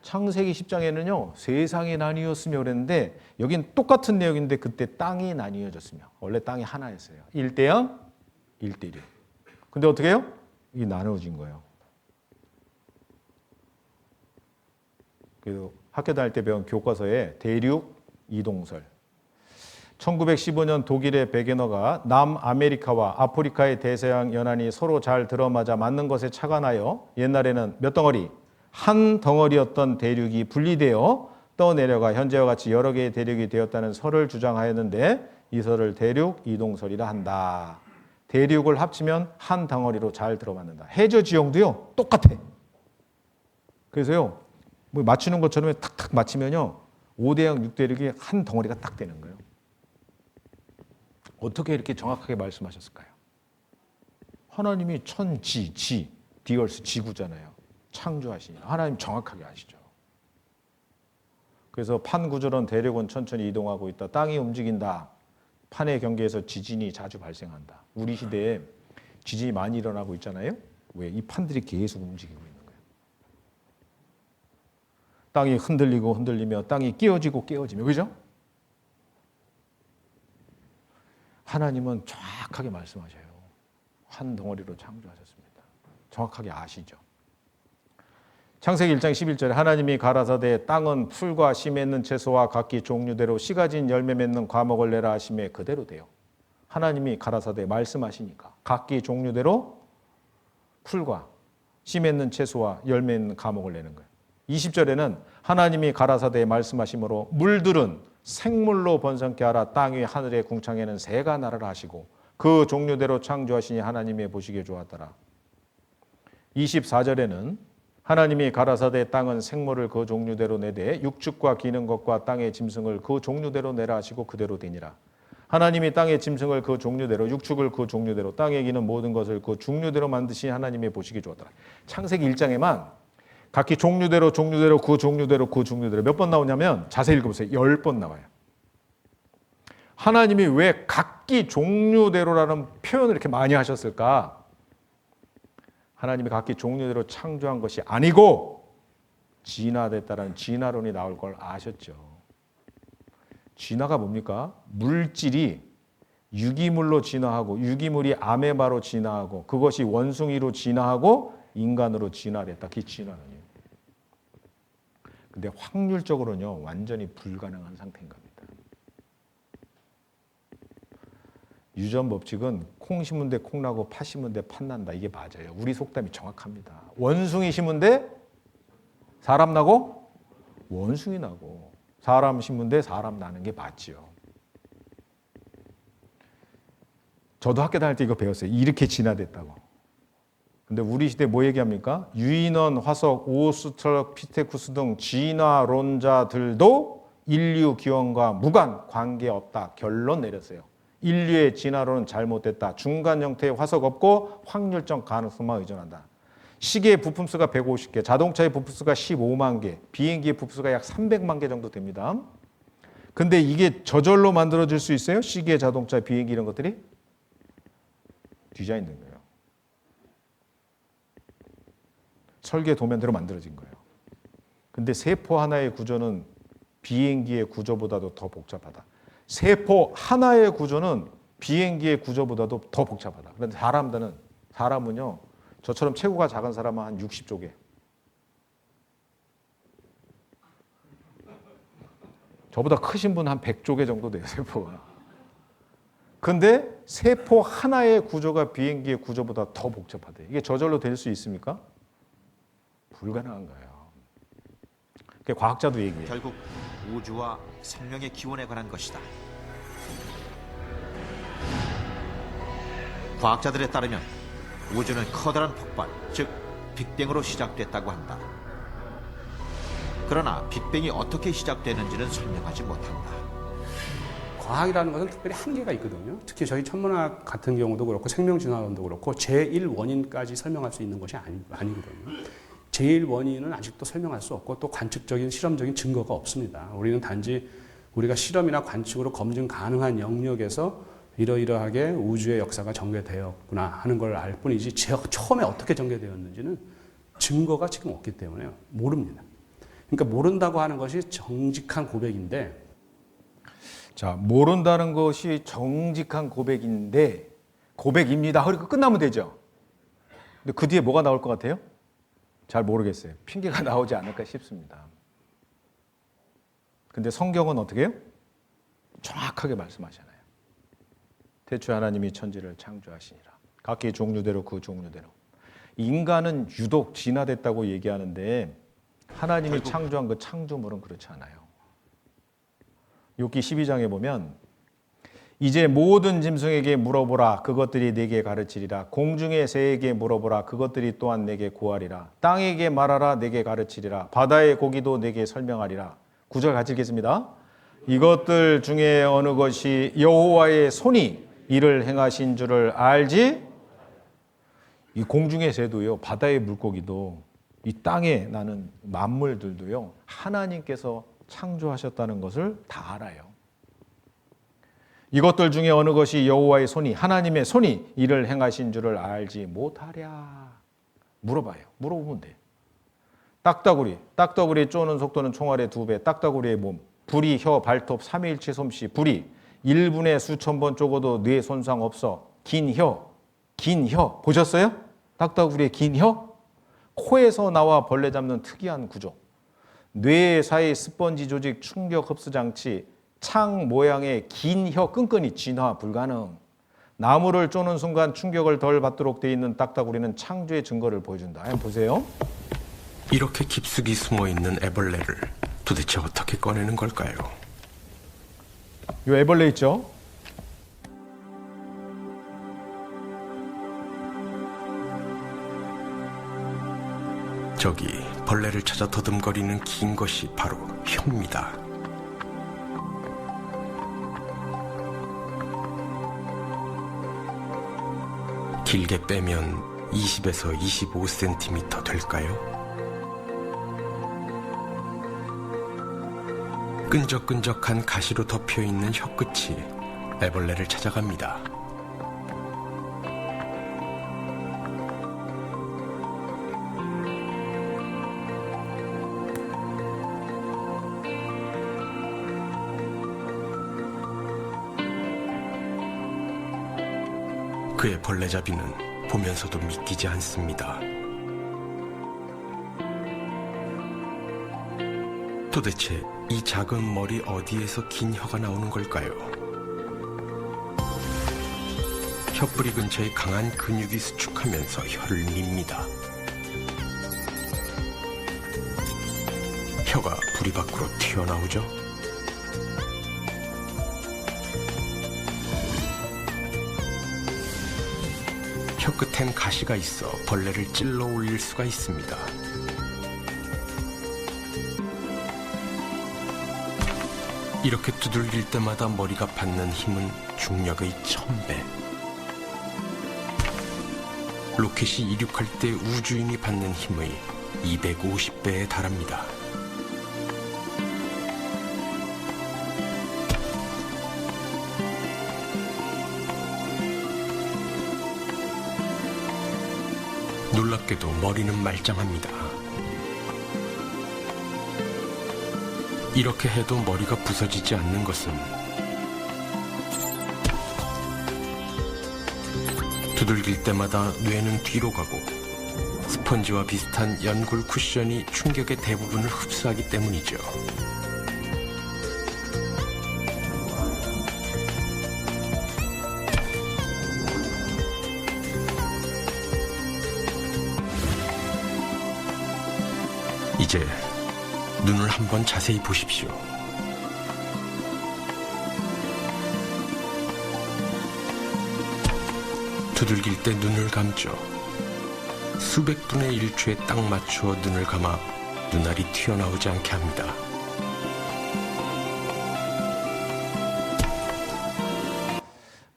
창세기 10장에는요. 세상이 나뉘었으며 그랬는데 여긴 똑같은 내용인데 그때 땅이 나뉘어졌으며 원래 땅이 하나였어요. 1대양 1대륙. 근데 어떻게 해요? 이게 나누어진 거예요. 그래서 학교 다닐 때 배운 교과서에 대륙 이동설. 1915년 독일의 베게너가 남아메리카와 아프리카의 대서양 연안이 서로 잘 들어맞아 맞는 것에 착안하여 옛날에는 몇 덩어리? 한 덩어리였던 대륙이 분리되어 떠내려가 현재와 같이 여러 개의 대륙이 되었다는 설을 주장하였는데 이 설을 대륙 이동설이라 한다. 대륙을 합치면 한 덩어리로 잘 들어맞는다. 해저 지형도요 똑같아. 그래서요 뭐 맞추는 것처럼 탁탁 맞히면요 5대양 6대륙이 한 덩어리가 딱 되는 거예요. 어떻게 이렇게 정확하게 말씀하셨을까요? 하나님이 천지, 디얼스, 지구잖아요. 창조하시니 하나님 정확하게 아시죠. 그래서 판 구조론 대륙은 천천히 이동하고 있다. 땅이 움직인다. 판의 경계에서 지진이 자주 발생한다. 우리 시대에 지진이 많이 일어나고 있잖아요. 왜? 이 판들이 계속 움직이고 있는 거예요. 땅이 흔들리고 흔들리며 땅이 끼어지고 끼어지며 그죠? 하나님은 정확하게 말씀하셔요. 한 덩어리로 창조하셨습니다. 정확하게 아시죠. 창세기 1장 11절에 하나님이 가라사대 땅은 풀과 씨 맺는 채소와 각기 종류대로 씨 가진 열매 맺는 과목을 내라 하심에 그대로 돼요. 하나님이 가라사대 말씀하시니까 각기 종류대로 풀과 씨 맺는 채소와 열매 맺는 과목을 내는 거예요. 20절에는 하나님이 가라사대 말씀하심으로 물들은 생물로 번성케 하라. 땅 위 하늘의 궁창에는 새가 날아라 하시고 그 종류대로 창조하시니 하나님의 보시기에 좋았더라. 24절에는 하나님이 가라사대 땅은 생물을 그 종류대로 내되 육축과 기는 것과 땅의 짐승을 그 종류대로 내라 하시고 그대로 되니라. 하나님이 땅의 짐승을 그 종류대로 육축을 그 종류대로 땅에 기는 모든 것을 그 종류대로 만드시니 하나님의 보시기에 좋았더라. 창세기 1장에만 각기 종류대로 그 종류대로 몇 번 나오냐면 자세히 읽어보세요. 10번 나와요. 하나님이 왜 각기 종류대로라는 표현을 이렇게 많이 하셨을까? 하나님이 각기 종류대로 창조한 것이 아니고 진화됐다라는 진화론이 나올 걸 아셨죠. 진화가 뭡니까? 물질이 유기물로 진화하고 유기물이 아메바로 진화하고 그것이 원숭이로 진화하고 인간으로 진화됐다. 그게 진화론이에요. 근데 확률적으로는요 완전히 불가능한 상태인 겁니다. 유전 법칙은 콩 심은 데 콩 나고 팥 심은 데 팥 난다. 이게 맞아요. 우리 속담이 정확합니다. 원숭이 심은 데 사람 나고 원숭이 나고 사람 심은 데 사람 나는 게 맞죠. 저도 학교 다닐 때 이거 배웠어요. 이렇게 진화됐다고. 근데 우리 시대 뭐 얘기합니까? 유인원, 화석, 오스트랄로피테쿠스 등 진화론자들도 인류 기원과 무관 관계없다. 결론 내렸어요. 인류의 진화론은 잘못됐다. 중간 형태의 화석 없고 확률적 가능성만 의존한다. 시계의 부품수가 150개, 자동차의 부품수가 15만 개, 비행기의 부품수가 약 300만 개 정도 됩니다. 근데 이게 저절로 만들어질 수 있어요? 시계, 자동차, 비행기 이런 것들이? 디자인된 거예요. 설계 도면대로 만들어진 거예요. 근데 세포 하나의 구조는 비행기의 구조보다도 더 복잡하다. 세포 하나의 구조는 비행기의 구조보다도 더 복잡하다. 그런데 사람은요, 저처럼 체구가 작은 사람은 한 60조개. 저보다 크신 분 한 100조개 정도 돼요, 세포가. 근데 세포 하나의 구조가 비행기의 구조보다 더 복잡하대. 이게 저절로 될 수 있습니까? 불가능한 거예요. 그게 과학자도 얘기해요. 결국 우주와 생명의 기원에 관한 것이다. 과학자들에 따르면 우주는 커다란 폭발, 즉 빅뱅으로 시작됐다고 한다. 그러나 빅뱅이 어떻게 시작되는지는 설명하지 못한다. 과학이라는 것은 특별히 한계가 있거든요. 특히 저희 천문학 같은 경우도 그렇고 생명진화론도 그렇고 제1원인까지 설명할 수 있는 것이 아니거든요. 제1원인은 아직도 설명할 수 없고 또 관측적인 실험적인 증거가 없습니다. 우리는 단지 우리가 실험이나 관측으로 검증 가능한 영역에서 이러이러하게 우주의 역사가 전개되었구나 하는 걸 알 뿐이지 처음에 어떻게 전개되었는지는 증거가 지금 없기 때문에 모릅니다. 그러니까 모른다고 하는 것이 정직한 고백인데, 자, 모른다는 것이 정직한 고백입니다. 그리고 끝나면 되죠. 근데 그 뒤에 뭐가 나올 것 같아요? 잘 모르겠어요. 핑계가 나오지 않을까 싶습니다. 근데 성경은 어떻게 해요? 정확하게 말씀하잖아요. 태초에 하나님이 천지를 창조하시니라. 각기 종류대로 그 종류대로. 인간은 유독 진화됐다고 얘기하는데 하나님이 창조한 그 창조물은 그렇지 않아요. 욥기 12장에 보면 이제 모든 짐승에게 물어보라 그것들이 내게 가르치리라. 공중의 새에게 물어보라 그것들이 또한 내게 고하리라. 땅에게 말하라 내게 가르치리라. 바다의 고기도 내게 설명하리라. 9절 같이 읽겠습니다. 이것들 중에 어느 것이 여호와의 손이 이를 행하신 줄을 알지? 이 공중의 새도요, 바다의 물고기도, 이 땅에 나는 만물들도요, 하나님께서 창조하셨다는 것을 다 알아요. 이것들 중에 어느 것이 여호와의 손이, 하나님의 손이 이를 행하신 줄을 알지 못하랴. 물어봐요. 물어보면 돼. 딱따구리 쪼는 속도는 총알의 2배, 딱따구리의 몸, 부리, 혀, 발톱, 3일치 솜씨, 부리, 1분에 수천 번 쪼고도 뇌 손상 없어. 긴 혀, 보셨어요? 딱따구리의 긴 혀? 코에서 나와 벌레 잡는 특이한 구조. 뇌 사이 스펀지 조직 충격 흡수 장치, 창 모양의 긴 혀 끈끈이 진화 불가능. 나무를 쪼는 순간 충격을 덜 받도록 돼 있는 딱따구리는 창조의 증거를 보여준다. 한번 보세요. 이렇게 깊숙이 숨어 있는 애벌레를 도대체 어떻게 꺼내는 걸까요? 요 애벌레 있죠? 저기 벌레를 찾아 더듬거리는 긴 것이 바로 혀입니다. 길게 빼면 20에서 25cm 될까요? 끈적끈적한 가시로 덮여있는 혀끝이 애벌레를 찾아갑니다. 그의 벌레잡이는 보면서도 믿기지 않습니다. 도대체 이 작은 머리 어디에서 긴 혀가 나오는 걸까요? 혀뿌리 근처에 강한 근육이 수축하면서 혀를 밉니다. 혀가 부리 밖으로 튀어나오죠? 혀끝엔 가시가 있어 벌레를 찔러 올릴 수가 있습니다. 이렇게 두들길 때마다 머리가 받는 힘은 중력의 1000배. 로켓이 이륙할 때 우주인이 받는 힘의 250배에 달합니다. 놀랍게도 머리는 말짱합니다. 이렇게 해도 머리가 부서지지 않는 것은 두들길 때마다 뇌는 뒤로 가고 스펀지와 비슷한 연골 쿠션이 충격의 대부분을 흡수하기 때문이죠. 이제 눈을 한번 자세히 보십시오. 두들길 때 눈을 감죠. 수백 분의 1초에 딱 맞춰 눈을 감아 눈알이 튀어나오지 않게 합니다.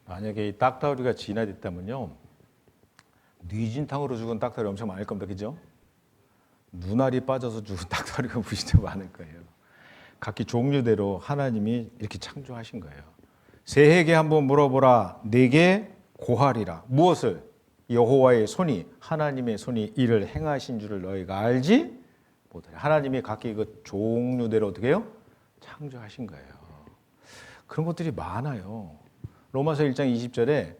만약에 이 딱따구리가 진화됐다면요, 뉘진탕으로 죽은 딱따구리 엄청 많을 겁니다. 그죠? 눈알이 빠져서 죽은 딱따구리가 무지개 많을 거예요. 각기 종류대로 하나님이 이렇게 창조하신 거예요. 새에게 한번 물어보라. 내게 고하리라. 무엇을? 여호와의 손이, 하나님의 손이 이를 행하신 줄을 너희가 알지 못하리. 하나님이 각기 그 종류대로 어떻게 해요? 창조하신 거예요. 그런 것들이 많아요. 로마서 1장 20절에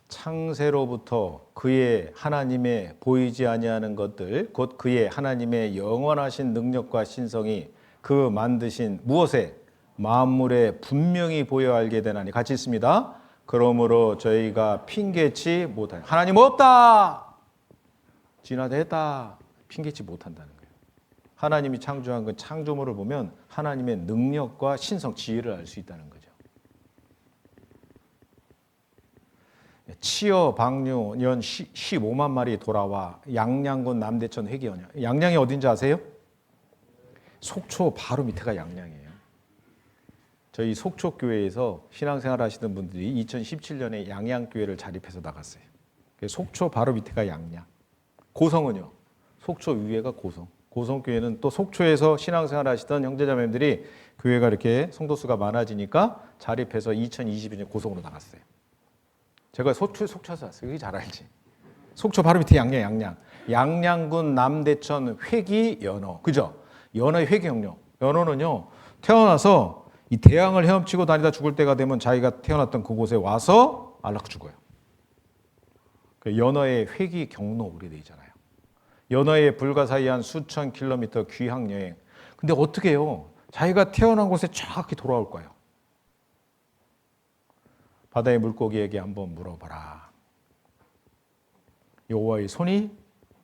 창세로부터 그의 하나님의 보이지 아니하는 것들, 곧 그의 하나님의 영원하신 능력과 신성이 그 만드신 무엇에? 만물에 분명히 보여 알게 되나니. 같이 있습니다. 그러므로 저희가 핑계치 못하니. 하나님 없다! 진화됐다. 핑계치 못한다는 거예요. 하나님이 창조한 그 창조물을 보면 하나님의 능력과 신성, 지혜를 알 수 있다는 거죠. 치어 방류 연 15만 마리 돌아와 양양군 남대천 회기원이요. 양양이 어딘지 아세요? 속초 바로 밑에가 양양이에요. 저희 속초교회에서 신앙생활 하시던 분들이 2017년에 양양교회를 자립해서 나갔어요. 속초 바로 밑에가 양양. 고성은요? 속초 위에가 고성. 고성교회는 또 속초에서 신앙생활 하시던 형제자매들이 교회가 이렇게 성도수가 많아지니까 자립해서 2022년 고성으로 나갔어요. 제가 속초에서 왔어요. 여기 잘 알지. 속초 바로 밑에 양양. 양양군 남대천 회기 연어. 그죠? 연어의 회기 형령. 연어는요, 태어나서 이 대양을 헤엄치고 다니다 죽을 때가 되면 자기가 태어났던 그곳에 와서 안락해 죽어요. 그 연어의 회기 경로 오래돼 있잖아요. 연어의 불가사의한 수천 킬로미터 귀향 여행. 근데 어떻게 해요? 자기가 태어난 곳에 정확히 돌아올 거예요. 바다의 물고기에게 한번 물어봐라. 여호와의 손이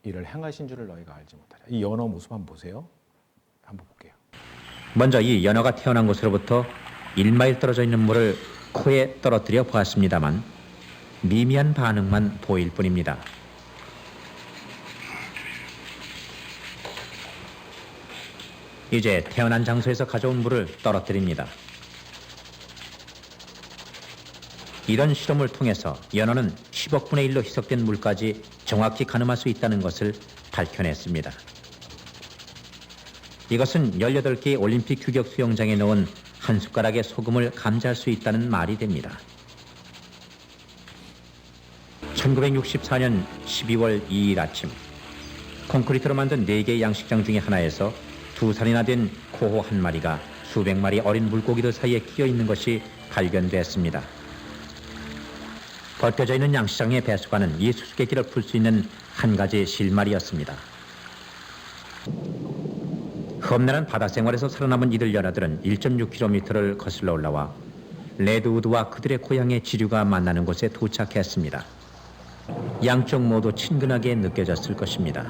이를 행하신 줄을 너희가 알지 못하랴. 이 연어 모습 한번 보세요. 한번 볼게요. 먼저 이 연어가 태어난 곳으로부터 1마일 떨어져 있는 물을 코에 떨어뜨려 보았습니다만 미미한 반응만 보일 뿐입니다. 이제 태어난 장소에서 가져온 물을 떨어뜨립니다. 이런 실험을 통해서 연어는 10억 분의 1로 희석된 물까지 정확히 가늠할 수 있다는 것을 밝혀냈습니다. 이것은 18개의 올림픽 규격 수영장에 넣은 한 숟가락의 소금을 감지할 수 있다는 말이 됩니다. 1964년 12월 2일 아침, 콘크리트로 만든 4개의 양식장 중에 하나에서 2살이나 된 코호 한 마리가 수백 마리 어린 물고기들 사이에 끼어 있는 것이 발견됐습니다. 벗겨져 있는 양식장의 배수관은 이 수수께끼를 풀 수 있는 한 가지 실마리였습니다. 험난한 바다 생활에서 살아남은 이들 연어들은 1.6km를 거슬러 올라와 레드우드와 그들의 고향의 지류가 만나는 곳에 도착했습니다. 양쪽 모두 친근하게 느껴졌을 것입니다.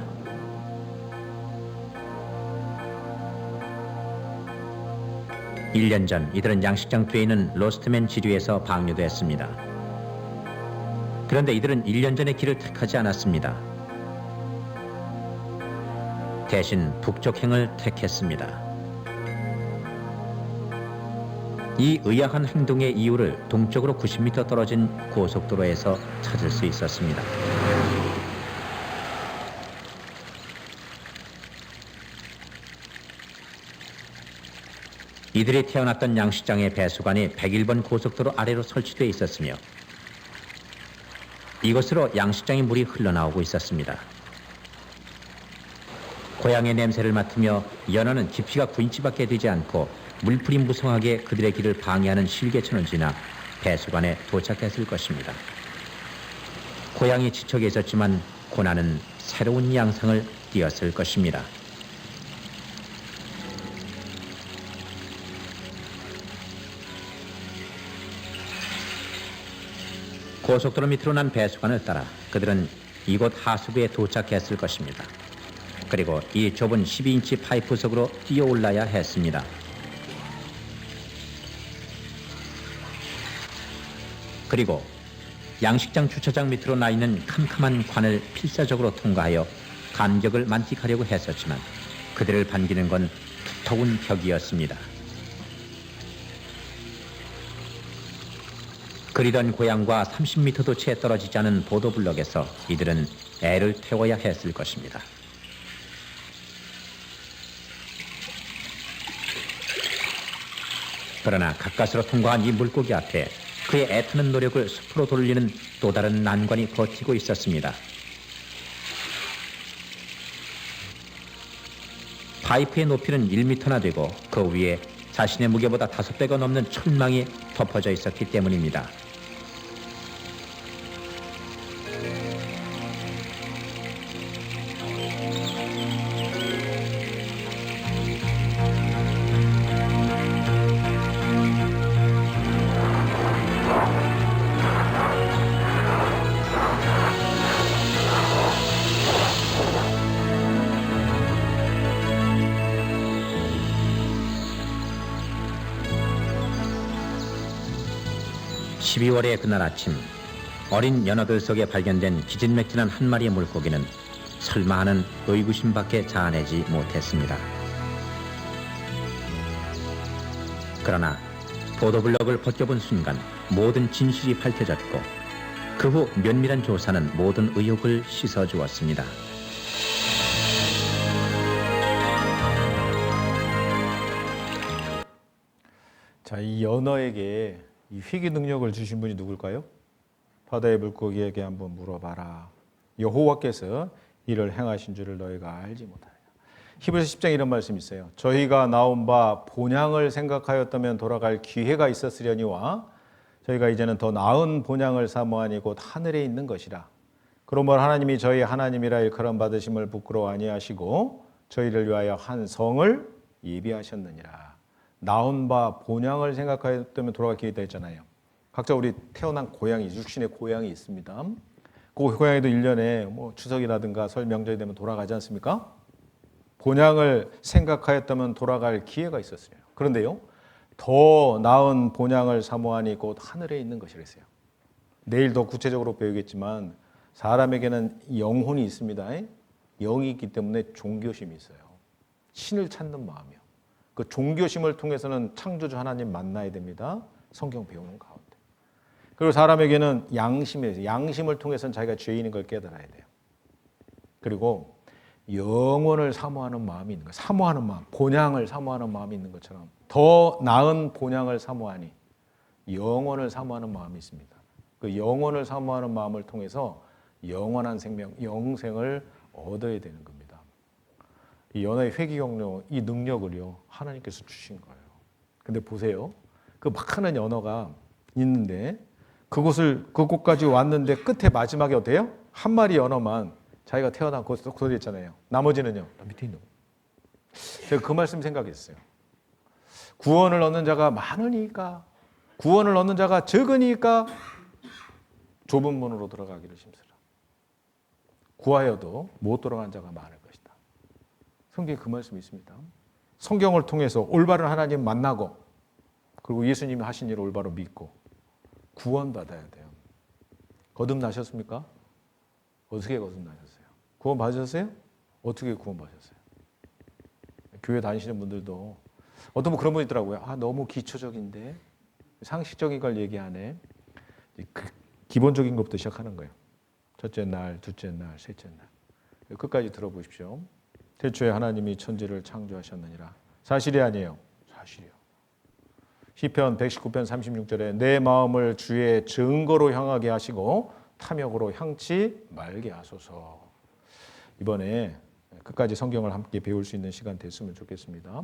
(1년) 전 이들은 양식장 뒤에 있는 로스트맨 지류에서 방류됐습니다. 그런데 이들은 1년 전의 길을 택하지 않았습니다. 대신 북쪽행을 택했습니다. 이 의아한 행동의 이유를 동쪽으로 90m 떨어진 고속도로에서 찾을 수 있었습니다. 이들이 태어났던 양식장의 배수관이 101번 고속도로 아래로 설치되어 있었으며 이곳으로 양식장의 물이 흘러나오고 있었습니다. 고향의 냄새를 맡으며 연어는 깊이가 9인치밖에 되지 않고 물풀이 무성하게 그들의 길을 방해하는 실개천을 지나 배수관에 도착했을 것입니다. 고향이 지쳐 계셨지만 고난은 새로운 양상을 띄었을 것입니다. 고속도로 밑으로 난 배수관을 따라 그들은 이곳 하수구에 도착했을 것입니다. 그리고 이 좁은 12인치 파이프 속으로 뛰어올라야 했습니다. 그리고 양식장 주차장 밑으로 나 있는 캄캄한 관을 필사적으로 통과하여 간격을 만끽하려고 했었지만 그들을 반기는 건 두터운 벽이었습니다. 그리던 고향과 30m도 채 떨어지지 않은 보도블럭에서 이들은 애를 태워야 했을 것입니다. 그러나 가까스로 통과한 이 물고기 앞에 그의 애타는 노력을 숲으로 돌리는 또 다른 난관이 버티고 있었습니다. 파이프의 높이는 1m나 되고 그 위에 자신의 무게보다 5배가 넘는 철망이 덮어져 있었기 때문입니다. (12월의) 그날 아침 어린 연어들 속에 발견된 기진맥진한 한 마리의 물고기는 설마 하는 의구심밖에 자아내지 못했습니다. 그러나 보도블럭을 벗겨본 순간 모든 진실이 밝혀졌고 그 후 면밀한 조사는 모든 의혹을 씻어주었습니다. 자, 이 연어에게 이 회귀 능력을 주신 분이 누굴까요? 바다의 물고기에게 한번 물어봐라. 여호와께서 이를 행하신 줄을 너희가 알지 못하느냐. 히브리서 10장에 이런 말씀이 있어요. 저희가 나온 바 본향을 생각하였다면 돌아갈 기회가 있었으려니와 저희가 이제는 더 나은 본향을 사모하니 곧 하늘에 있는 것이라. 그러므로 하나님이 저희 하나님이라 일컬음 받으심을 부끄러워 아니하시고 저희를 위하여 한 성을 예비하셨느니라. 나온 바 본향을 생각하였다면 돌아갈 기회가 있다 했잖아요. 각자 우리 태어난 고향이, 육신의 고향이 있습니다. 그 고향에도 1년에 뭐 추석이라든가 설 명절이 되면 돌아가지 않습니까? 본향을 생각하였다면 돌아갈 기회가 있었어요. 그런데요, 더 나은 본향을 사모하니 곧 하늘에 있는 것이랬어요. 내일 더 구체적으로 배우겠지만 사람에게는 영혼이 있습니다. 영이 있기 때문에 종교심이 있어요. 신을 찾는 마음이요. 그 종교심을 통해서는 창조주 하나님 만나야 됩니다. 성경 배우는 가운데. 그리고 사람에게는 양심이 있어요. 양심을 통해서는 자기가 죄인인 걸 깨달아야 돼요. 그리고 영원을 사모하는 마음이 있는 거예요. 사모하는 마음, 본향을 사모하는 마음이 있는 것처럼 더 나은 본향을 사모하니 영원을 사모하는 마음이 있습니다. 그 영원을 사모하는 마음을 통해서 영원한 생명, 영생을 얻어야 되는 겁니다. 이 연어의 회귀경로, 이 능력을요 하나님께서 주신 거예요. 근데 보세요, 그 막하는 연어가 있는데 그곳까지 왔는데 끝에 마지막에 어때요? 한 마리 연어만 자기가 태어난 곳에 있잖아요. 나머지는요 밑에 있는 거. 제가 그 말씀 생각했어요. 구원을 얻는 자가 많으니까, 구원을 얻는 자가 적으니까 좁은 문으로 들어가기를 힘쓰라. 구하여도 못 들어간 자가 많을 것이다. 성경에 그 말씀이 있습니다. 성경을 통해서 올바른 하나님 만나고, 그리고 예수님이 하신 일을 올바로 믿고 구원받아야 돼요. 거듭나셨습니까? 어떻게 거듭나셨어요? 구원 받으셨어요? 어떻게 구원 받으셨어요? 교회 다니시는 분들도 어떤 분 그런 분 있더라고요. 너무 기초적인데, 상식적인 걸 얘기하네. 기본적인 것부터 시작하는 거예요. 첫째 날, 둘째 날, 셋째 날. 끝까지 들어보십시오. 태초에 하나님이 천지를 창조하셨느니라. 사실이 아니에요. 사실이요. 시편 119편 36절에 내 마음을 주의 증거로 향하게 하시고 탐욕으로 향치 말게 하소서. 이번에 끝까지 성경을 함께 배울 수 있는 시간 됐으면 좋겠습니다.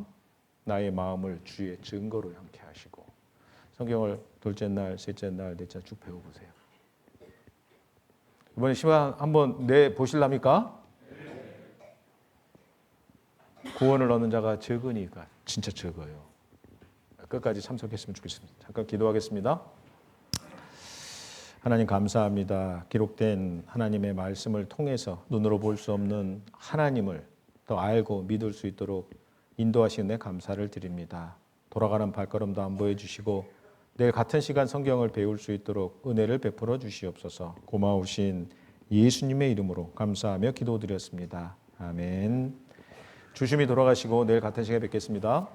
나의 마음을 주의 증거로 향케 하시고. 성경을 둘째 날, 셋째 날, 넷째 날 쭉 배워보세요. 이번에 시간 한번 내 보실랍니까? 구원을 얻는 자가 적으니까 진짜 적어요. 끝까지 참석했으면 좋겠습니다. 잠깐 기도하겠습니다. 하나님 감사합니다. 기록된 하나님의 말씀을 통해서 눈으로 볼 수 없는 하나님을 더 알고 믿을 수 있도록 인도하시는 데 감사를 드립니다. 돌아가는 발걸음도 안보해 주시고 내일 같은 시간 성경을 배울 수 있도록 은혜를 베풀어 주시옵소서. 고마우신 예수님의 이름으로 감사하며 기도드렸습니다. 아멘. 조심히 돌아가시고 내일 같은 시간에 뵙겠습니다.